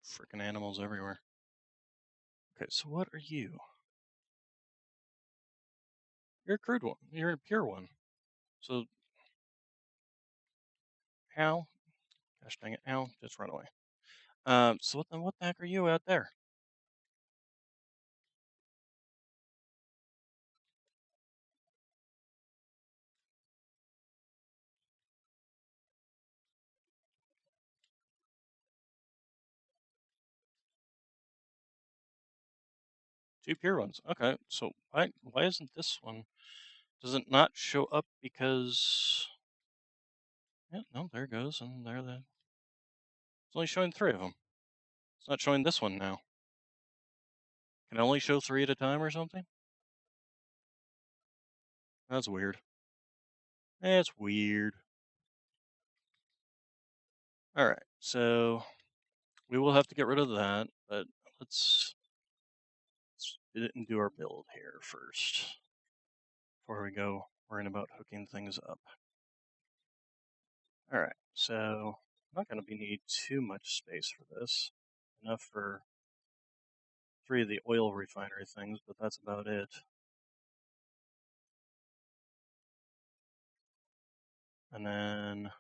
Freaking animals everywhere. Okay, so what are you? You're a crude one. You're a pure one. So, Al, gosh dang it, Al, just run away. So what the heck are you out there? Two pure ones. Okay, so why isn't this one? Does it not show up because? Yeah, no, there it goes, and there the. It's only showing three of them. It's not showing this one now. Can it only show three at a time or something? That's weird. That's weird. All right, so we will have to get rid of that, but let's get it and do our build here first before we go worrying about hooking things up. All right, so I'm not going to be need too much space for this. Enough for three of the oil refinery things, but that's about it. And then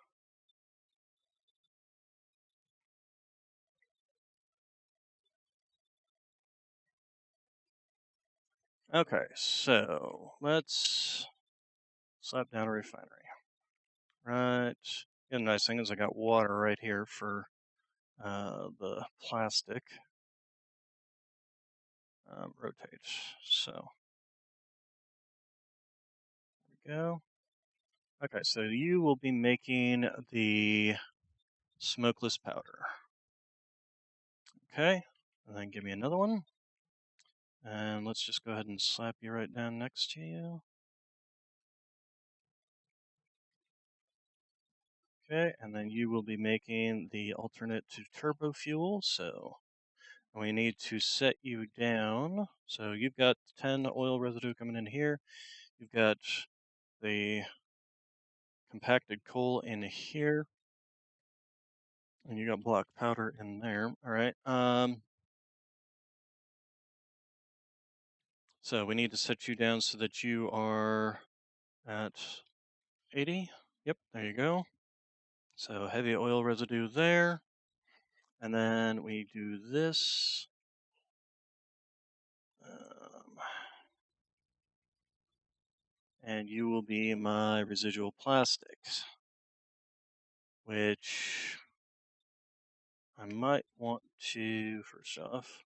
okay, so let's slap down a refinery. Right. The nice thing is I got water right here for the plastic. Rotate. So there we go. Okay, so you will be making the smokeless powder. Okay, and then give me another one. And let's just go ahead and slap you right down next to you. Okay, and then you will be making the alternate to turbo fuel. So we need to set you down. So you've got 10 oil residue coming in here. You've got the compacted coal in here. And you got black powder in there. All right. So we need to set you down so that you are at 80. Yep, there you go. So heavy oil residue there. And then we do this. And you will be my residual plastics, which I might want to, first off,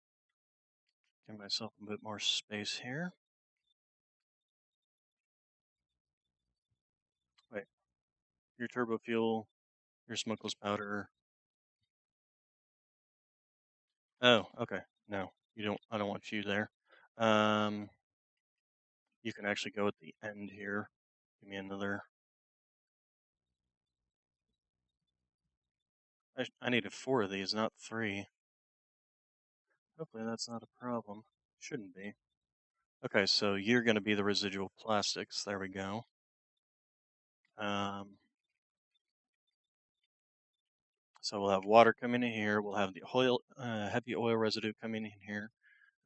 give myself a bit more space here. Wait, your turbo fuel, your smokeless powder. Oh, okay. No, you don't. I don't want you there. Um, you can actually go at the end here. Give me another. I needed four of these, not three. Hopefully that's not a problem. Shouldn't be. Okay, so you're going to be the residual plastics. There we go. Um, so we'll have water coming in here. We'll have the heavy oil residue coming in here.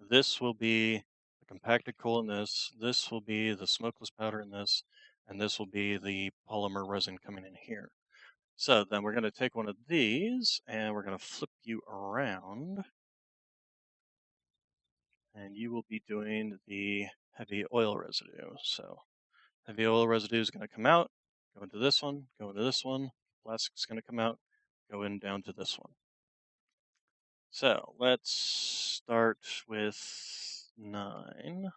This will be the compacted coal in this. This will be the smokeless powder in this. And this will be the polymer resin coming in here. So then we're going to take one of these and we're going to flip you around. And you will be doing the heavy oil residue. So heavy oil residue is going to come out, go into this one, go into this one. Plastic's going to come out, go in down to this one. So let's start with 9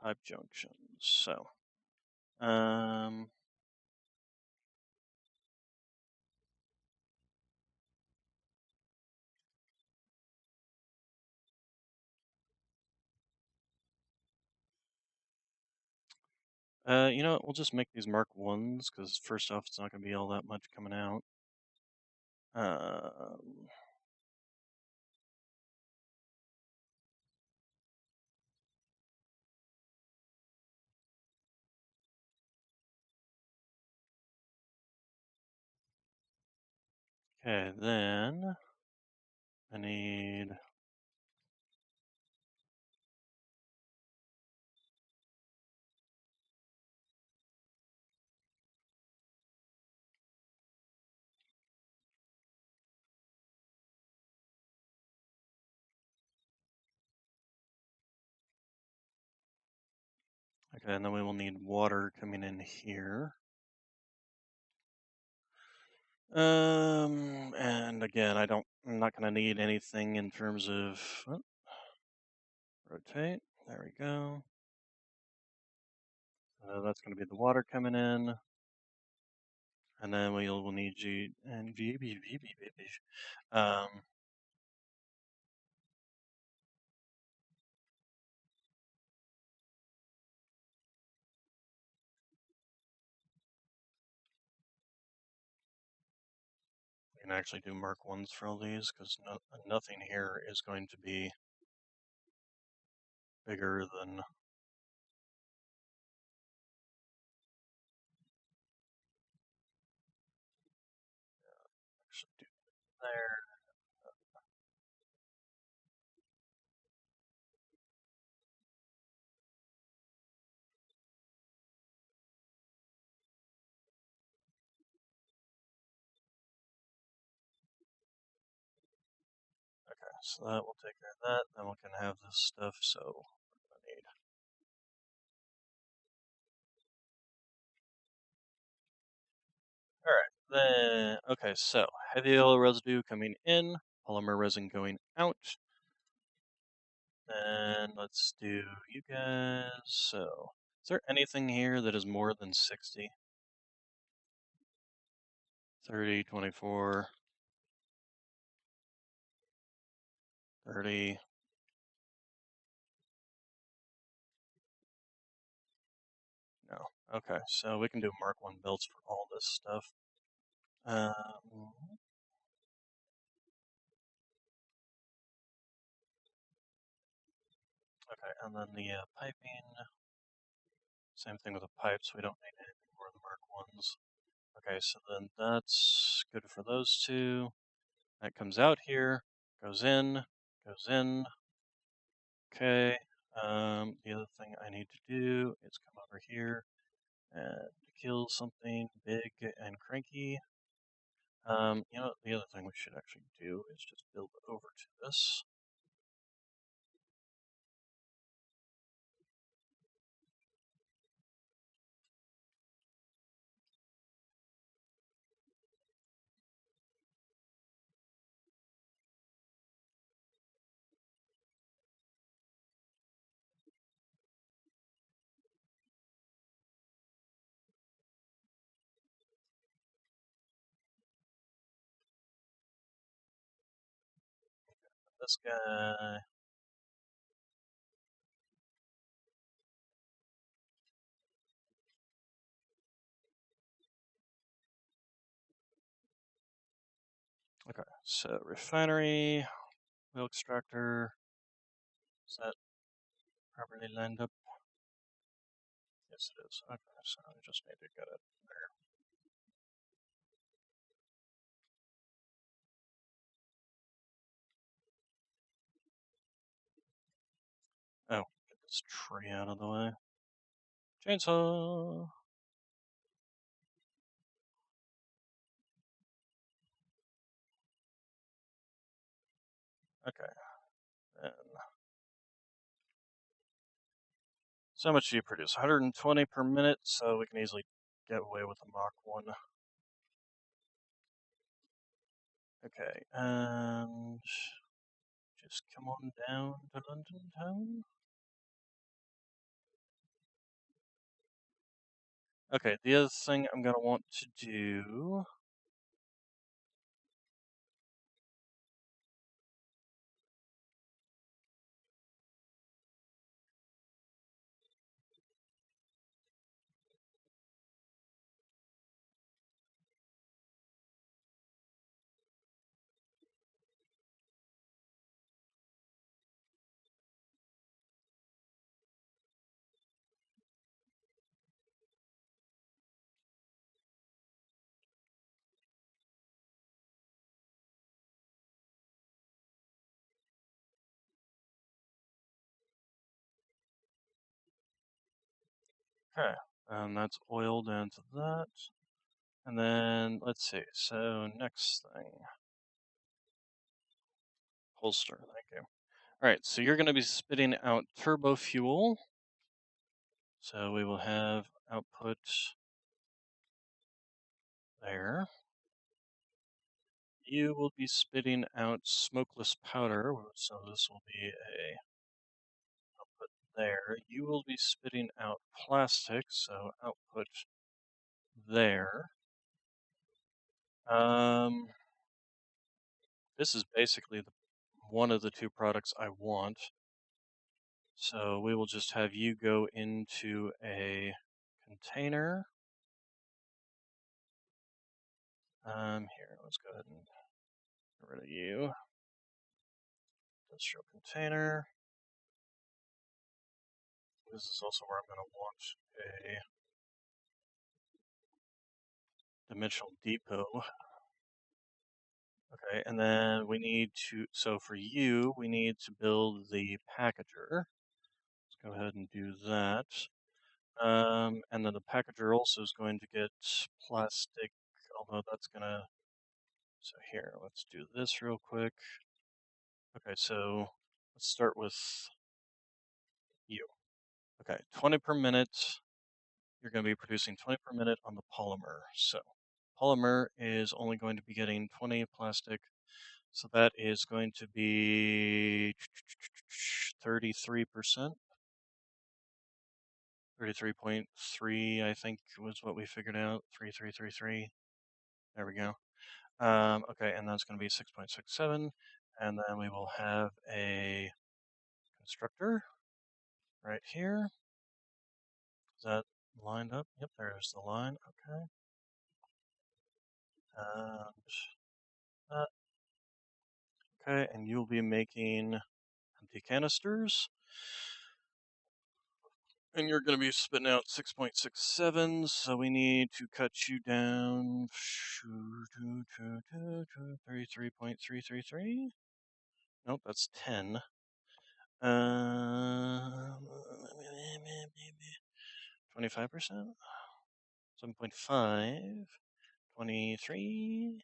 pipe junctions. So, um, you know what? We'll just make these Mark 1s because first off, it's not going to be all that much coming out. Um, Okay, then I need. Okay, and then we will need water coming in here. And again, I'm not gonna need anything in terms of rotate. There we go. That's gonna be the water coming in, and then we'll need G and um, we can actually do Mark ones for all these because nothing here is going to be bigger than. Should do there. Okay, so that will take care of that. Then we can have this stuff. So we're gonna need. All right. Then okay, so heavy yellow residue coming in, polymer resin going out. And let's do you guys. So, is there anything here that is more than 60? 30, 24, 30. No. Okay, so we can do Mark 1 belts for all this stuff. Um, okay, and then the piping. Same thing with the pipes. We don't need any more of the Mark 1s. Okay, so then that's good for those two. That comes out here, goes in, goes in. Okay. The other thing I need to do is come over here and kill something big and cranky. The other thing we should actually do is just build over to this. This guy. Okay, so refinery, wheel extractor. Is that properly lined up? Yes, it is. Okay, so I just need to get it there. Oh, get this tree out of the way. Chainsaw. Okay, and so much do you produce? 120 per minute, so we can easily get away with the Mach 1. Okay, and just come on down to London town. Okay, the other thing I'm gonna want to do. Okay, and that's oiled into that. And then let's see. So next thing, holster. Thank you. All right, so you're going to be spitting out turbo fuel. So we will have output there. You will be spitting out smokeless powder. So this will be a output there. You will be spitting out plastic. So output there. Um, this is basically one of the two products I want. So we will just have you go into a container. Here, let's go ahead and get rid of you. Industrial container. This is also where I'm going to want a dimensional depot. Okay, and then we need to, so for you, we need to build the packager. Let's go ahead and do that. And then the packager also is going to get plastic, although that's going to, so here, let's do this real quick. Okay, so let's start with you. Okay, 20 per minute. You're going to be producing 20 per minute on the polymer. So polymer is only going to be getting 20 plastic. So that is going to be 33%. 33.3, I think was what we figured out. 3333. There we go. Okay, and that's going to be 6.67. And then we will have a constructor right here. Is that lined up? Yep, there's the line. Okay. And that. Okay, and you'll be making empty canisters. And you're going to be spitting out 6.67, so we need to cut you down 33.333. Nope, that's 10. 25%? 7.5. 23%?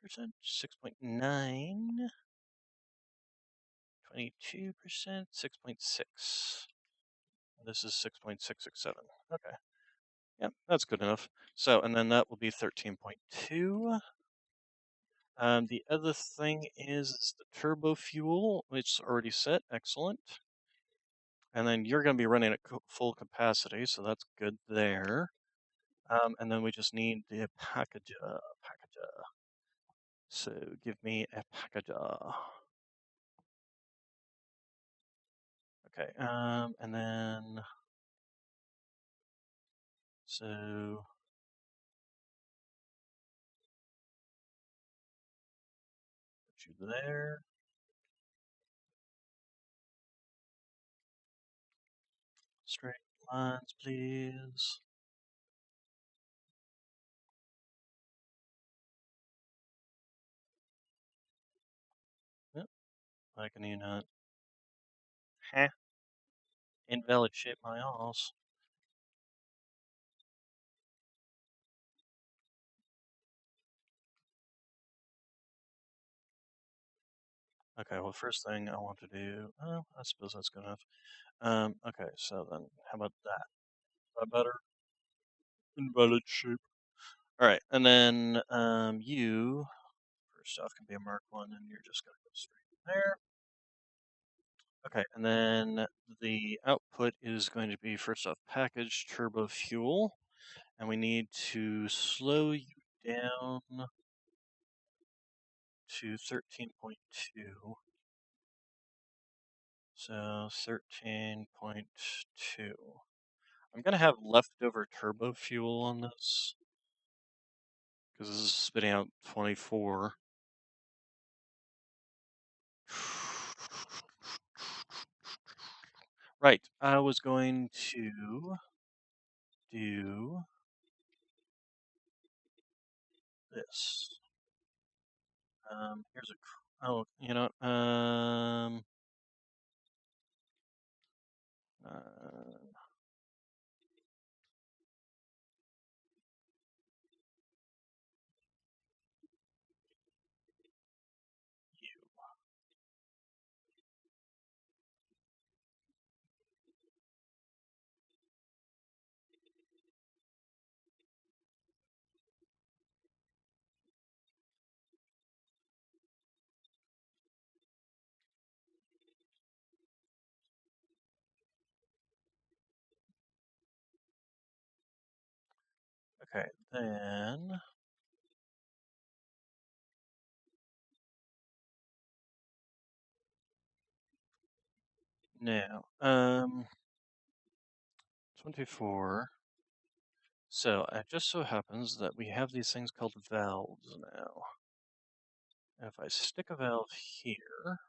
6.9. 22%? 6.6. This is 6.667. Okay. Yep, that's good enough. So, and then that will be 13.2. The other thing is the turbo fuel, which is already set. Excellent. And then you're going to be running at full capacity, so that's good there. And then we just need the packager. So give me a packager. Okay. And then so put you there. Straight lines, please. Yep. Why can you not? Heh. Invalid shape my ass. Okay, well, first thing I want to do, I suppose that's good enough. Okay, so then how about that? Is that better? Invalid shape. All right, and then you first off can be a Mark 1, and you're just gonna go straight there. Okay, and then the output is going to be first off packaged turbo fuel, and we need to slow you down to 13.2. So 13.2. I'm gonna have leftover turbo fuel on this because this is spitting out 24. Right, I was going to do this. Here's a. Oh, you know. Uh, Okay, then now, 24. So it just so happens that we have these things called valves now. And if I stick a valve here,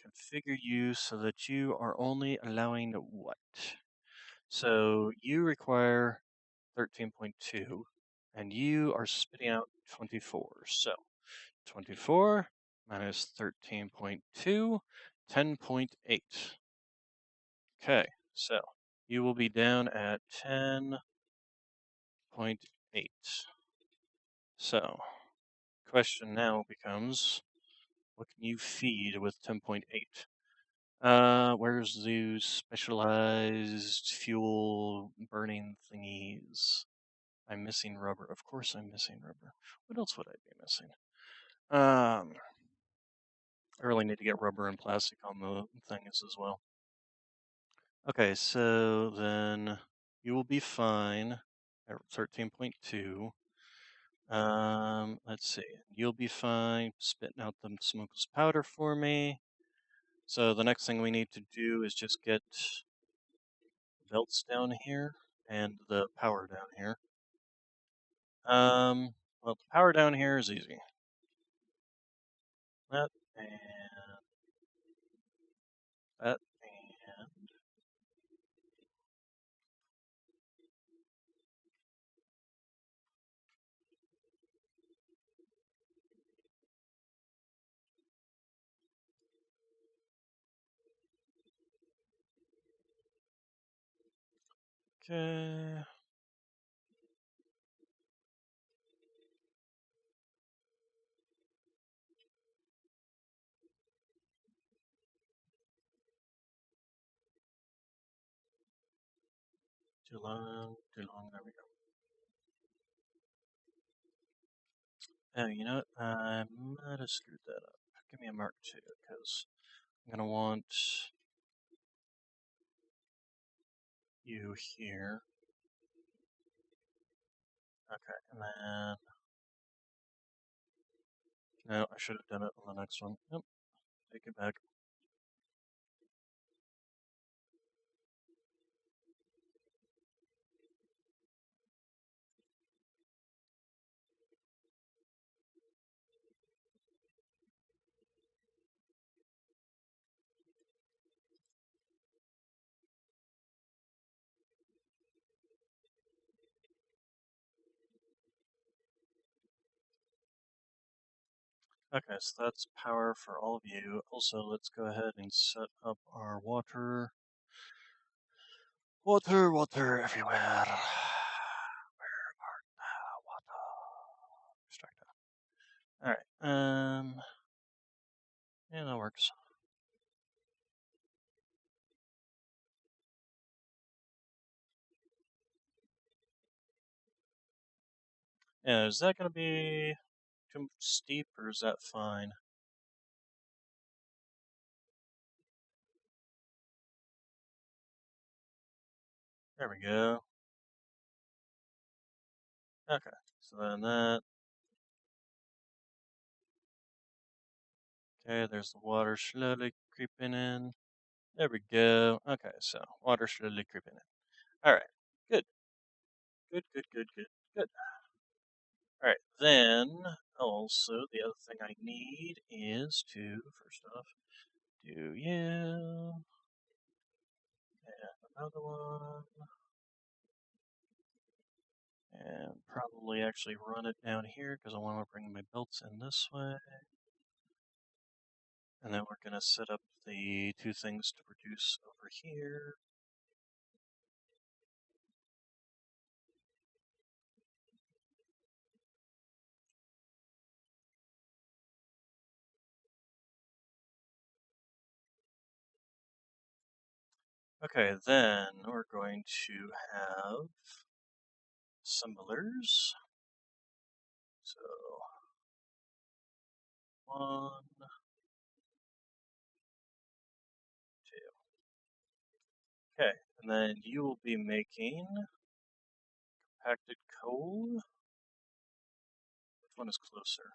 configure you so that you are only allowing what? So you require 13.2, and you are spitting out 24. So 24 minus 13.2, 10.8. Okay, so you will be down at 10.8. So, question now becomes, what can you feed with 10.8? Where's those specialized fuel burning thingies? I'm missing rubber. Of course I'm missing rubber. What else would I be missing? I really need to get rubber and plastic on the things as well. Okay, so then you will be fine at 13.2. Let's see. You'll be fine spitting out the smokeless powder for me. So the next thing we need to do is just get belts down here and the power down here. Well, the power down here is easy. That and that and okay. Too long, too long. There we go. Oh, you know what? I might have screwed that up. Give me a Mark II, because I'm gonna want you here. Okay, and then no, I should have done it on the next one. Yep, take it back. Okay, so that's power for all of you. Also, let's go ahead and set up our water. Water everywhere. Where art thou, water? Extract that. All right. Yeah, that works. Yeah, is that gonna be too steep or is that fine? There we go. Okay, so then that. Okay, there's the water slowly creeping in. There we go. Okay, so water slowly creeping in. All right, good, good. All right, then also the other thing I need is to first off do you and another one, and probably actually run it down here because I want to bring my belts in this way. And then we're going to set up the two things to produce over here. Okay, then we're going to have assemblers. So one, two. Okay, and then you will be making compacted coal. Which one is closer?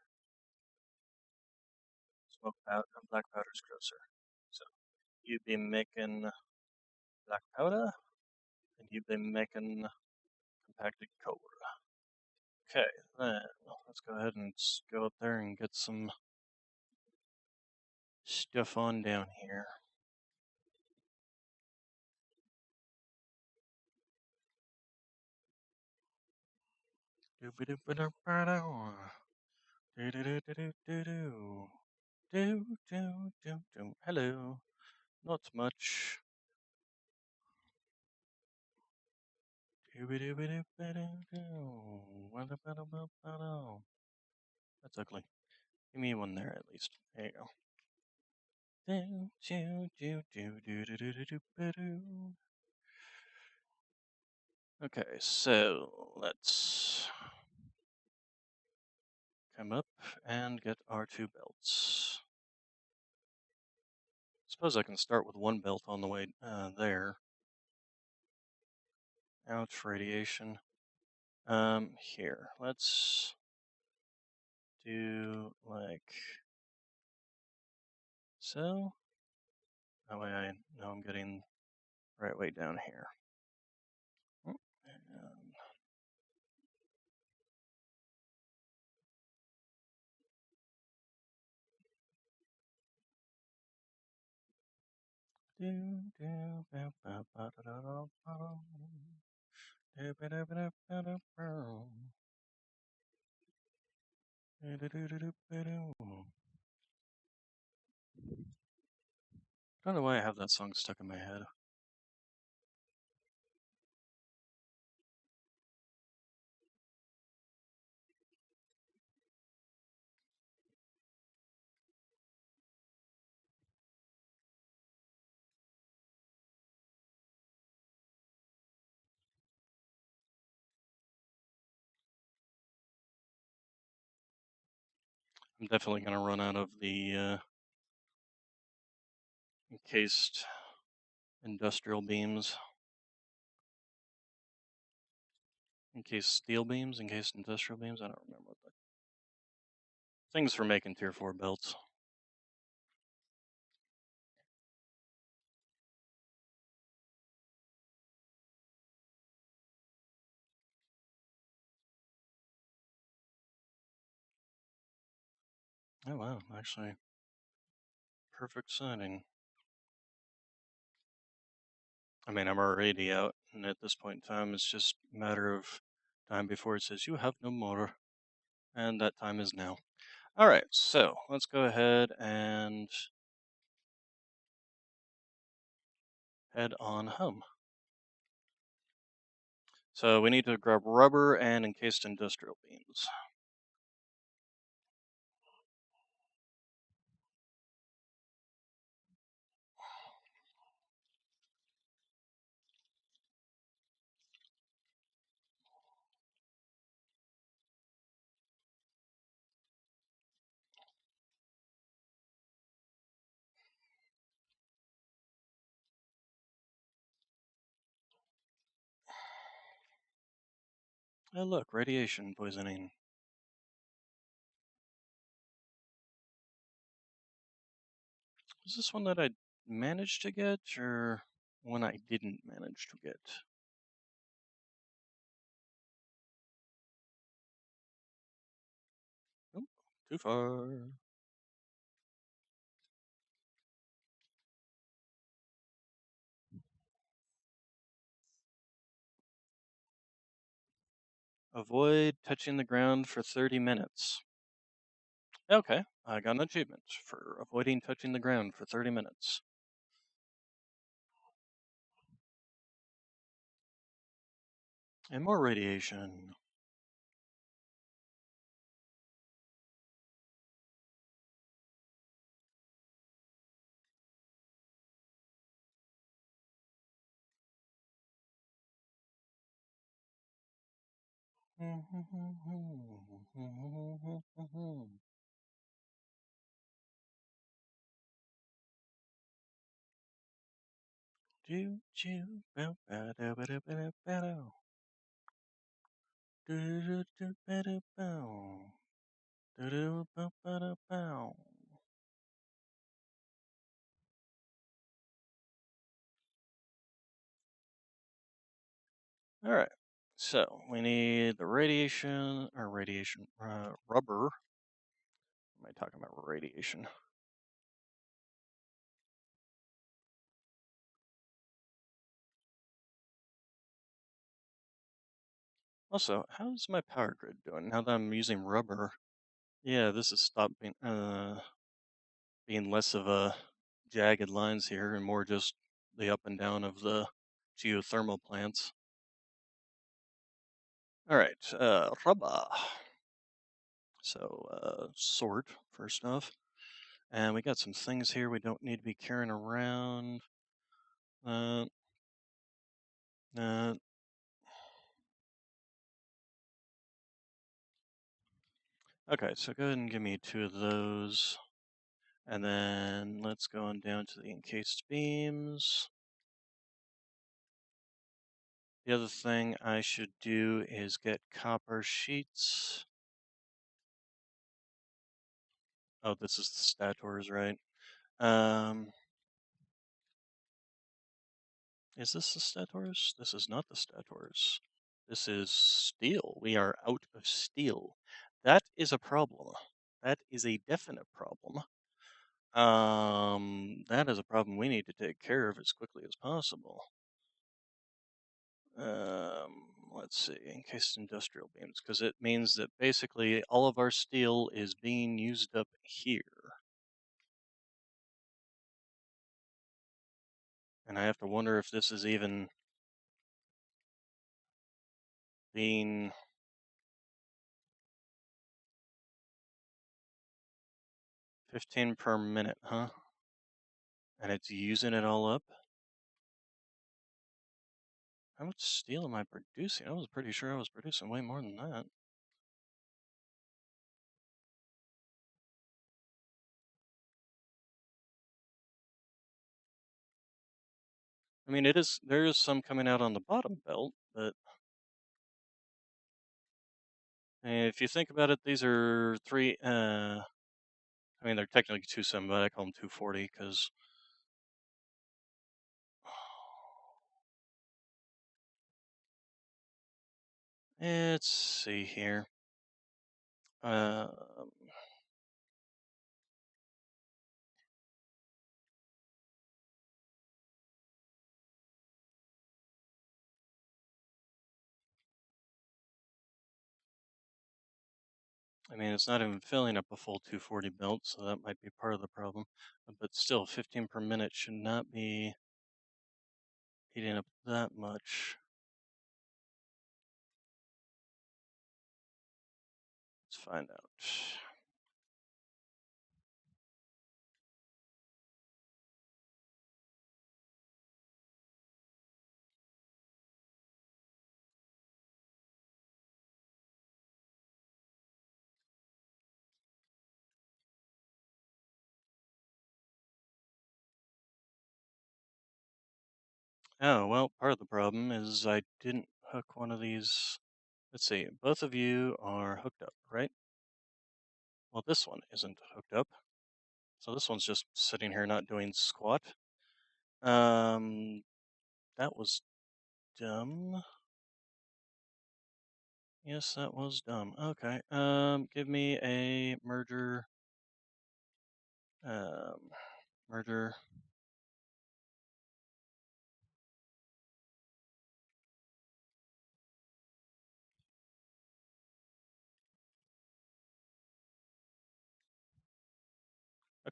Smoke powder, black powder is closer. So you'd be making black powder, and you've been making compacted coal. Okay, then let's go ahead and go up there and get some stuff on down here. Hello, not much. That's ugly. Give me one there at least. There you go. Okay, so let's come up and get our two belts. Suppose I can start with one belt on the way there. Ouch, radiation. Here, let's do like so. That way I know I'm getting the right way down here. And I don't know why I have that song stuck in my head. I'm definitely going to run out of the encased industrial beams. Encased steel beams, encased industrial beams. I don't remember what the things for making tier 4 belts. Oh wow, actually, perfect setting. I mean, I'm already out, and at this point in time, it's just a matter of time before it says you have no more, and that time is now. All right, so let's go ahead and head on home. So we need to grab rubber and encased industrial beams. Oh look, radiation poisoning. Is this one that I managed to get, or one I didn't manage to get? Nope, too far. Avoid touching the ground for 30 minutes. Okay, I got an achievement for avoiding touching the ground for 30 minutes. And more radiation. Do do bow bow da ba da ba da ba do. Do do do ba da bow. Do do ba ba da bow. All right. So we need the radiation rubber. Am I talking about radiation? Also, how's my power grid doing now that I'm using rubber? Yeah, this has stopped being less of a jagged lines here and more just the up and down of the geothermal plants. All right, rubber. So sort first off, and we got some things here we don't need to be carrying around. Uh, uh, okay, so go ahead and give me two of those. And then let's go on down to the encased beams. The other thing I should do is get copper sheets. Oh, this is the stators, right? Um, is this the stators? This is not the stators. This is steel. We are out of steel. That is a problem. That is a definite problem. That is a problem we need to take care of as quickly as possible. Let's see, encased industrial beams, because it means that basically all of our steel is being used up here. And I have to wonder if this is even being 15 per minute, huh? And it's using it all up? How much steel am I producing? I was pretty sure I was producing way more than that. I mean, there is some coming out on the bottom belt, but if you think about it, these are I mean, they're technically 270, but I call them 240 because let's see here. Um, I mean, it's not even filling up a full 240 belt, so that might be part of the problem. But still, 15 per minute should not be eating up that much. Let's find out. Oh, well, part of the problem is I didn't hook one of these. Let's see, both of you are hooked up, right? Well, this one isn't hooked up. So this one's just sitting here not doing squat. Um, that was dumb. Yes, that was dumb. Okay. Give me a merger. Um, merger.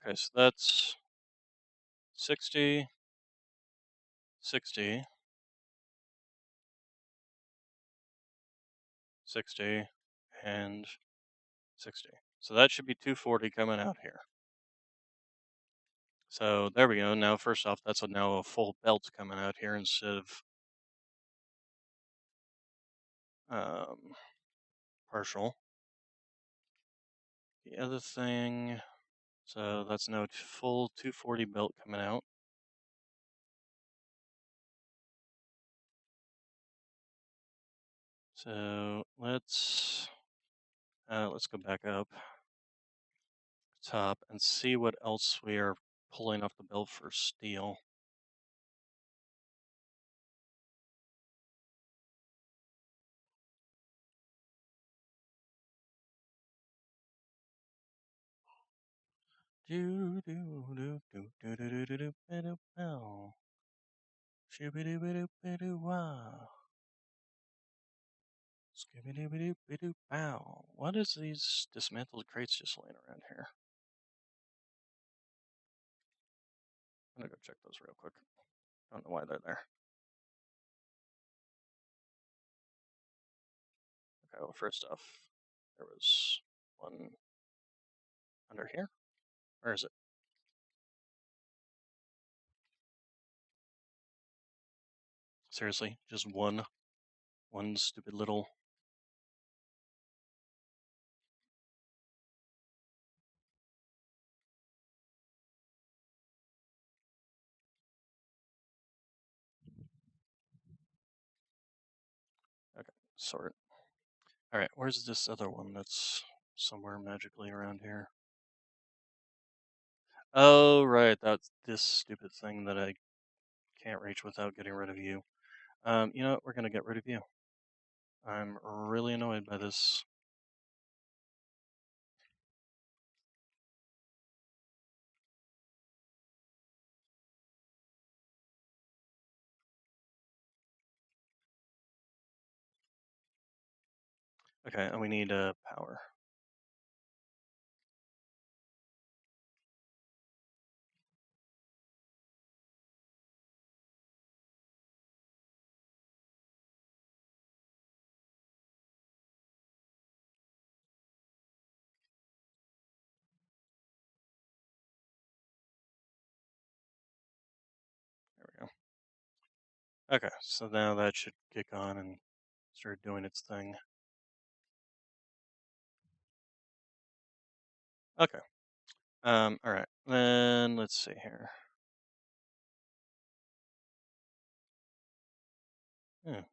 Okay, so that's 60, 60, 60, and 60. So that should be 240 coming out here. So there we go. Now, first off, that's now a full belt coming out here instead of um, partial. The other thing, so that's now full 240 belt coming out. So let's go back up top and see what else we are pulling off the bill for steel. Do do do do do do do do do do do. Shooby doo doo doo wow. Scooby doo doo doo bow. What is these dismantled crates just laying around here? I'm gonna go check those real quick. Don't know why they're there. Okay, well, first off, there was one under here. Where is it? Seriously, just one stupid little. Okay, sort. All right, where's this other one that's somewhere magically around here? Oh, right, that's this stupid thing that I can't reach without getting rid of you. You know what? We're gonna get rid of you. I'm really annoyed by this. Okay, and we need power. There we go. Okay, so now that should kick on and start doing its thing. Okay. All right. Then let's see here.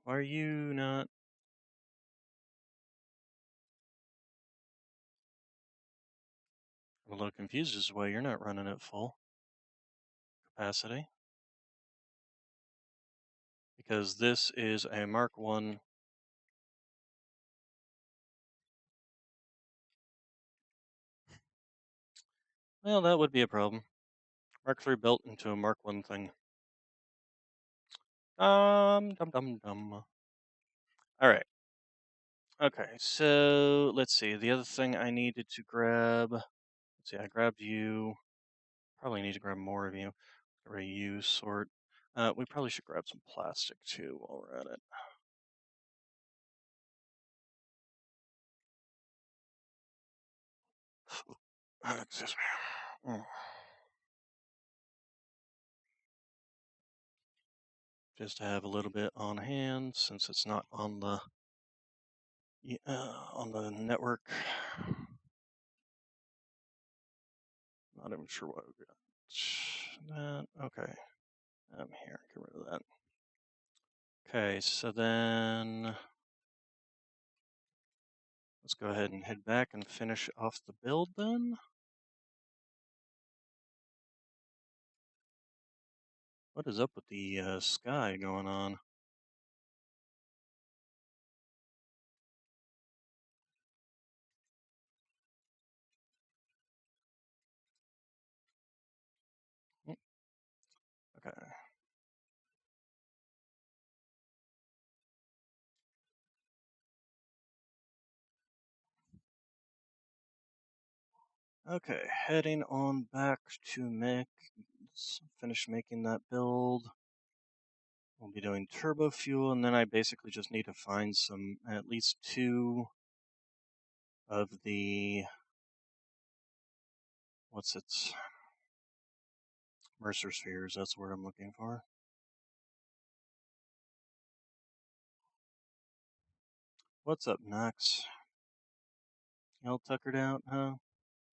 Why are you not? I'm a little confused as to why you're not running at full capacity. Because this is a Mark 1. Well, that would be a problem. Mark 3 built into a Mark 1 thing. Dum dum dum. All right. Okay, so let's see. The other thing I needed to grab. Let's see, I grabbed you. Probably need to grab more of you. Reuse sort. We probably should grab some plastic too while we're at it. Excuse me. Just to have a little bit on hand since it's not on the network. Not even sure what we got. That okay. I'm here. Get rid of that. Okay, so then let's go ahead and head back and finish off the build then. What is up with the sky going on? Mm, okay. Okay, heading on back to finish making that build. We'll be doing turbo fuel, and then I basically just need to find at least two of the, what's its, Mercer spheres, that's what I'm looking for. What's up, Knox? You all tuckered out, huh?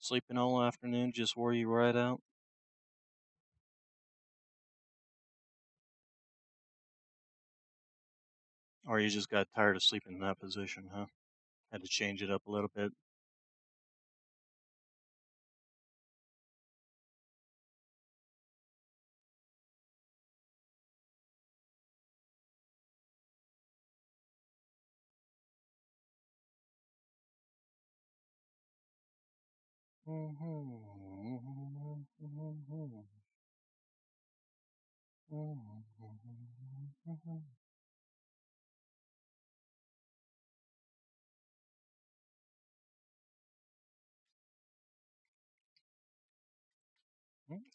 Sleeping all afternoon just wore you right out? Or you just got tired of sleeping in that position, huh? Had to change it up a little bit.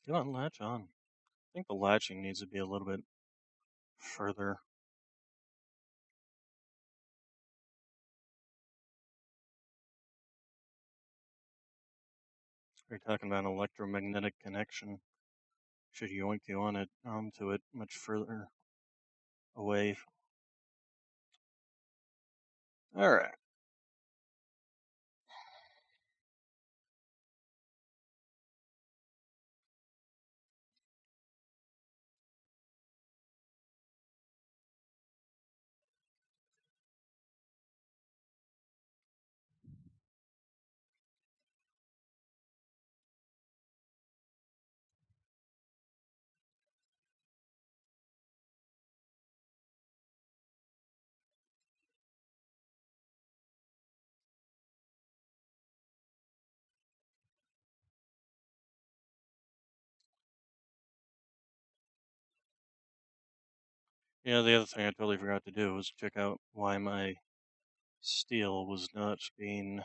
Go on, latch on. I think the latching needs to be a little bit further. We're talking about an electromagnetic connection. Should yoink you on it onto it much further away. All right. Yeah, the other thing I totally forgot to do was check out why my steel was not being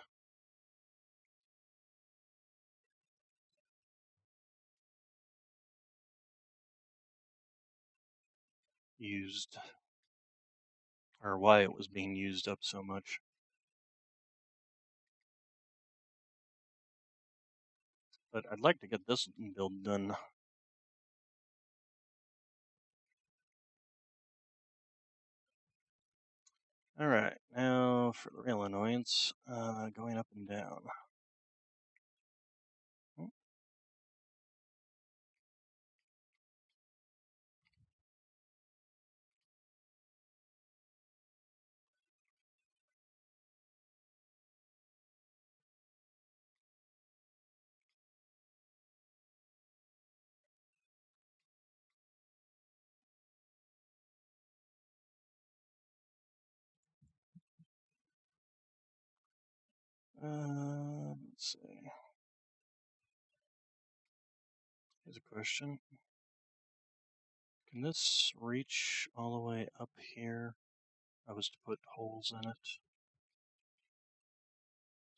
used, or why it was being used up so much. But I'd like to get this build done. All right, now for the real annoyance, going up and down. Hmm, let's see. Here's a question. Can this reach all the way up here? I was to put holes in it.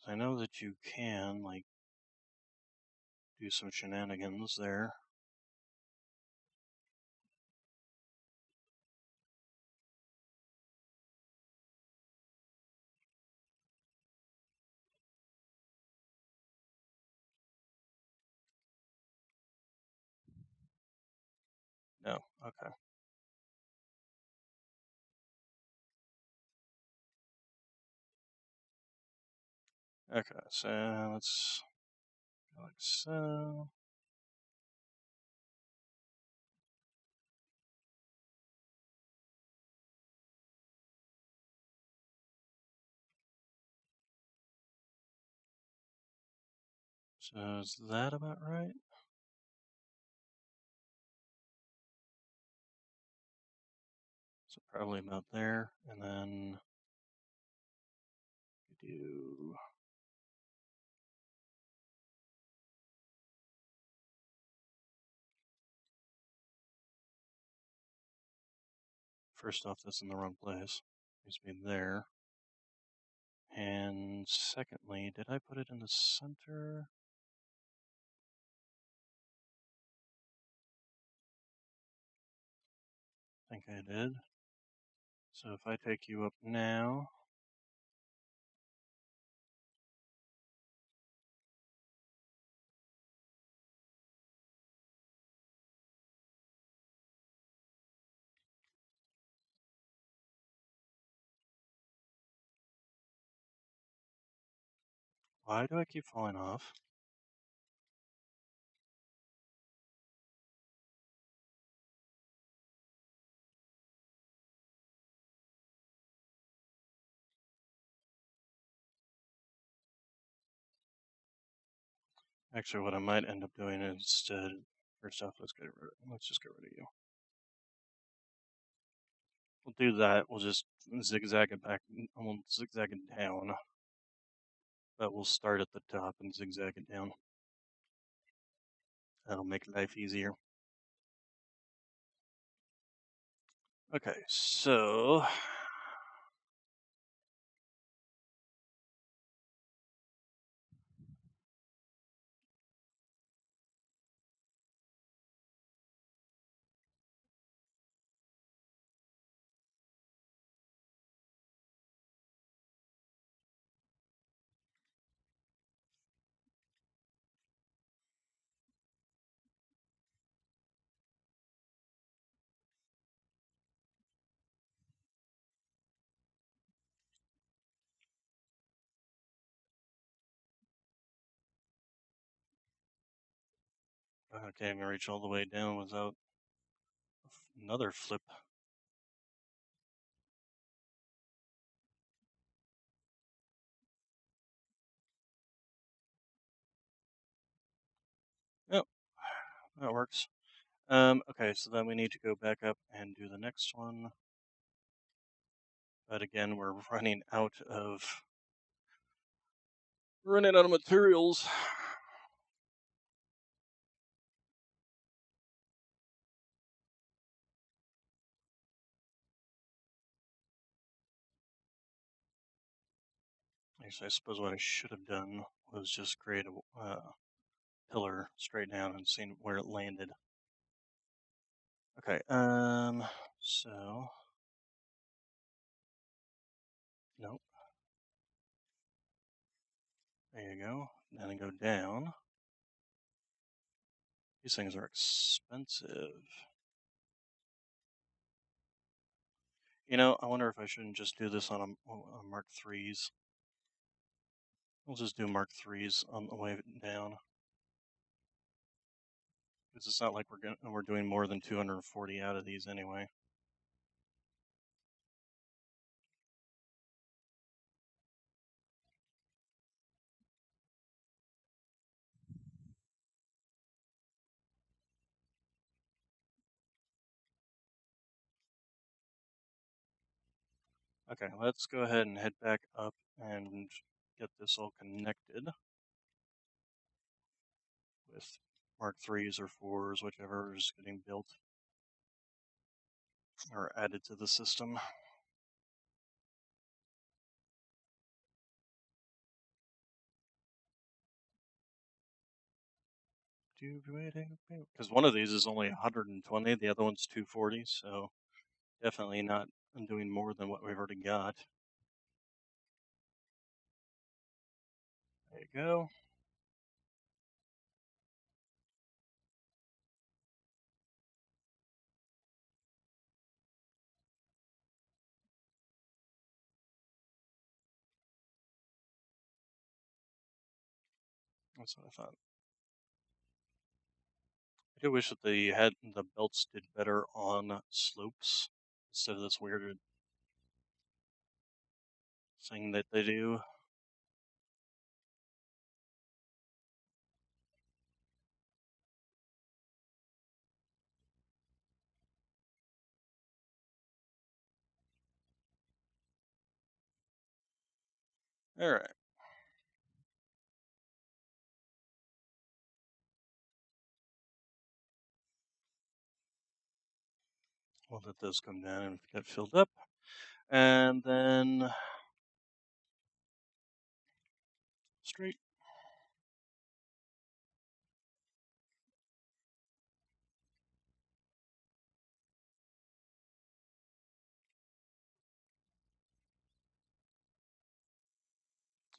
I know that you can, like, do some shenanigans there. No, okay. Okay, so let's go like so. So is that about right? So probably about there, and then do first off, that's in the wrong place. It needs to be there. And secondly, did I put it in the center? I think I did. So if I take you up now, why do I keep falling off? Actually, what I might end up doing instead, first off, let's just get rid of you. We'll do that. We'll just zigzag it back. We'll zigzag it down, but we'll start at the top and zigzag it down. That'll make life easier. Okay, so I can't even reach all the way down without another flip. Yep, that works. Okay, so then we need to go back up and do the next one. But again, we're running out of materials. Actually, I suppose what I should have done was just create a pillar straight down and seen where it landed. Okay, so nope. There you go. Then I go down. These things are expensive. I wonder if I shouldn't just do this on Mark threes. We'll just do Mark threes on the way down. Because it's not like we're doing more than 240 out of these anyway. Okay, let's go ahead and head back up and get this all connected with Mark threes or fours, whichever is getting built or added to the system. Because one of these is only 120, the other one's 240, so definitely not doing more than what we've already got. There you go. That's what I thought. I do wish that the belts did better on slopes instead of this weird thing that they do. All right. We'll let those come down and get filled up. And then straight.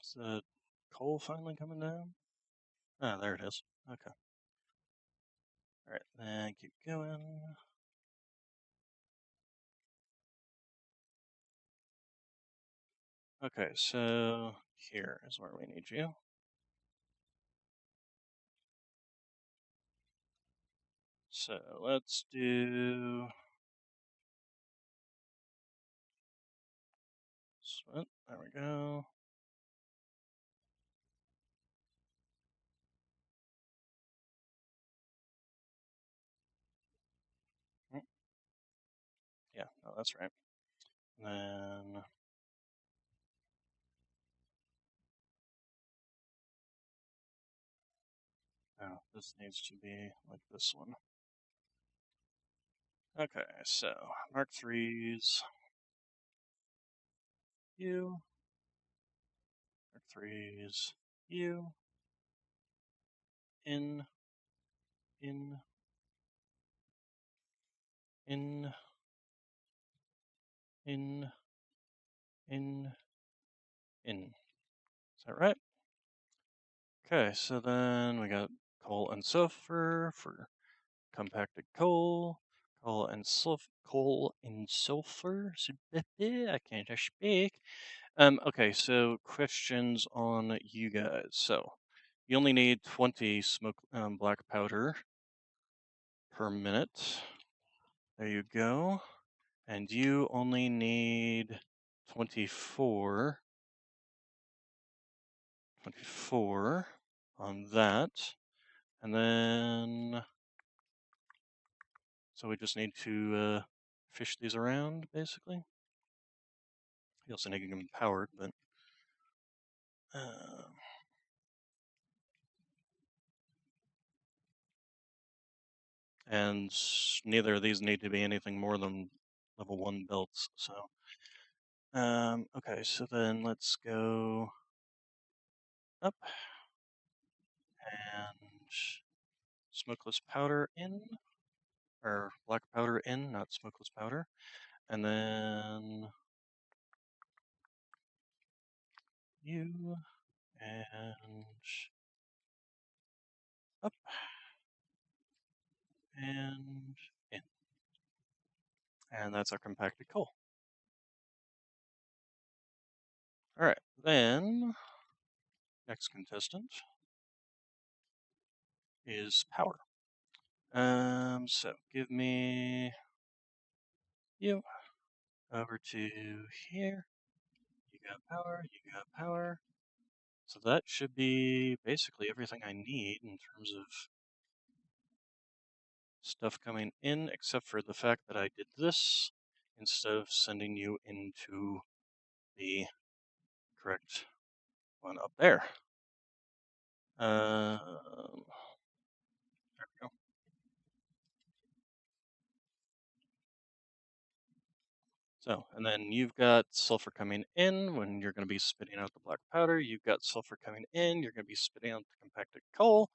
Is the coal finally coming down? Ah, there it is. Okay. All right, then keep going. Okay, so here is where we need you. So let's do Sweat. There we go. Yeah, no, that's right. And then, oh, this needs to be like this one. Okay, so Mark threes, you, Mark threes, you, in, in, in, in, in, in. Is that right? Okay, so then we got coal and sulfur for compacted coal, coal and sulfur. I can't speak. Okay, so questions on you guys. So you only need 20 smoke black powder per minute. There you go. And you only need 24, 24 on that. And then, so we just need to fish these around, basically. You also need to get them powered, but uh, and neither of these need to be anything more than level 1 belts. So, okay, so then let's go up and smokeless powder in, or black powder in, not smokeless powder, and then you and up and in, and that's our compacted coal. All right, then next contestant is power. So give me you over to here. You got power, you got power. So that should be basically everything I need in terms of stuff coming in, except for the fact that I did this instead of sending you into the correct one up there. There we go. So, and then you've got sulfur coming in when you're going to be spitting out the black powder. You've got sulfur coming in, you're going to be spitting out the compacted coal.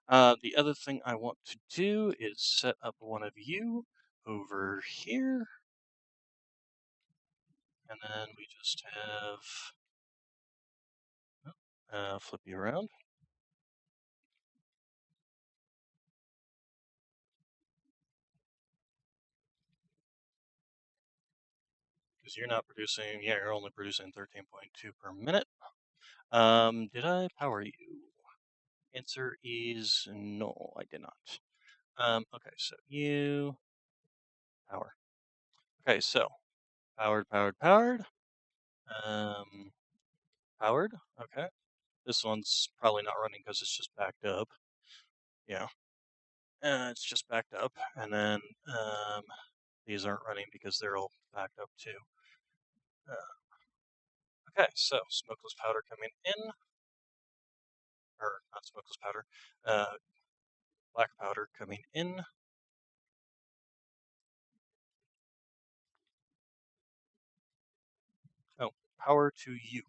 The other thing I want to do is set up one of you over here. And then we just have, flip you around. Because you're not producing, yeah, you're only producing 13.2 per minute. Did I power you? Answer is no, I did not. Okay, so you power. Okay, so powered, powered, powered. Um, powered. Okay. This one's probably not running because it's just backed up. Yeah. It's just backed up. And then these aren't running because they're all backed up too. Okay, so smokeless powder coming in, or not smokeless powder, black powder coming in. Oh, power to you.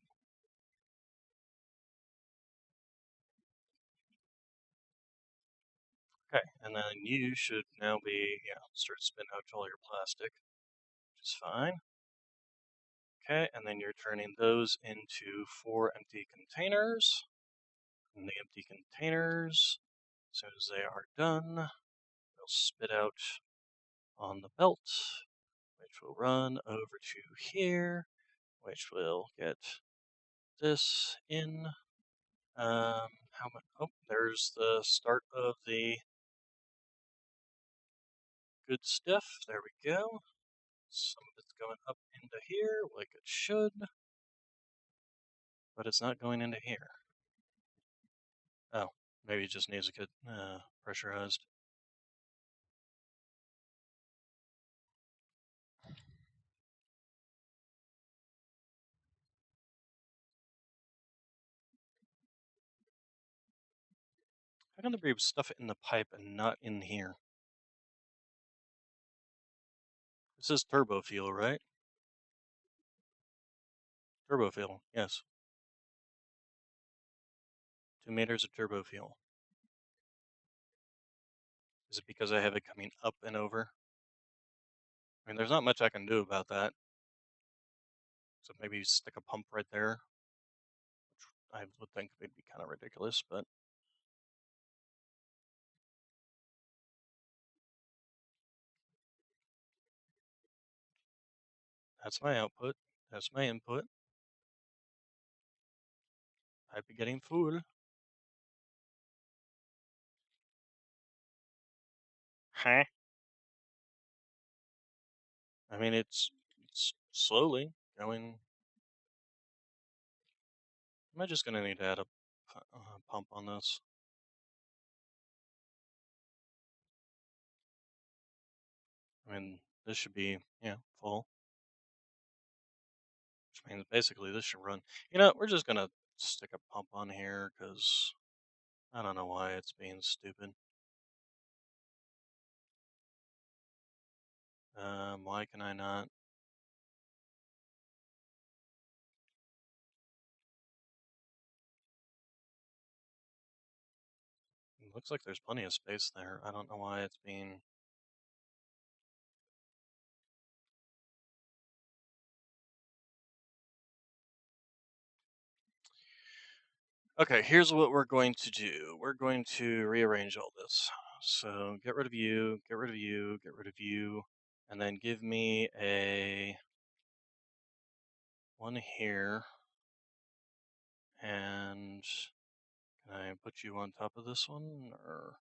Okay, and then you should now be, yeah, start spinning out all your plastic, which is fine. Okay, and then you're turning those into 4 empty containers. And the empty containers, as soon as they are done, they'll spit out on the belt, which will run over to here, which will get this in. How much? Oh, there's the start of the good stuff. There we go. Some of it's going up into here, like it should, but it's not going into here. Oh, maybe it just needs to get pressurized. I'm gonna be able to stuff it in the pipe and not in here. This is turbo fuel, right? Turbo fuel, yes. 2 meters of turbo fuel. Is it because I have it coming up and over? I mean, there's not much I can do about that. So maybe stick a pump right there. I would think would be kind of ridiculous, but that's my output. That's my input. I'd be getting full. Huh? I mean, it's slowly going. Am I just gonna need to add a pump on this? I mean, this should be, yeah, full, which means basically this should run. We're just gonna stick a pump on here because I don't know why it's being stupid. Why can I not? It looks like there's plenty of space there. I don't know why it's being. Okay, here's what we're going to do. We're going to rearrange all this. So get rid of you, get rid of you, get rid of you, and then give me a one here. And can I put you on top of this one? Or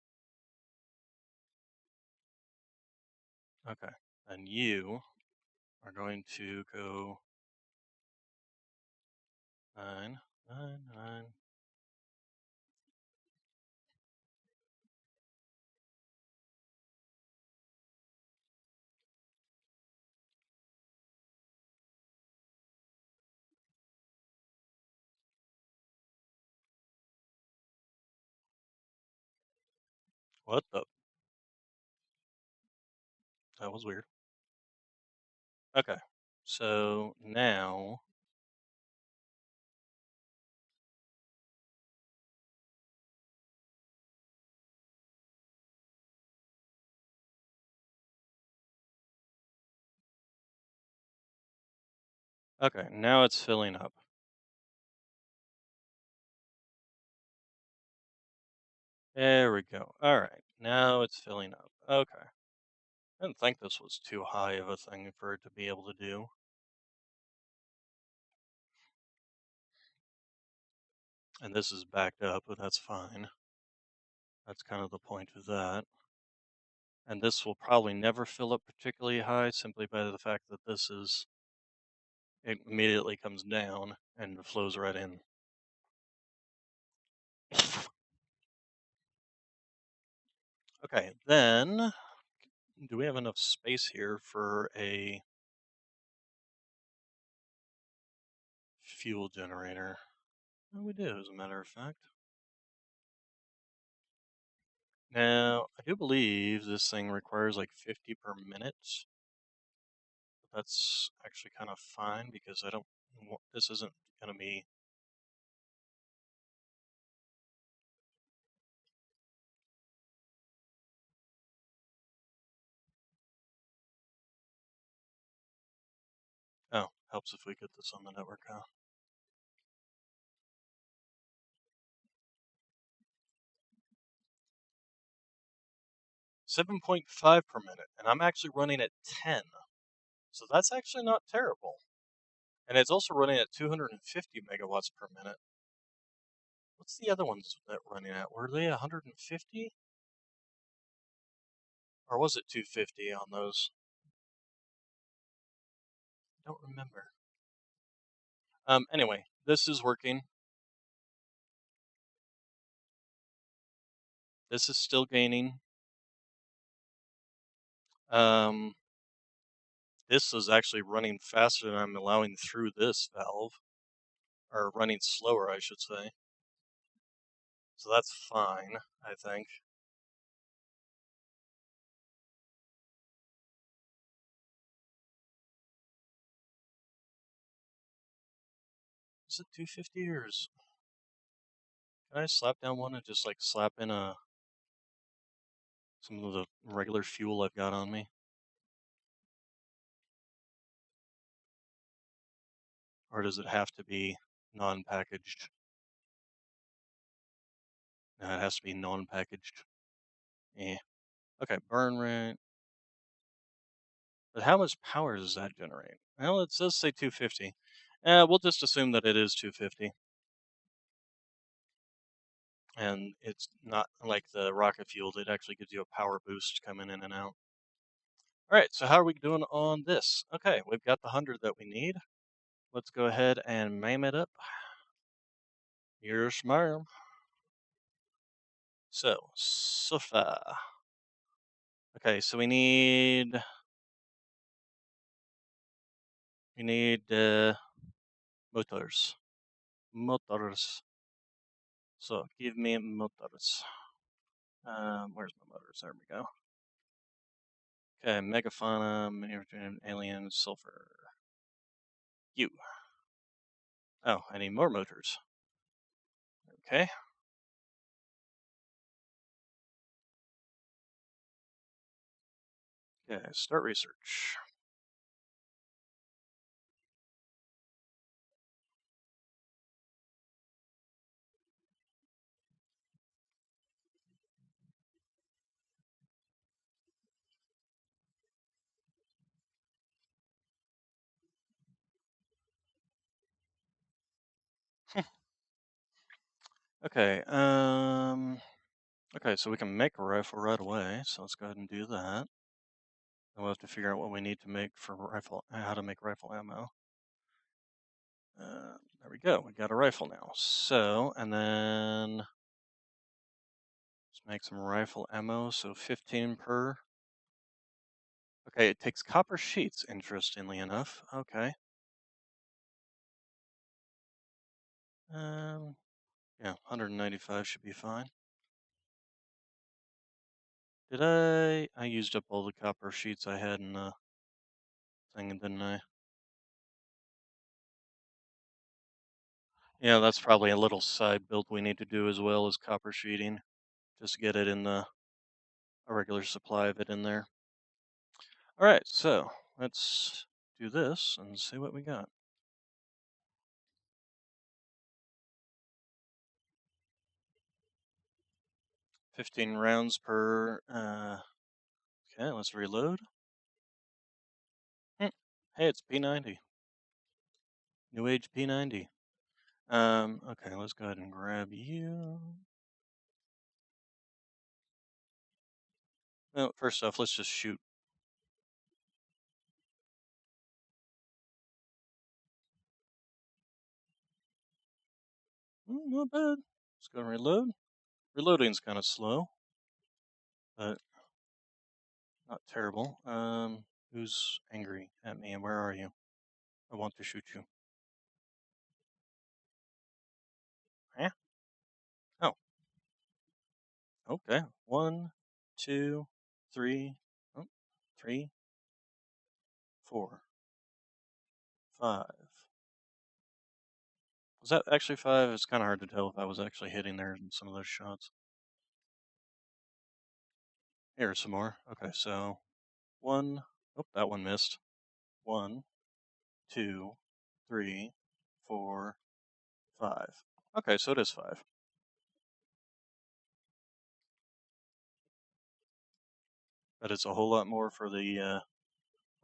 okay. And you are going to go 9, 9, 9. What the? That was weird. Okay. So now, okay, now it's filling up. There we go. All right. Now it's filling up. Okay. I didn't think this was too high of a thing for it to be able to do. And this is backed up, but that's fine. That's kind of the point of that. And this will probably never fill up particularly high simply by the fact that it immediately comes down and flows right in. Okay, then do we have enough space here for a fuel generator? Oh, we do, as a matter of fact. Now, I do believe this thing requires like 50 per minute. But that's actually kind of fine because I don't, this isn't going to be, oh, helps if we get this on the network, huh? 7.5 per minute, and I'm actually running at 10. So that's actually not terrible. And it's also running at 250 megawatts per minute. What's the other ones that running at? Were they 150? Or was it 250 on those? I don't remember. Anyway, this is working. This is still gaining. Um, this is actually running faster than I'm allowing through this valve, or running slower, I should say. So that's fine, I think. Is it 250 years? Can I slap down one and just like slap in some of the regular fuel I've got on me? Or does it have to be non-packaged? No, it has to be non-packaged. Eh. Okay, burn rate. But how much power does that generate? Well, it does say 250. We'll just assume that it is 250. And it's not like the rocket fuel. It actually gives you a power boost coming in and out. All right, so how are we doing on this? Okay, we've got the 100 that we need. Let's go ahead and MAM it up. Here's MAM. So, Sufa. Okay, so we need motors. Motors. So give me motors. Where's my motors? There we go. Okay, megafauna, alien, sulfur. You. Oh, I need more motors. Okay. Okay, start research. Okay, okay, so we can make a rifle right away, so let's go ahead and do that. And we'll have to figure out what we need to make for rifle, how to make rifle ammo. There we go, we got a rifle now. So, and then let's make some rifle ammo, so 15 per. Okay, it takes copper sheets, interestingly enough. Okay. Um, yeah, 195 should be fine. Did I used up all the copper sheets I had in the thing, didn't I? Yeah, that's probably a little side build we need to do as well as copper sheeting. Just get it in a regular supply of it in there. All right, so let's do this and see what we got. 15 rounds per. Okay, let's reload. Hmm, hey, it's P90. New Age P90. Okay, let's go ahead and grab you. Well, first off, let's just shoot. Not bad. Let's go and reload. Reloading's kind of slow, but not terrible. Who's angry at me and where are you? I want to shoot you. Eh? Oh, okay. One, two, three, oh, three, 4, 5. Was that actually 5? It's kind of hard to tell if I was actually hitting there in some of those shots. Here, some more. Okay, so 1. Oh, that one missed. 1, 2, 3, 4, 5. Okay, so it is 5. But it's a whole lot more for the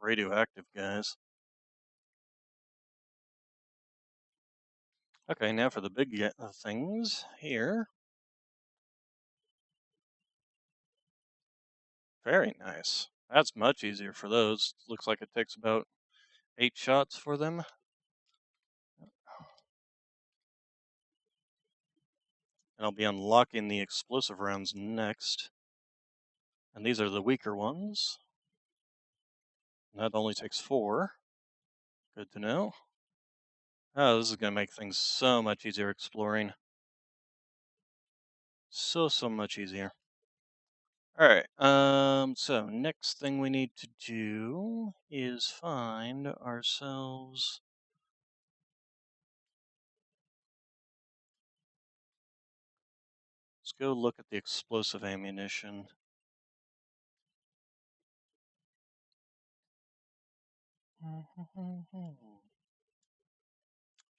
radioactive guys. Okay, now for the big things here. Very nice. That's much easier for those. Looks like it takes about 8 shots for them. And I'll be unlocking the explosive rounds next. And these are the weaker ones. And that only takes 4. Good to know. Oh, this is going to make things so much easier exploring. So much easier. All right. So next thing we need to do is find ourselves. Let's go look at the explosive ammunition.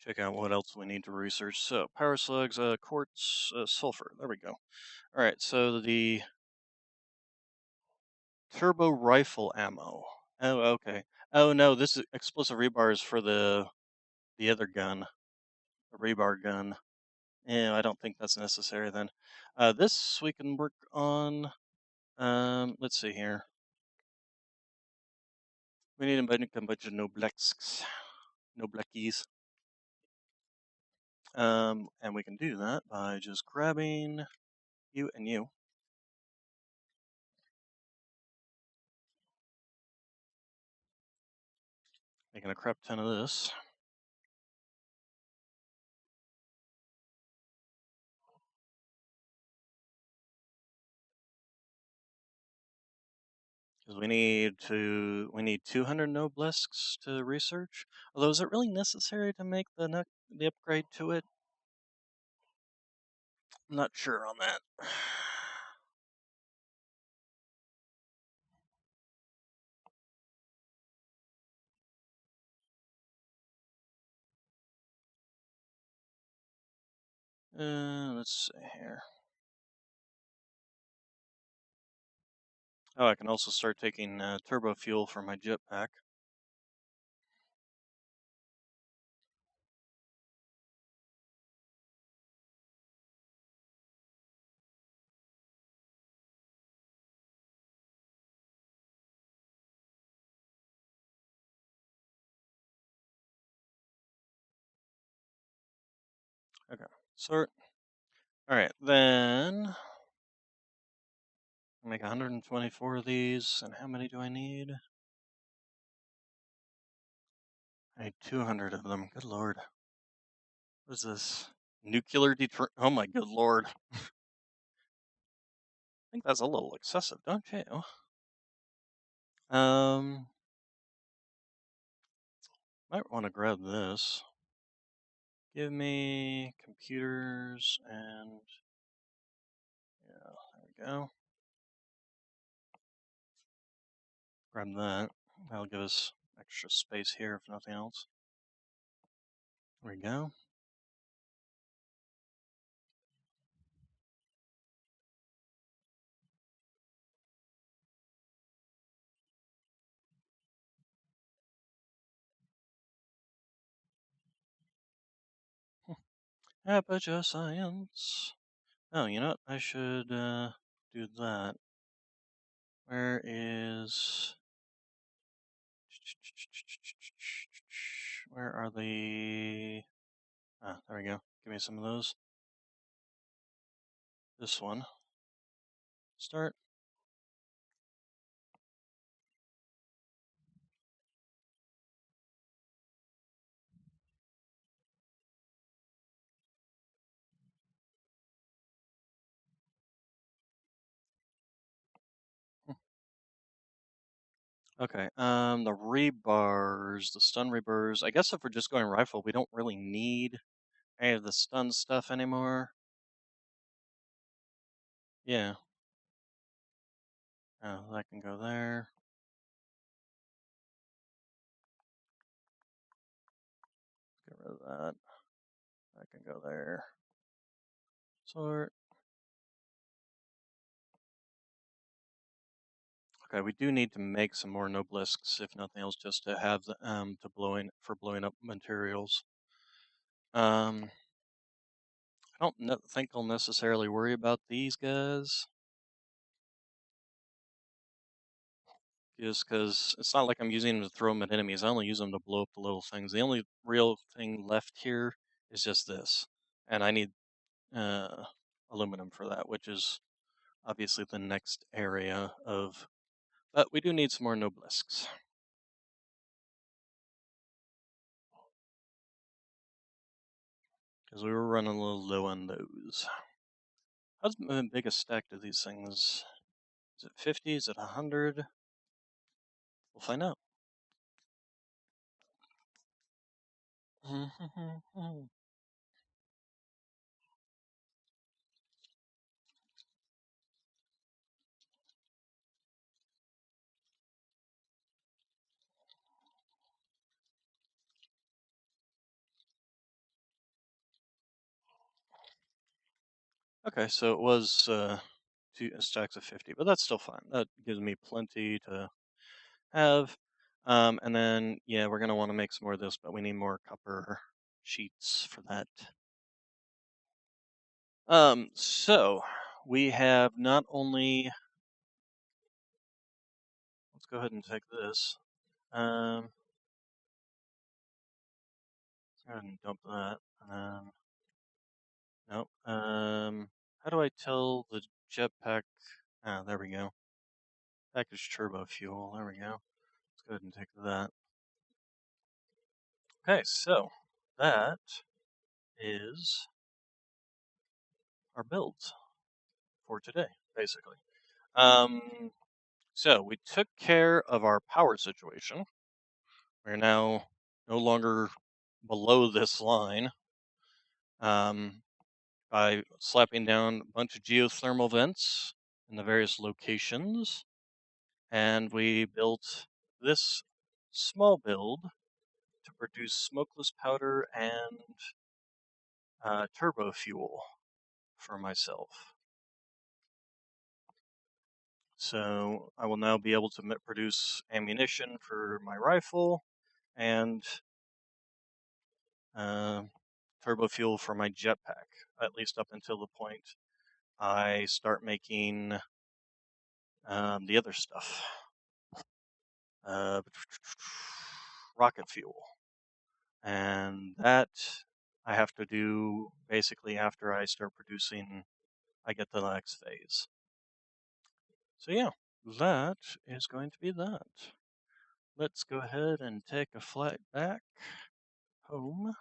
Check out what else we need to research. So, power slugs, quartz, sulfur. There we go. All right, so the turbo rifle ammo. Oh, okay. Oh no, this is explosive rebar is for the other gun, the rebar gun. Yeah, I don't think that's necessary then. This we can work on. Let's see here. We need a bunch of noblesks, nobleckies. And we can do that by just grabbing you and you, making a crap ton of this. Because we need 200 noblesks to research. Although, is it really necessary to make the upgrade to it? I'm not sure on that. Let's see here. Oh, I can also start taking turbo fuel for my jetpack. Okay, sort. All right, then make 124 of these. And how many do I need? I need 200 of them. Good lord. What is this? Nuclear deter? Oh my good lord. I think that's a little excessive, don't you? Um, might want to grab this. Give me computers and yeah, there we go. Grab that. That'll give us extra space here if nothing else. There we go. Aperture science. Oh, you know what? I should do that. Where is? Where are the? Ah, there we go. Give me some of those. This one. Start. Okay. The rebars, the stun rebars. I guess if we're just going rifle, we don't really need any of the stun stuff anymore. Yeah. Oh, that can go there. Get rid of that. That can go there. Sort. Okay, we do need to make some more nobelisks, if nothing else, just to have the, blowing up materials. I don't think I'll necessarily worry about these guys, just because it's not like I'm using them to throw them at enemies. I only use them to blow up the little things. The only real thing left here is just this, and I need uh, aluminum for that, which is obviously the next area of. But we do need some more nobelisks because we were running a little low on those. How's the biggest stack do these things? Is it 50? Is it 100? We'll find out. Okay, so it was two stacks of 50, but that's still fine. That gives me plenty to have. And then, yeah, we're going to want to make some more of this, but we need more copper sheets for that. So we have not only, let's go ahead and take this. Let's go ahead and dump that. And then, nope. How do I tell the jetpack? Ah, there we go. Package turbo fuel. There we go. Let's go ahead and take that. Okay, so that is our build for today, basically. Um, so we took care of our power situation. We're now no longer below this line um, by slapping down a bunch of geothermal vents in the various locations. And we built this small build to produce smokeless powder and turbo fuel for myself. So I will now be able to produce ammunition for my rifle and uh, turbo fuel for my jetpack, at least up until the point I start making the other stuff. Uh, rocket fuel. And that I have to do basically after I start producing, I get the next phase. So yeah, that is going to be that. Let's go ahead and take a flight back home.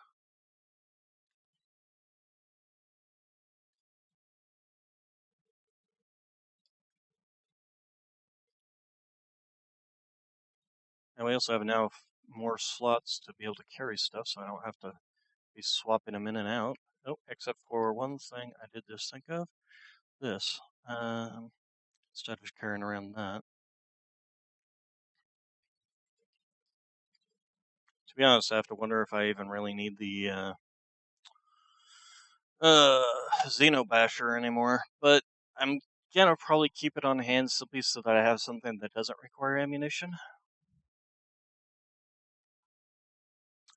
And we also have now more slots to be able to carry stuff, so I don't have to be swapping them in and out. Oh, except for one thing I did just think of. This. Instead of carrying around that. To be honest, I have to wonder if I even really need the uh, Xenobasher anymore. But I'm gonna probably keep it on hand simply so that I have something that doesn't require ammunition.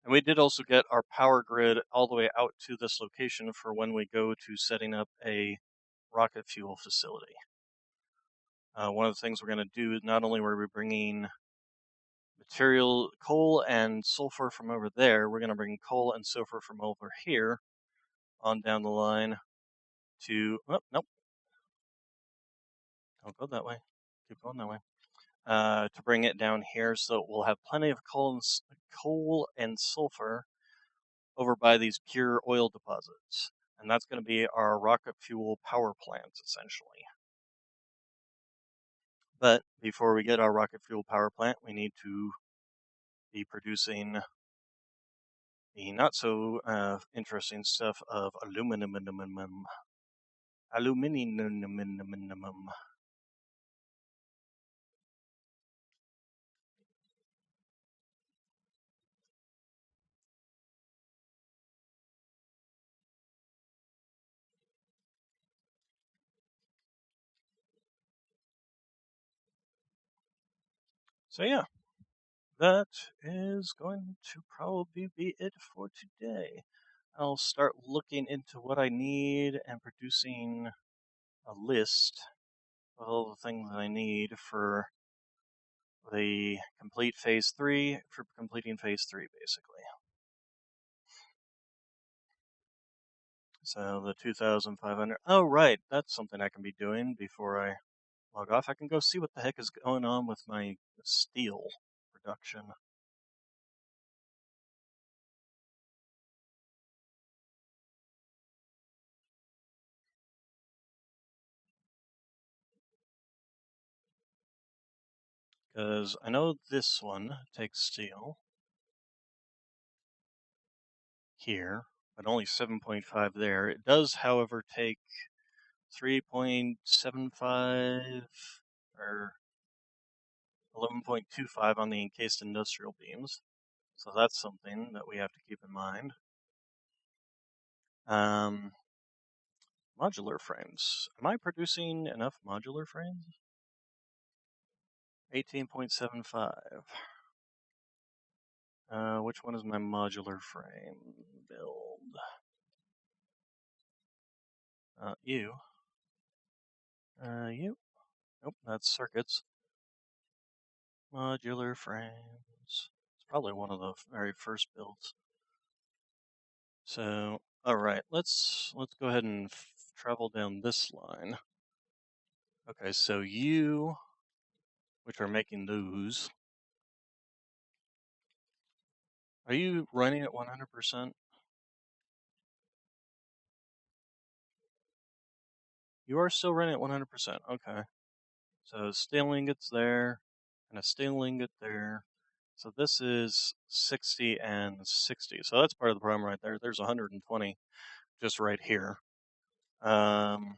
And we did also get our power grid all the way out to this location for when we go to setting up a rocket fuel facility. One of the things we're going to do is not only are we bringing material, coal and sulfur from over there, we're going to bring coal and sulfur from over here on down the line to, oh, nope, don't go that way, keep going that way, to bring it down here so we'll have plenty of coal and sulfur over by these pure oil deposits. And that's going to be our rocket fuel power plant, essentially. But before we get our rocket fuel power plant, we need to be producing the not so interesting stuff of aluminum. Aluminium. So yeah, that is going to probably be it for today. I'll start looking into what I need and producing a list of all the things I need for the complete phase 3 for completing phase 3 basically. So the 2,500. Oh right, that's something I can be doing before I log off. I can go see what the heck is going on with my steel production. because I know this one takes steel here, but only 7.5 there. It does, however, take 3.75 or 11.25 on the encased industrial beams. So that's something that we have to keep in mind. Um, modular frames. Am I producing enough modular frames? 18.75. Which one is my modular frame build? You. You. Nope, that's circuits. Modular frames. It's probably one of the very first builds. So, all right, let's go ahead and travel down this line. Okay, so you, which are making those, are you running at 100%? You are still running at 100%. Okay. So steel ingots there, and a steel ingot there. So this is 60 and 60. So that's part of the problem right there. There's 120 just right here. That's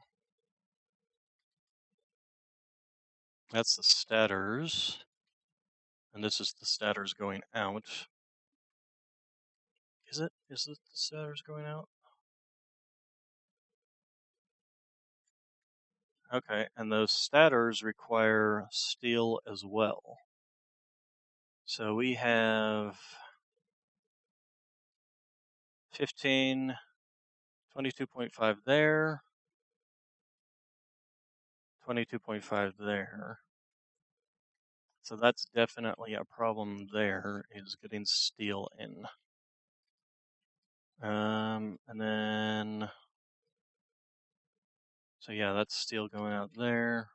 the stators, and this is the stators going out. Is it? Is it the stators going out? Okay, and those stators require steel as well. So we have 15, 22.5 there, 22.5 there. So that's definitely a problem there, is getting steel in. And then, so yeah, that's steel going out there.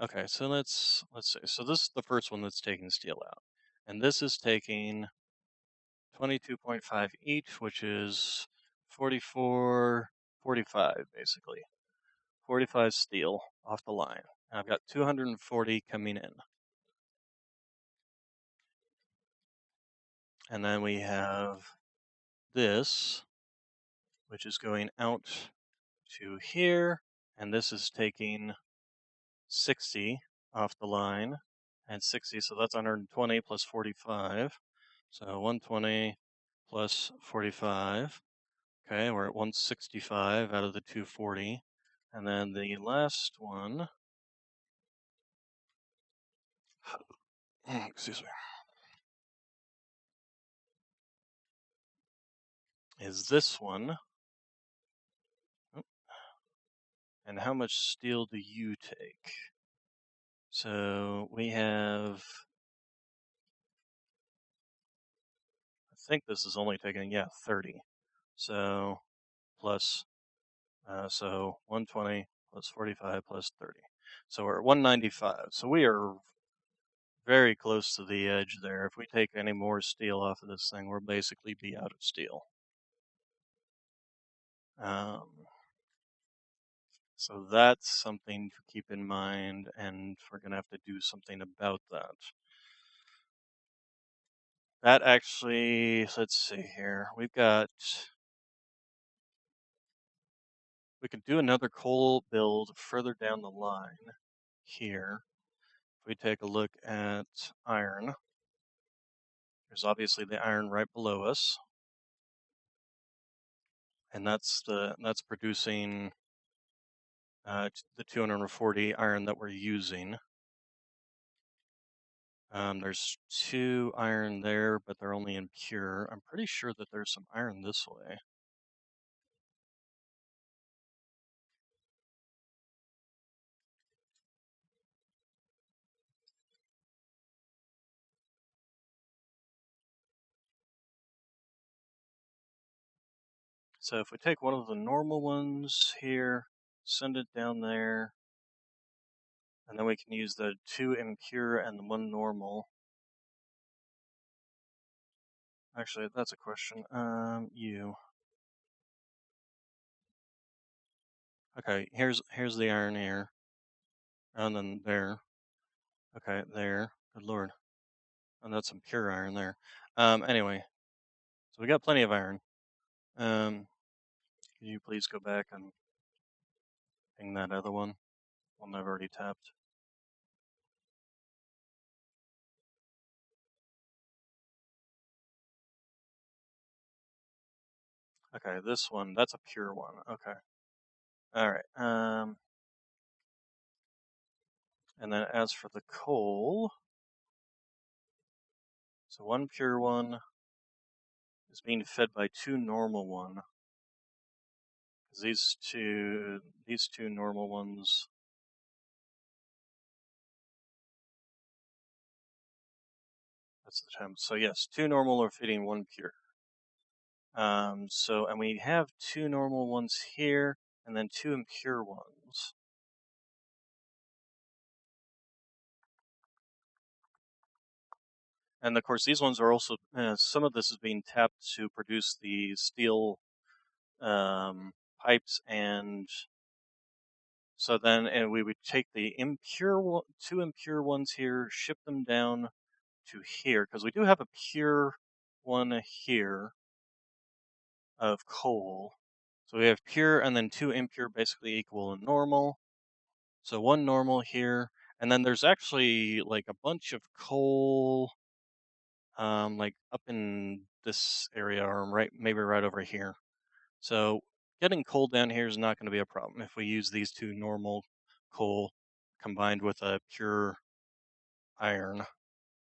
Okay, so let's see. So this is the first one that's taking steel out. And this is taking 22.5 each, which is 44, 45 basically. 45 steel off the line. And I've got 240 coming in. And then we have this, which is going out to here, and this is taking 60 off the line, and 60, so that's 120 plus 45. So 120 plus 45. Okay, we're at 165 out of the 240. And then the last one, excuse me, is this one. Oh, and how much steel do you take? So we have, I think this is only taking, yeah, 30. So plus, so 120 plus 45 plus 30. So we're at 195. So we are very close to the edge there. If we take any more steel off of this thing, we'll basically be out of steel. So that's something to keep in mind, and we're going to have to do something about that. That actually, let's see here. We can do another coal build further down the line here. If we take a look at iron, there's obviously the iron right below us, and that's producing the 240 iron that we're using. There's 2 iron there, but they're only impure. I'm pretty sure that there's some iron this way. So if we take one of the normal ones here, send it down there, and then we can use the 2 impure and the 1 normal. Actually, that's a question. You. Okay, here's the iron here, and then there. Okay, there. Good lord, and that's some pure iron there. Anyway, so we got plenty of iron. Can you please go back and ping that other one I've already tapped? Okay, this one, that's a pure one. Okay. All right. And then as for the coal, so one pure one is being fed by two normal one. 'Cause these two normal ones, that's the time. So yes, two normal are feeding one pure. And we have two normal ones here, and then two impure ones. And of course, these ones are also, some of this is being tapped to produce the steel pipes, and so then, and we would take the two impure ones here, ship them down to here, because we do have a pure one here of coal. So we have pure and then two impure, basically equal and normal. So one normal here, and then there's actually like a bunch of coal, like up in this area, or maybe right over here. So getting coal down here is not going to be a problem if we use these two normal coal combined with a pure iron.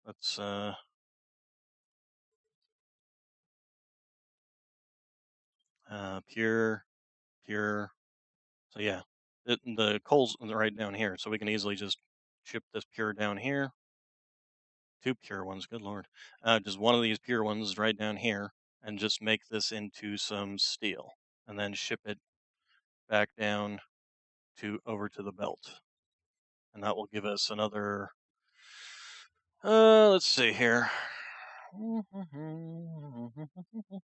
That's pure, pure. So yeah, the coal's right down here, so we can easily just ship this pure down here. Two pure ones, good lord. Just one of these pure ones right down here, and just make this into some steel, and then ship it back down to over to the belt, and that will give us another. Let's see here.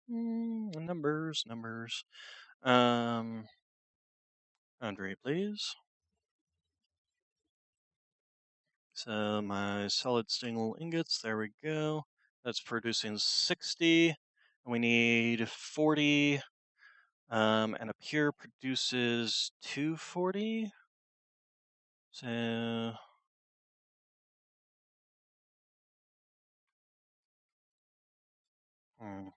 Numbers, numbers. Andre, please. So my solid steel ingots, there we go. That's producing 60. And we need 40. And a pure produces 240. So, hmm,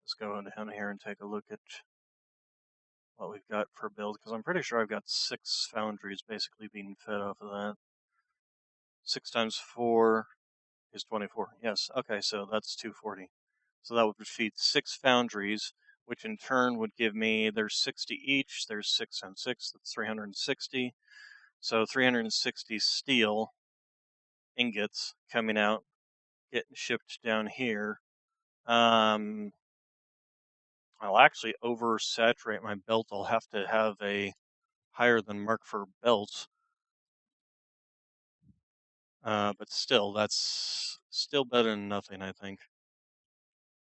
let's go down here and take a look at what we've got per build, because I'm pretty sure I've got 6 foundries basically being fed off of that. 6 times 4 is 24. Yes, okay, so that's 240. So that would feed 6 foundries, which in turn would give me, there's 60 each, there's 6 and 6, that's 360. So 360 steel ingots coming out, getting shipped down here. Um, I'll actually oversaturate my belt. I'll have to have a higher than Mark for belt. But still, that's still better than nothing, I think.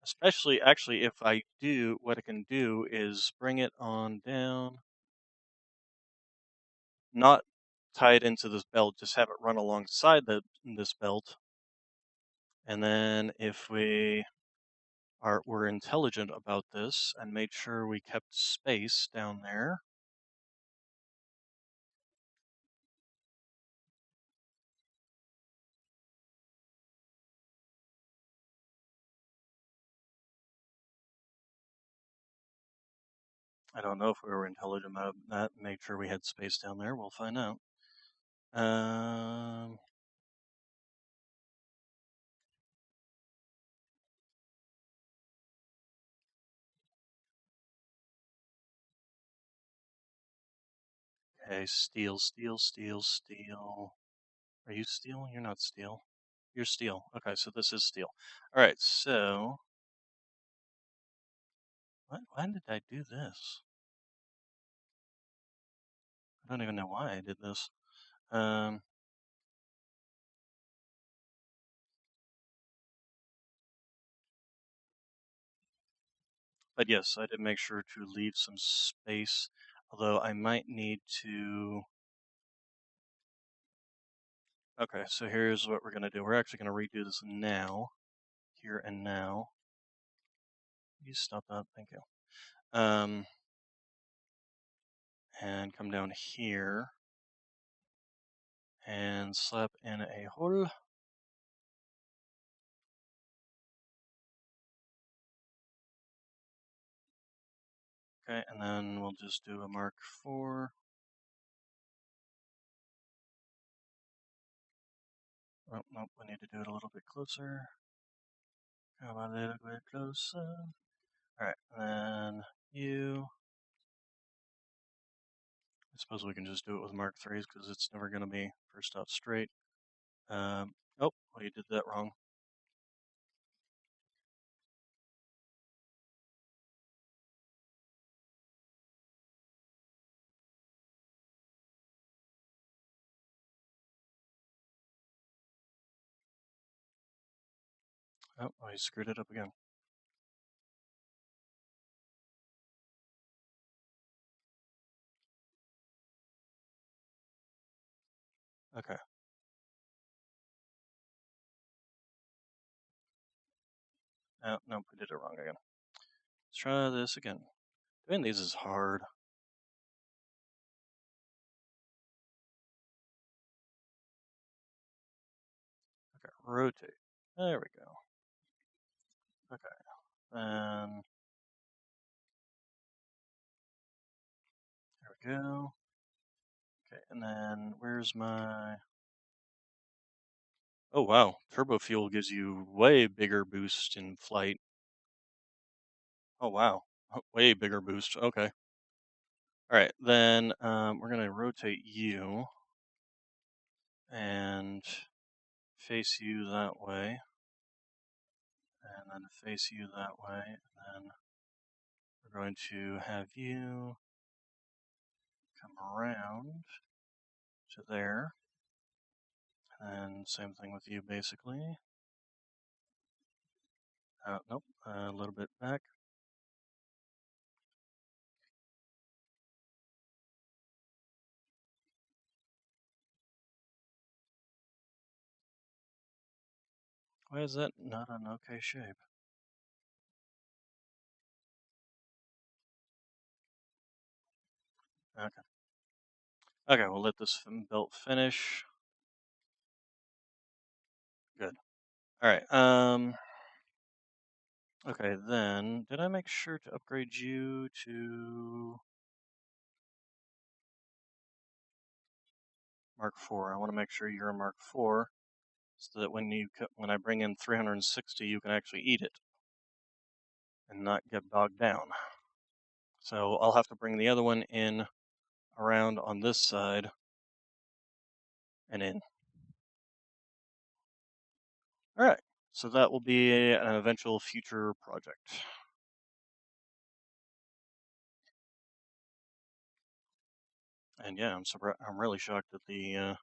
Especially, actually, if I do, what I can do is bring it on down, not tie it into this belt, just have it run alongside this belt. And then if were intelligent about this and made sure we kept space down there. I don't know if we were intelligent about that. Made sure we had space down there. We'll find out. Um, okay, steel, steel, steel, steel. Are you steel? You're not steel. You're steel. Okay, so this is steel. All right, so why did I do this? I don't even know why I did this. Um, But yes, I did make sure to leave some space, although I might need to. Okay, so here's what we're going to do. We're actually going to redo this now, here and now. You stop that, thank you. And come down here and slap in a hole. Okay, and then we'll just do a mark 4. Oh, nope, we need to do it a little bit closer. Come a little bit closer. Alright, and then you. I suppose we can just do it with mark 3s because it's never going to be first out straight. Oh, well, you did that wrong. Oh, well, you screwed it up again. Okay. Oh, nope, we did it wrong again. Let's try this again. Doing these is hard. Okay, rotate. There we go. Okay, then there we go. Okay, and then where's my... Oh wow, turbo fuel gives you way bigger boost in flight. Oh wow, way bigger boost. Okay. All right, then we're gonna rotate you and face you that way, and then face you that way, and then we're going to have you come around to there, and same thing with you basically. Nope, a little bit back. Why is that not an okay shape? Okay. Okay, we'll let this belt finish. Good. All right. Okay, then did I make sure to upgrade you to Mark 4? I want to make sure you're a Mark 4 so that when I bring in 360, you can actually eat it and not get bogged down. So I'll have to bring the other one in around on this side and in. All right. So that will be an eventual future project. And yeah, I'm really shocked at the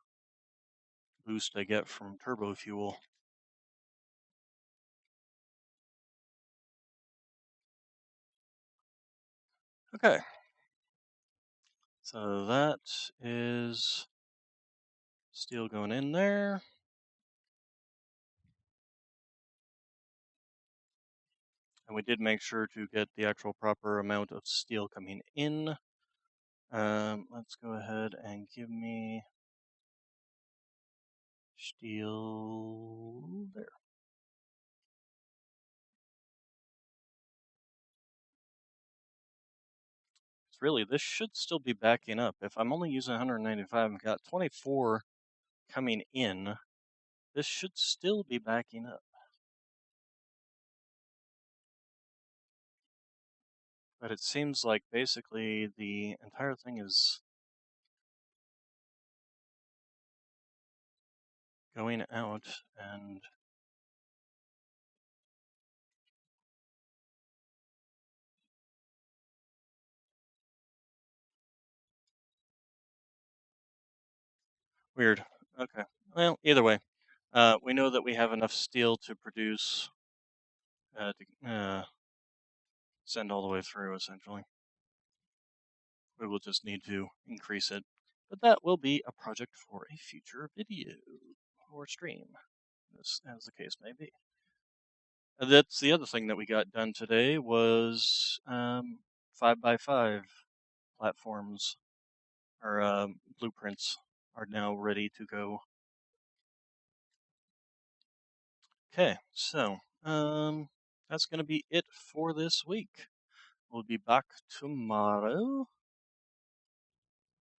boost I get from turbo fuel. Okay. So that is steel going in there. And we did make sure to get the actual proper amount of steel coming in. Let's go ahead and give me steel there. It's really, this should still be backing up. If I'm only using 195, I've got 24 coming in. This should still be backing up. But it seems like basically the entire thing is going out and weird. Okay. Well, either way, we know that we have enough steel to produce send all the way through, essentially. We will just need to increase it. But that will be a project for a future video or stream, as the case may be. That's the other thing that we got done today was 5x5 platforms or blueprints are now ready to go. Okay, so that's going to be it for this week. We'll be back tomorrow.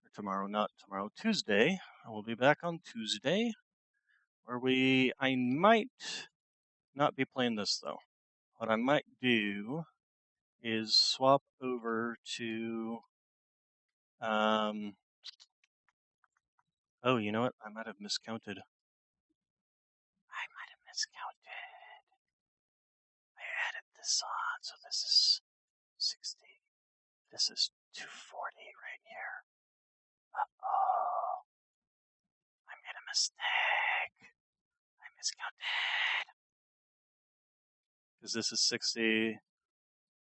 Or tomorrow, not tomorrow, Tuesday. We'll be back on Tuesday, where I might not be playing this though. What I might do is swap over to, oh, you know what? I might have miscounted. I added this on, so this is 60. This is 240 right here. Uh-oh. I made a mistake. I miscounted. Because this is 60,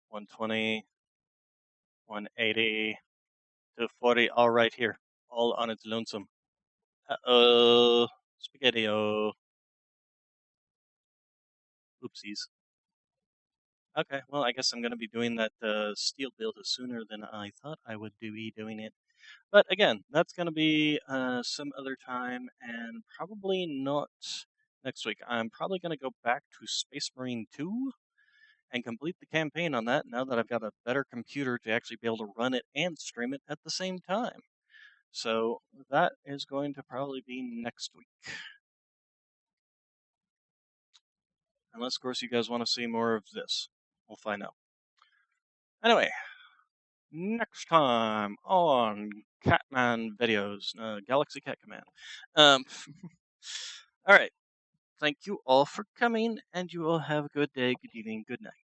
120, 180, 240, all right here. All on its lonesome. Uh-oh. Spaghetti-o. Oopsies. Okay, well, I guess I'm going to be doing that steel build sooner than I thought I would be doing it. But again, that's going to be some other time, and probably not next week. I'm probably going to go back to Space Marine 2 and complete the campaign on that now that I've got a better computer to actually be able to run it and stream it at the same time. So that is going to probably be next week. Unless, of course, you guys want to see more of this. We'll find out. Anyway, next time on Catman videos, Galaxy Cat Command. Um, all right. Thank you all for coming, and you all have a good day, good evening, good night.